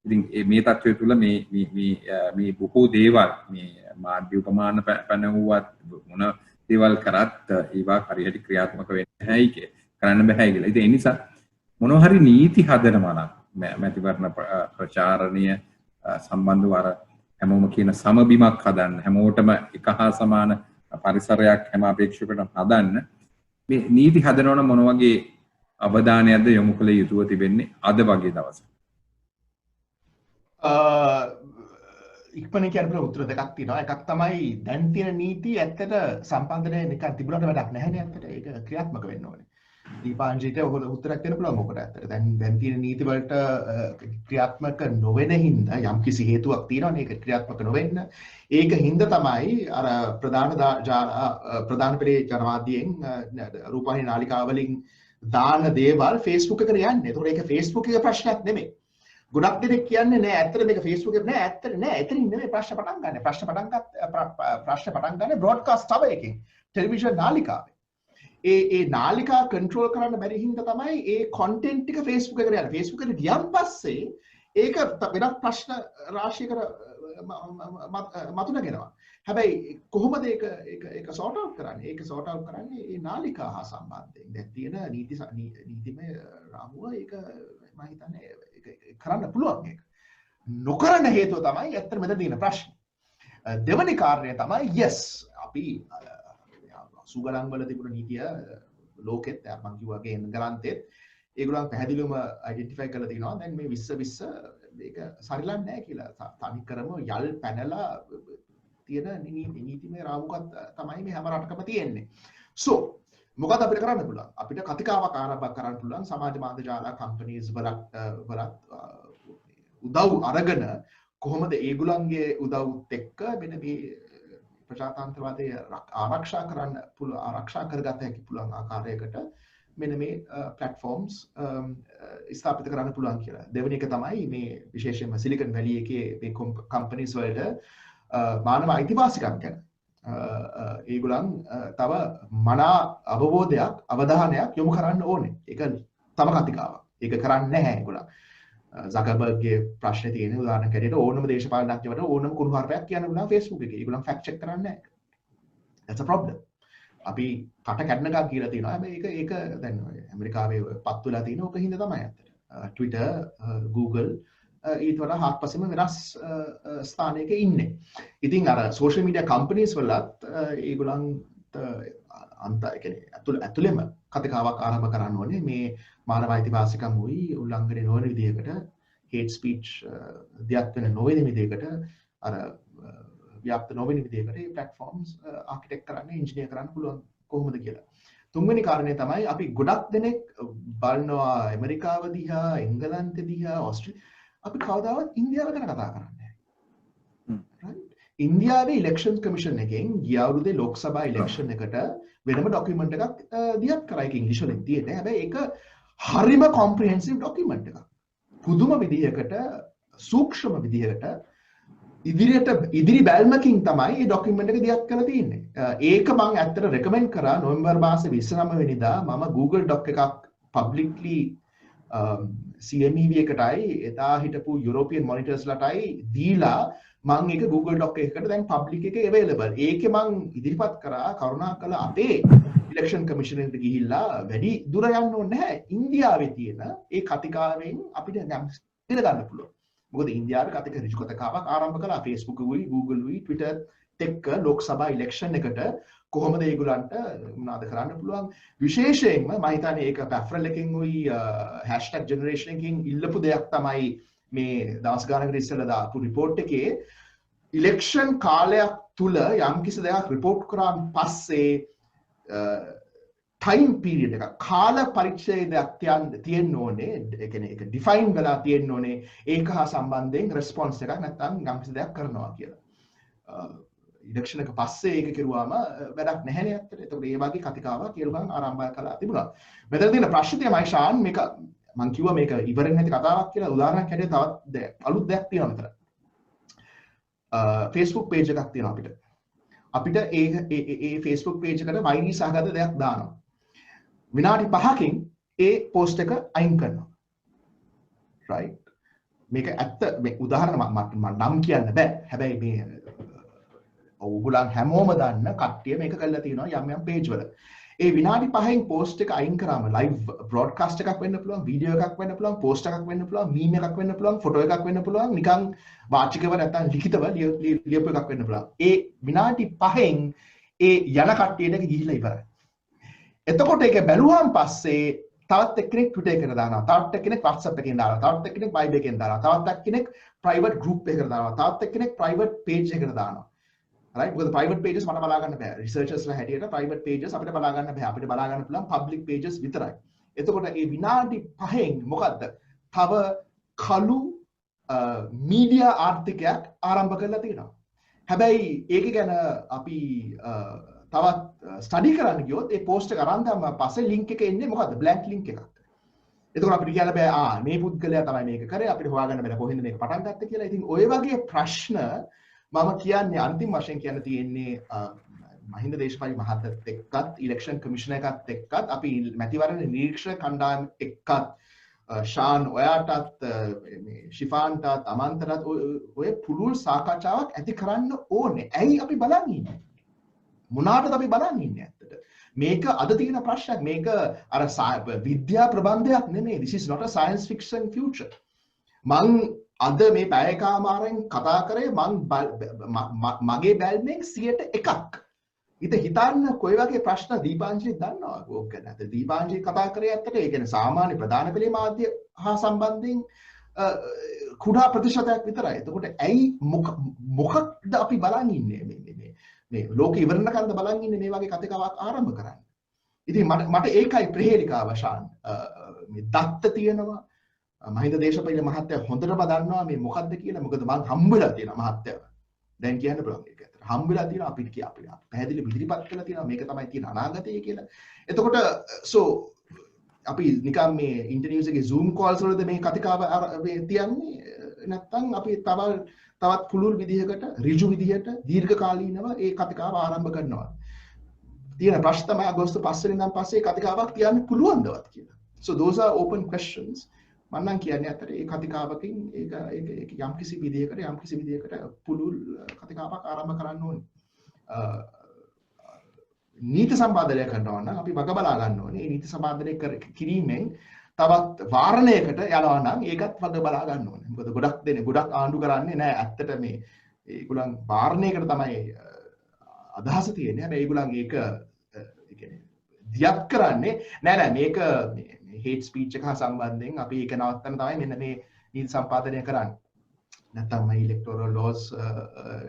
ඉතින් මේ තත්ත්වය තුළ මේ බොහෝ දේවල් මේ මාධ්‍ය උපමාන පැනවුවත් මොන දේවල් කරත් ඒවා හරියට ක්‍රියාත්මක වෙන්නේ නැහැයි කරන්න බෑ කියලා. ඉතින් ඒ නිසා මොනවා හරි නීති හදනවා නම් මැතිවරණ ප්‍රචාරණීය සම්බන්ධව අර හැමෝම කියන සමබිමක් හදන්න හැමෝටම එක හා සමාන පරිසරයක් හැම අපේක්ෂකටම හදන්න මේ නීති හදනවනම් මොන වගේ අවධානයක්ද යොමු කළ යුතුව තිබෙන්නේ අද වගේ දවසක? ඉක්මනින් කියන්න පුළුවන් උත්තර දෙකක් තියෙනවා. එකක් තමයි දැන් තියෙන නීති ඇත්තට සම්බන්ධනේ නිකන් තිබුණාට වැඩක් නැහැ නේ ඇත්තට. ඒක ක්‍රියාත්මක වෙන්න ඕනේ. දීපාංජිට ඔක උත්තරයක් දෙන්න පුළුවන් මොකට ඇත්තට. දැන් තියෙන නීති වලට ක්‍රියාත්මක නොවෙන හින්දා යම්කිසි හේතුවක් තියෙනවනේ ඒක ක්‍රියාත්මක නොවෙන්න. ඒක හින්දා තමයි අර ප්‍රධාන පෙළේ ජනමාධ්‍යයෙන් රූපවාහිනී නාලිකාවලින් දාන දේවල් Facebook එකට යන්නේ. ඒතකොට ඒක Facebook එකේ ප්‍රශ්නයක් නෙමෙයි. ගොඩක් දෙනෙක් කියන්නේ නෑ ඇත්තට මේක Facebook එකේ නෑ ඇත්තට නෑ එතනින් නෙමෙයි ප්‍රශ්න පටන් ගන්න. ප්‍රශ්න පටන් ගන්න බ්‍රෝඩ්කාස්ට් ටවර් එකකින් ටෙලිවිෂන් නාලිකාවේ. ඒ නාලිකා කන්ට්‍රෝල් කරන්න බැරි හින්දා තමයි ඒ කන්ටෙන්ට් ටික Facebook එකට යන්නේ. Facebook එකට ගියන් පස්සේ ඒක වෙනත් ප්‍රශ්න රාශියකට මතුනගෙනවා. හැබැයි කොහොමද ඒක සෝට් අවුට් කරන්නේ? ඒක සෝට් අවුට් කරන්නේ ඒ නාලිකා හා සම්බන්ධයෙන්. දැන් තියෙන නීතිමය රාමුව ඒක මම හිතන්නේ කරන්න පුළුවන් ඒක. නොකරන හේතුව තමයි ඇත්තට මෙතන තියෙන ප්‍රශ්න. දෙවැනි කාරණය තමයි yes අපි සුගලන් වල තිබුණ නීතිය ලෝකෙත් මම කිව්වාගේ එංගලන්තෙත් ඒගොල්ලන් පැහැදිලිවම අයිඩෙන්ටිෆයි කරලා තිනවා දැන් මේ 20 මේක සරිලන්නේ නැහැ කියලා. තනි කරම යල් පැනලා තියෙන නීතිමය රාමුකත් තමයි මේ හැම රටකම තියෙන්නේ. so මොකද අපිට කරන්න පුළුවන්? අපිට කතිකාවක් ආරම්භ කරන්න පුළුවන් සමාජ මාධ්‍ය ජාල කම්පැනිස් වලත් උදව් අරගෙන කොහොමද ඒගොල්ලන්ගේ උදව්ත් එක්ක මෙන්න මේ ප්‍රජාතන්ත්‍රවාදය ආරක්ෂා කරන්න පුළුවන් ආරක්ෂා කරගත හැකි පුළුවන් ආකාරයකට මෙන්න මේ platforms ස්ථාපිත කරන්න පුළුවන් කියලා. දෙවෙනි එක තමයි මේ විශේෂයෙන්ම සිලිකන් වැලි එකේ මේ කම්පැනිස් වලට මානව අයිතිවාසිකම් ගැන ඒගොල්ලන් තව මනා අවබෝධයක් අවධානයක් යොමු කරන්න ඕනේ. ඒක තම කතිකාවක්. ඒක කරන්නේ නැහැ ඒගොල්ලන්. Zuckerbergගේ ප්‍රශ්නේ තියෙන උදාහරණයක් ඇරෙට ඕනම දේශපාලනඥයෙකුට ඕනම කුණුහරුපයක් කියන්න පුළුවන් Facebook එකේ. ඒගොල්ලන් ෆැක්ට් චෙක් කරන්නේ නැහැ. That's a problem. අපි කට කැඩනකම් කියලා තියෙනවා. හැබැයි ඒක දැන් ඇමරිකාවේ පත් වෙලා තියෙන ඕක හින්දා තමයි ඇත්තට. Twitter, Google ඊට වඩා හත්පසෙම වෙනස් ස්ථානයක ඉන්නේ. ඉතින් අර social media companies වලත් ඒගොල්ලන්ට අන්ත ඒ කියන්නේ ඇතුළෙම කතිකාවක් ආරම්භ කරන්න ඕනේ මේ මානව අයිතිවාසිකම් උයි උල්ලංඝනය නොවන විදිහකට hate speech දෙයක් වෙන නොවන විදිහකට අර ව්‍යාප්ත නොවන විදිහකට මේ platforms architect කරන්න engineer කරන්න පුළුවන් කොහොමද කියලා. තුන්වෙනි කාරණේ තමයි අපි ගොඩක් දෙනෙක් බලනවා ඇමරිකාව දිහා, එංගලන්ත දිහා, අපි කවදාවත් ඉන්දියාව ගැන කතා කරන්නේ නැහැ. ඉන්දියාවේ ඉලෙක්ෂන් කමිෂන් එකෙන් ගිය අවුරුද්දේ ලෝක සභා ඉලෙක්ෂන් එකට වෙනම ડોකියුමන්ට් එකක් දියත් කරා. ඒක ඉංග්‍රීසි වලින් තියෙන්නේ. හැබැයි ඒක හරිම කොම්ප්‍රිහෙන්සිව් ડોකියුමන්ට් එකක්. පුදුම විදිහකට සූක්ෂම විදිහකට ඉදිරි බැල්මකින් තමයි මේ ડોකියුමන්ට් එක දියත් කරලා තියෙන්නේ. ඒක මම ඇත්තට රෙකමෙන්ඩ් කරා නොවැම්බර් මාසේ 29 වෙනිදා මම Google Doc එකක් publicly CMEV එකටයි එදා හිටපු යුරෝපියන් මොනිටර්ස්ලාටයි දීලා මම ඒක Google Doc එකකට දැන් public එකේ available. ඒකේ මම ඉදිරිපත් කරා කරුණාකර අපේ ඉලෙක්ෂන් කමිෂන් එකට ගිහිල්ලා වැඩි දුර යන්න ඕනේ නැහැ. ඉන්දියාවේ තියෙන ඒ කතිකාවෙන් අපිට නම් ඉගෙන ගන්න පුළුවන්. මොකද ඉන්දියාවේ කතික ඍජු කතිකාවක් ආරම්භ කළා. Facebook උයි, Google උයි, Twitter එක්ක ලෝක සභා ඉලෙක්ෂන් එකට කොහොමද ඒගොල්ලන්ට මොනවද කරන්න පුළුවන්? විශේෂයෙන්ම මම හිතන්නේ ඒක පැෆ්රල් එකෙන් උයි #generation එකකින් ඉල්ලපු දෙයක් තමයි මේ දවස් ගානකට ඉස්සෙල්ලා දාපු report එකේ ඉලෙක්ෂන් කාලයක් තුල යම්කිසි දෙයක් report කරාන් පස්සේ time period එක කාල පරිච්ඡේදයක් තියෙන්න ඕනේ. ඒ කියන්නේ ඒක define වෙලා තියෙන්න ඕනේ. ඒක හා සම්බන්ධයෙන් response එකක් නැත්නම් යම්කිසි දෙයක් කරනවා කියලා. ඉලෙක්ෂන් එක පස්සේ ඒක කෙරුවාම වැඩක් නැහැ නේ ඇත්තට. ඒතකොට ඒ වගේ කතිකාවක් ඒගොල්ලන් ආරම්භ කළා තිබුණා. මෙතන තියෙන ප්‍රශ්නේ තමයි ෂාන් මේක මම කිව්වා මේක ඉවරෙන්නේ නැති කතාවක් කියලා. උදාහරණයක් හැටියට තවත් අලුත් දෙයක් තියෙනවා මෙතන. Facebook page එකක් තියෙනවා අපිට. අපිට ඒ Facebook page එකට වෛරී සහගත දෙයක් දානවා. විනාඩි 5කින් ඒ post එක අයින් කරනවා. right? මේක ඇත්ත මේ උදාහරණ මම නම් කියන්න බෑ. හැබැයි මේ ඔයගොල්ලන් හැමෝම දන්න කට්ටිය මේක කරලා තියෙනවා යම් යම් page වල. ඒ විනාඩි 5න් post එක අයින් කරාම live broadcast එකක් වෙන්න පුළුවන්, වීඩියෝ එකක් වෙන්න පුළුවන්, post එකක් වෙන්න පුළුවන්, meme එකක් වෙන්න පුළුවන්, photo එකක් වෙන්න පුළුවන්, නිකන් වාචිකව නැත්නම් ලිඛිතව ලියපු එකක් වෙන්න පුළුවන්. ඒ විනාඩි 5න් ඒ යන කට්ටියට ගිහිල්ලා ඉවරයි. එතකොට ඒක බැලුවාන් පස්සේ තවත් එක්කෙනෙක් Twitter එකට දානවා, තවත් එක්කෙනෙක් WhatsApp එකෙන් දානවා, තවත් එක්කෙනෙක් Viber එකෙන් දානවා, තවත් එක්කෙනෙක් private group එකකට දානවා, තවත් එක්කෙනෙක් private page එකකට දානවා. right? මොකද private pages මට බලා ගන්න බෑ. researchers ලා හැටියට private pages අපිට බලා ගන්න බෑ. අපිට බලා ගන්න පුළුවන් public pages විතරයි. එතකොට මේ විනාඩි 5න් මොකද්ද? තව කළු media ආර්ථිකයක් ආරම්භ කරලා තියෙනවා. හැබැයි ඒක ගැන අපි තවත් ස්ටඩි කරන්න ගියොත් ඒ post එක අරන් දැම්මම පස්සේ link එක එන්නේ මොකද්ද? blank link එකක්. එතකොට අපිට කියන්න බෑ මේ පුද්ගලයා තමයි මේක කරේ අපිට හොයාගන්න බෑ කොහෙන්ද මේක පටන් ගත්තේ කියලා. ඉතින් ওই වගේ ප්‍රශ්න මම කියන්නේ අන්තිම වශයෙන් කියන්න තියෙන්නේ මහින්ද දේශපාලන මහත්තයත් එක්කත් ඉලෙක්ෂන් කමිෂනර් එකත් එක්කත් අපි මැතිවරණ නිරීක්ෂක කණ්ඩායම එක්කත් ෂාන් ඔයාටත් මේ ශිෆාන්ටත් අමන්තරත් ඔය පුළුල් සාකච්ඡාවක් ඇති කරන්න ඕනේ. ඇයි අපි බලන් ඉන්නේ? මොනවාටද අපි බලන් ඉන්නේ ඇත්තට? මේක අද තියෙන ප්‍රශ්නයක්. මේක අර විද්‍යා ප්‍රබන්ධයක් නෙමෙයි. This is not a science fiction future. මං අද මේ පැයකමාරෙන් කතා කරේ මගේ බැල්මෙන් 101ක්. ඉතින් හිතන්න කොයි වගේ ප්‍රශ්න දීපාංජලි දන්නවා ඕක ගැන. අද දීපාංජලි කතා කරේ ඇත්තට ඒ කියන්නේ සාමාන්‍ය ප්‍රධාන පෙළේ මාධ්‍ය හා සම්බන්ධයෙන් කුඩා ප්‍රතිශතයක් විතරයි. එතකොට ඇයි මොකක්ද අපි බලන් ඉන්නේ මේ ලෝක ඉවරනකන්ද බලන් ඉන්නේ මේ වගේ කතාවක් ආරම්භ කරන්න. ඉතින් මට ඒකයි ප්‍රහේලිකාව ෂාන්. මේ දත්ත තියෙනවා මහින්ද දේශපාලන මහත්තයා හොඳටම දන්නවා මේ මොකද්ද කියලා. මොකද මං හම්බෙලා තියෙනවා මහත්තයාව. දැන් කියන්න පුළුවන් ඒක ඇත්තට. හම්බෙලා තියෙනවා අපිට අපි පැහැදිලි ඉදිරිපත් කරලා තියෙනවා මේක තමයි තියෙන අනාගතය කියලා. එතකොට අපි නිකන් මේ ඉන්ටර්වියුස් එකේ Zoom calls වලද මේ කතිකාව තියන්නේ නැත්නම් අපි තවත් පුළුල් විදිහකට ඍජු විදිහට දීර්ඝකාලීනව ඒ කතිකාව ආරම්භ කරනවා. තියෙන ප්‍රශ්න තමයි අගෝස්තු 5 වෙනිදාන් පස්සේ කතිකාවක් තියන්න පුළුවන්දවත් කියලා. So those are open questions. මන්නම් කියන්නේ අතට ඒ කතිකාවකින් ඒක යම්කිසි විදිහකට පුළුල් කතිකාවක් ආරම්භ කරන්න ඕනේ. නීති සම්පාදනය කරනවා නම් අපි වග බලා ගන්න ඕනේ. ඒ නීති සම්පාදනය කිරීමෙන් තවත් වාරණයකට යනවා නම් ඒකත් වග බලා ගන්න ඕනේ. මොකද ගොඩක් ආණ්ඩු කරන්නේ නැහැ. ඇත්තට මේ ඒගොල්ලන් වාරණයකට තමයි අදහස තියෙන්නේ. හැබැයි ඒගොල්ලන් ඒක කියන්නේ දියත් කරන්නේ නෑ මේක hate speech එක හා සම්බන්ධයෙන් අපි ඒක නවත්තන්න තමයි මෙන්න මේ නීති සම්පාදනය කරන්නේ. නැත්නම් මේ electoral laws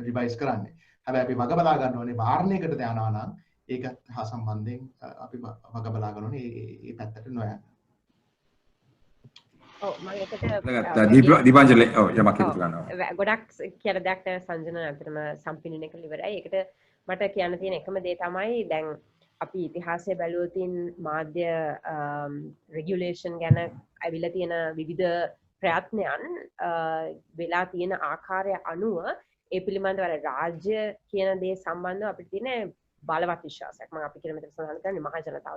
revise කරන්නේ. හැබැයි අපි වග බලා ගන්න ඕනේ වාරණයකට යනවා නම් ඒකත් හා සම්බන්ධයෙන් අපි වග බලා ගන්න ඕනේ ඒ පැත්තට නොයන්න. ඔව් මම ඒකට දීපාංජලි ඔව් යමක් හිතලා ගන්නවා. ගොඩක් කියන දෙයක් සංජන අතරම සම්පින්නන එක ඉවරයි. ඒකට මට කියන්න තියෙන එකම දේ තමයි දැන් අපි ඉතිහාසය බැලුවොතින් මාධ්‍ය රෙගියුලේෂන් ගැන ඇවිල්ලා තියෙන විවිධ ප්‍රයත්නයන් වෙලා තියෙන ආකාරය අනුව ඒ පිළිබඳව රාජ්‍ය කියන දේ සම්බන්ධව අපිට තියෙන බලවත් විශ්වාසයක්. මම අපි කියන මෙතන සඳහන් කරන්නේ මහා ජනතාව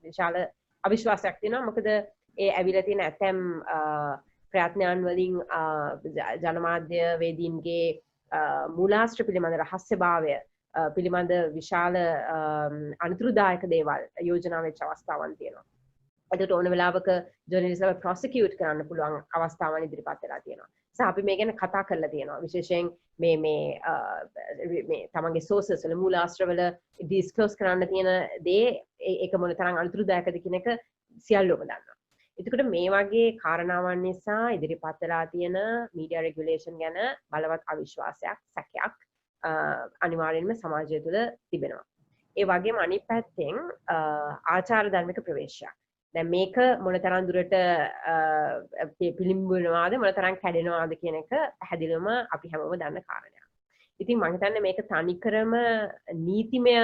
විශාල අවිශ්වාසයක් තියෙනවා. මොකද ඒ ඇවිල්ලා තියෙන ඇතැම් ප්‍රයත්නයන් වලින් ජනමාධ්‍ය වේදීන්ගේ මූලාශ්‍ර පිළිබඳ රහස්‍යභාවය පිළිබඳ විශාල අනතුරුදායක දේවල් යෝජනා වෙච්ච අවස්ථාවන් තියෙනවා. ඒකට ඕන වෙලාවක ජර්නලිස්ට්ව ප්‍රොසිකියුට් කරන්න පුළුවන් අවස්ථාවන් ඉදිරිපත් වෙලා තියෙනවා. අපි මේ ගැන කතා කරලා තියෙනවා. විශේෂයෙන් මේ තමන්ගේ සෝසස් වල මූලාශ්‍ර වල ඩිස්ක්ලෝස් කරන්න තියෙන දේ ඒක මොන තරම් අනතුරුදායකද කියන එක සියල්ලෝම දන්නවා. එතකොට මේ වගේ කාරණාවන් නිසා ඉදිරිපත් වෙලා තියෙන මීඩියා රෙගියුලේෂන් ගැන බලවත් අවිශ්වාසයක්, සැකයක් අනිවාර්යෙන්ම සමාජය තුළ තිබෙනවා. ඒ වගේම අනිත් පැත්තෙන් ආචාර ධර්මික ප්‍රවේශයක්. දැන් මේක මොනතරම් දුරට පිළිඹුනවාද මොනතරම් කැඩෙනවාද කියන එක පැහැදිලිවම අපි හැමෝම දන්න කාරණයක්. ඉතින් මම හිතන්නේ මේක තනිකරම නීතිමය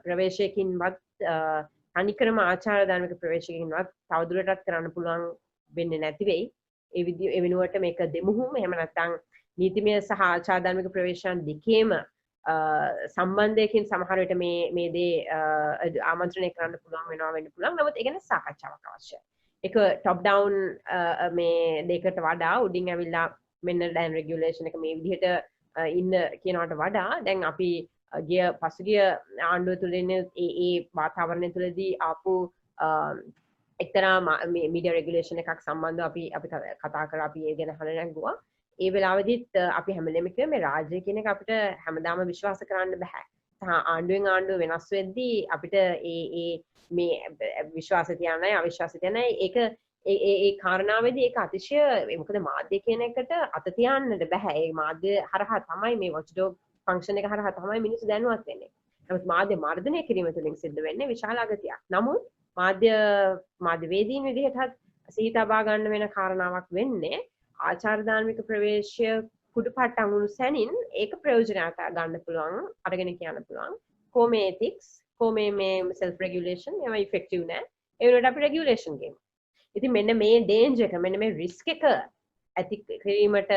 ප්‍රවේශයකින්වත් තනිකරම ආචාර ධර්මික ප්‍රවේශයකින්වත් තවදුරටත් කරන්න පුළුවන් වෙන්නේ නැති වෙයි. ඒ වෙනුවට මේක දෙමුහුම් එහෙම නැත්නම් නීතිමය සහ ආචාර ධර්මික ප්‍රවේශයන් දෙකේම සම්බන්ධයකින් සමහර විට මේ දේ ආමන්ත්‍රණය කරන්න පුළුවන් වෙන්න පුළුවන්. නමුත් ඒ ගැන සාකච්ඡාවක් අවශ්‍යයි. ඒක টপ ඩවුන් මේ දෙකට වඩා උඩින් ඇවිල්ලා මෙන්න දැන් රෙගියුලේෂන් එක මේ විදිහට ඉන්න කියනවට වඩා දැන් අපි පසුගිය ආණ්ඩුව තුළින් ඒ වාතාවරණය තුළදී ආපු එක්තරා මීඩියා රෙගියුලේෂන් එකක් සම්බන්ධව අපි කතා කරා අපි ඒ ගැන හල නැංගුවා. ඒ වෙලාවෙදිත් අපි හැමලෙම කිව්වේ මේ රාජ්‍ය කියන එක අපිට හැමදාම විශ්වාස කරන්න බෑ. ආණ්ඩුවෙන් ආණ්ඩුව වෙනස් වෙද්දී අපිට මේ විශ්වාසය තියන්නයි අවිශ්වාසය තියන්නයි ඒක ඒ කාරණාවේදී ඒක අතිශය මොකද මාධ්‍ය කියන එකට අත තියන්නට බෑ. ඒ මාධ්‍ය හරහා තමයි මේ වොච්ඩොග් ෆන්ක්ෂන් එක හරහා තමයි මිනිස්සු දැනුවත් වෙන්නේ. නමුත් මාධ්‍ය මර්ධනය කිරීම තුළින් සිද්ධ වෙන්නේ විශාල අගතියක්. නමුත් මාධ්‍යවේදීන් විදිහටත් සිහි තබා ගන්න වෙන කාරණාවක් වෙන්නේ ආචාර ධාර්මික ප්‍රවේශය කුඩුපට්ට අඟුණු සැනින් ඒක ප්‍රයෝජනයට ගන්න පුළුවන් අරගෙන කියන්න පුළුවන්. කොමේ ethics කොමේ මේ self regulation ඒවා effective නෑ. ඒ වෙනකොට අපි regulation ගේමු. ඉතින් මෙන්න මේ danger එක මෙන්න මේ risk එක ඇති කිරීමට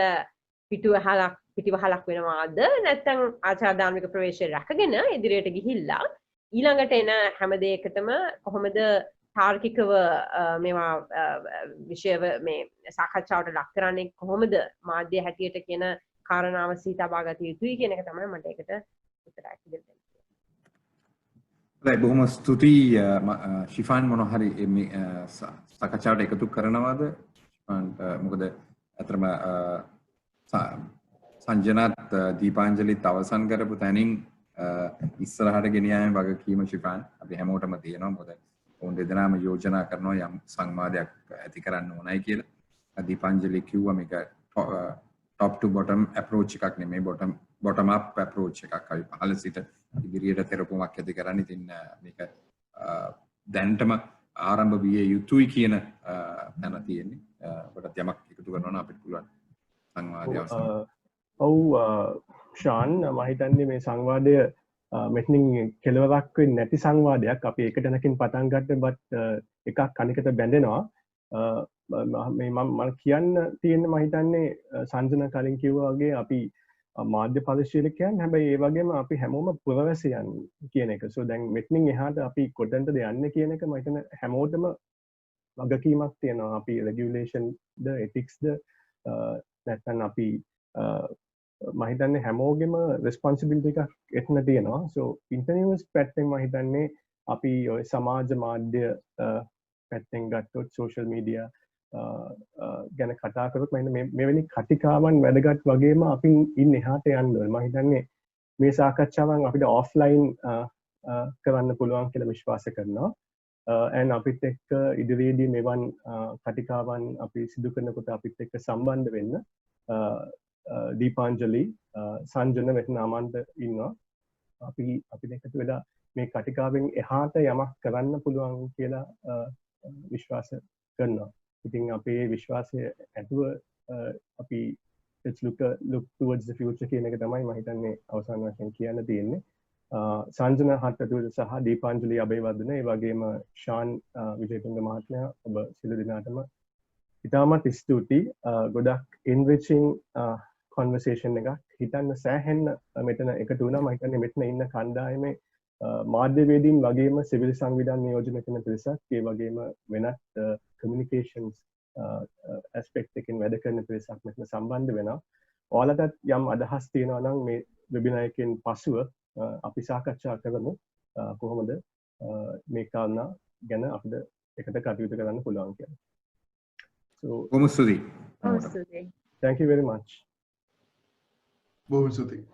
පිටිවහලක් වෙනවාද නැත්නම් ආචාර ධාර්මික ප්‍රවේශය රැකගෙන ඉදිරියට ගිහිල්ලා ඊළඟට එන හැම දෙයකටම කොහොමද තාර්කිකව මේවා විෂයව මේ සාකච්ඡාවට ලක් කරන්නේ කොහොමද මාධ්‍ය හැටියට කියන කාරණාව සිහි තබා ගත යුතුයි කියන එක තමයි මට ඒකට උත්තරයක් දෙන්න. right බොහොම ස්තුතියි ශිෆාන් මොන හරි මේ සාකච්ඡාවට එකතු කරනවද? මොකද අතරම සංජනාත් දීපාංජලිත් අවසන් කරපු තැනින් ඉස්සරහට ගෙන යාමේ වගකීම ශිෆාන් අපි හැමෝටම තියෙනවා. මොකද ඔවුන් දෙදෙනාම යෝජනා කරනවා යම් සංවාදයක් ඇති කරන්න ඕනයි කියලා. දීපාංජලි කිව්වා මේක top to bottom approach එකක් නෙමෙයි bottom up approach එකක්. අපි පහළ සිට ඉදිරියට තෙරපුමක් ඇති කරන්න. ඉතින් මේක දැනටම ආරම්භ විය යුතුයි කියන තැන තියෙන්නේ. ඔබට යමක් එකතු කරනවා නම් අපිට පුළුවන් සංවාදය අවසන්. ඔව් ෂාන් මම හිතන්නේ මේ සංවාදය මෙතනින් කෙලවරක් වෙන්නේ නැති සංවාදයක්. අපි එක තැනකින් පටන් ගන්න බත් එකක් අනිකට බැඳෙනවා. මේ මම කියන්න තියෙන්නේ මම හිතන්නේ සංජන කලින් කිව්වා වගේ අපි මාධ්‍ය පරිශීලකයන් හැබැයි ඒ වගේම අපි හැමෝම පුරවැසියන් කියන එක. සෝ දැන් මෙතනින් එහාට අපි කොතනද යන්නේ කියන එක මම හිතන හැමෝටම වගකීමක් තියෙනවා. අපි රෙගියුලේෂන් ද ethics ද නැත්නම් අපි මම හිතන්නේ හැමෝගෙම responsibility එකක් එතන තියෙනවා. so continuous පැත්තෙන් මම හිතන්නේ අපි ඔය සමාජ මාධ්‍ය පැත්තෙන් ගත්තොත් social media ගැන කතා කරොත් මම මෙවැනි කතිකාවන් වැදගත් වගේම අපි ඉන්න එහාට යන්න ඕනේ. මම හිතන්නේ මේ සාකච්ඡාවන් අපිට offline කරන්න පුළුවන් කියලා විශ්වාස කරනවා. and අපිත් එක්ක ඉදිරියේදී මෙවන් කතිකාවන් අපි සිදු කරනකොට අපිත් එක්ක සම්බන්ධ වෙන්න දීපාංජලි සංජන මෙතන ආමන්ත්‍රණය ඉන්නවා. අපි එකතු වෙලා මේ කතිකාවෙන් එහාට යමක් කරන්න පුළුවන් කියලා විශ්වාස කරනවා. ඉතින් අපේ විශ්වාසය ඇතුව අපි let's look towards the future කියන එක තමයි මම හිතන්නේ අවසාන වශයෙන් කියන්න තියෙන්නේ. සංජන හට්ටතුල සහ දීපාංජලි අබේවර්ධන ඒ වගේම ෂාන් විජේතුංග මහත්මයා ඔබ සියලු දෙනාටම ඉතාමත් ස්තුතියි. ගොඩක් enriching conversation එකක්. හිතන්න සෑහෙන්න මෙතන එකතු වුණා. මම හිතන්නේ මෙතන ඉන්න කණ්ඩායමේ මාධ්‍යවේදීන් වගේම සිවිල් සංවිධාන නියෝජනය කරන පිරිසක් ඒ වගේම වෙනත් communications aspect එකකින් වැඩ කරන පිරිසක් මෙතන සම්බන්ධ වෙනවා. ඔයාලටත් යම් අදහස් තියෙනවා නම් මේ වෙබිනාර් එකෙන් පසුව අපි සාකච්ඡා කරමු කොහොමද මේ කාරණා ගැන අපිට එකට කටයුතු කරන්න පුළුවන් කියලා. So බොහොම ස්තුතියි. අවසරයි. thank you very much. බොහොම ස්තුතියි.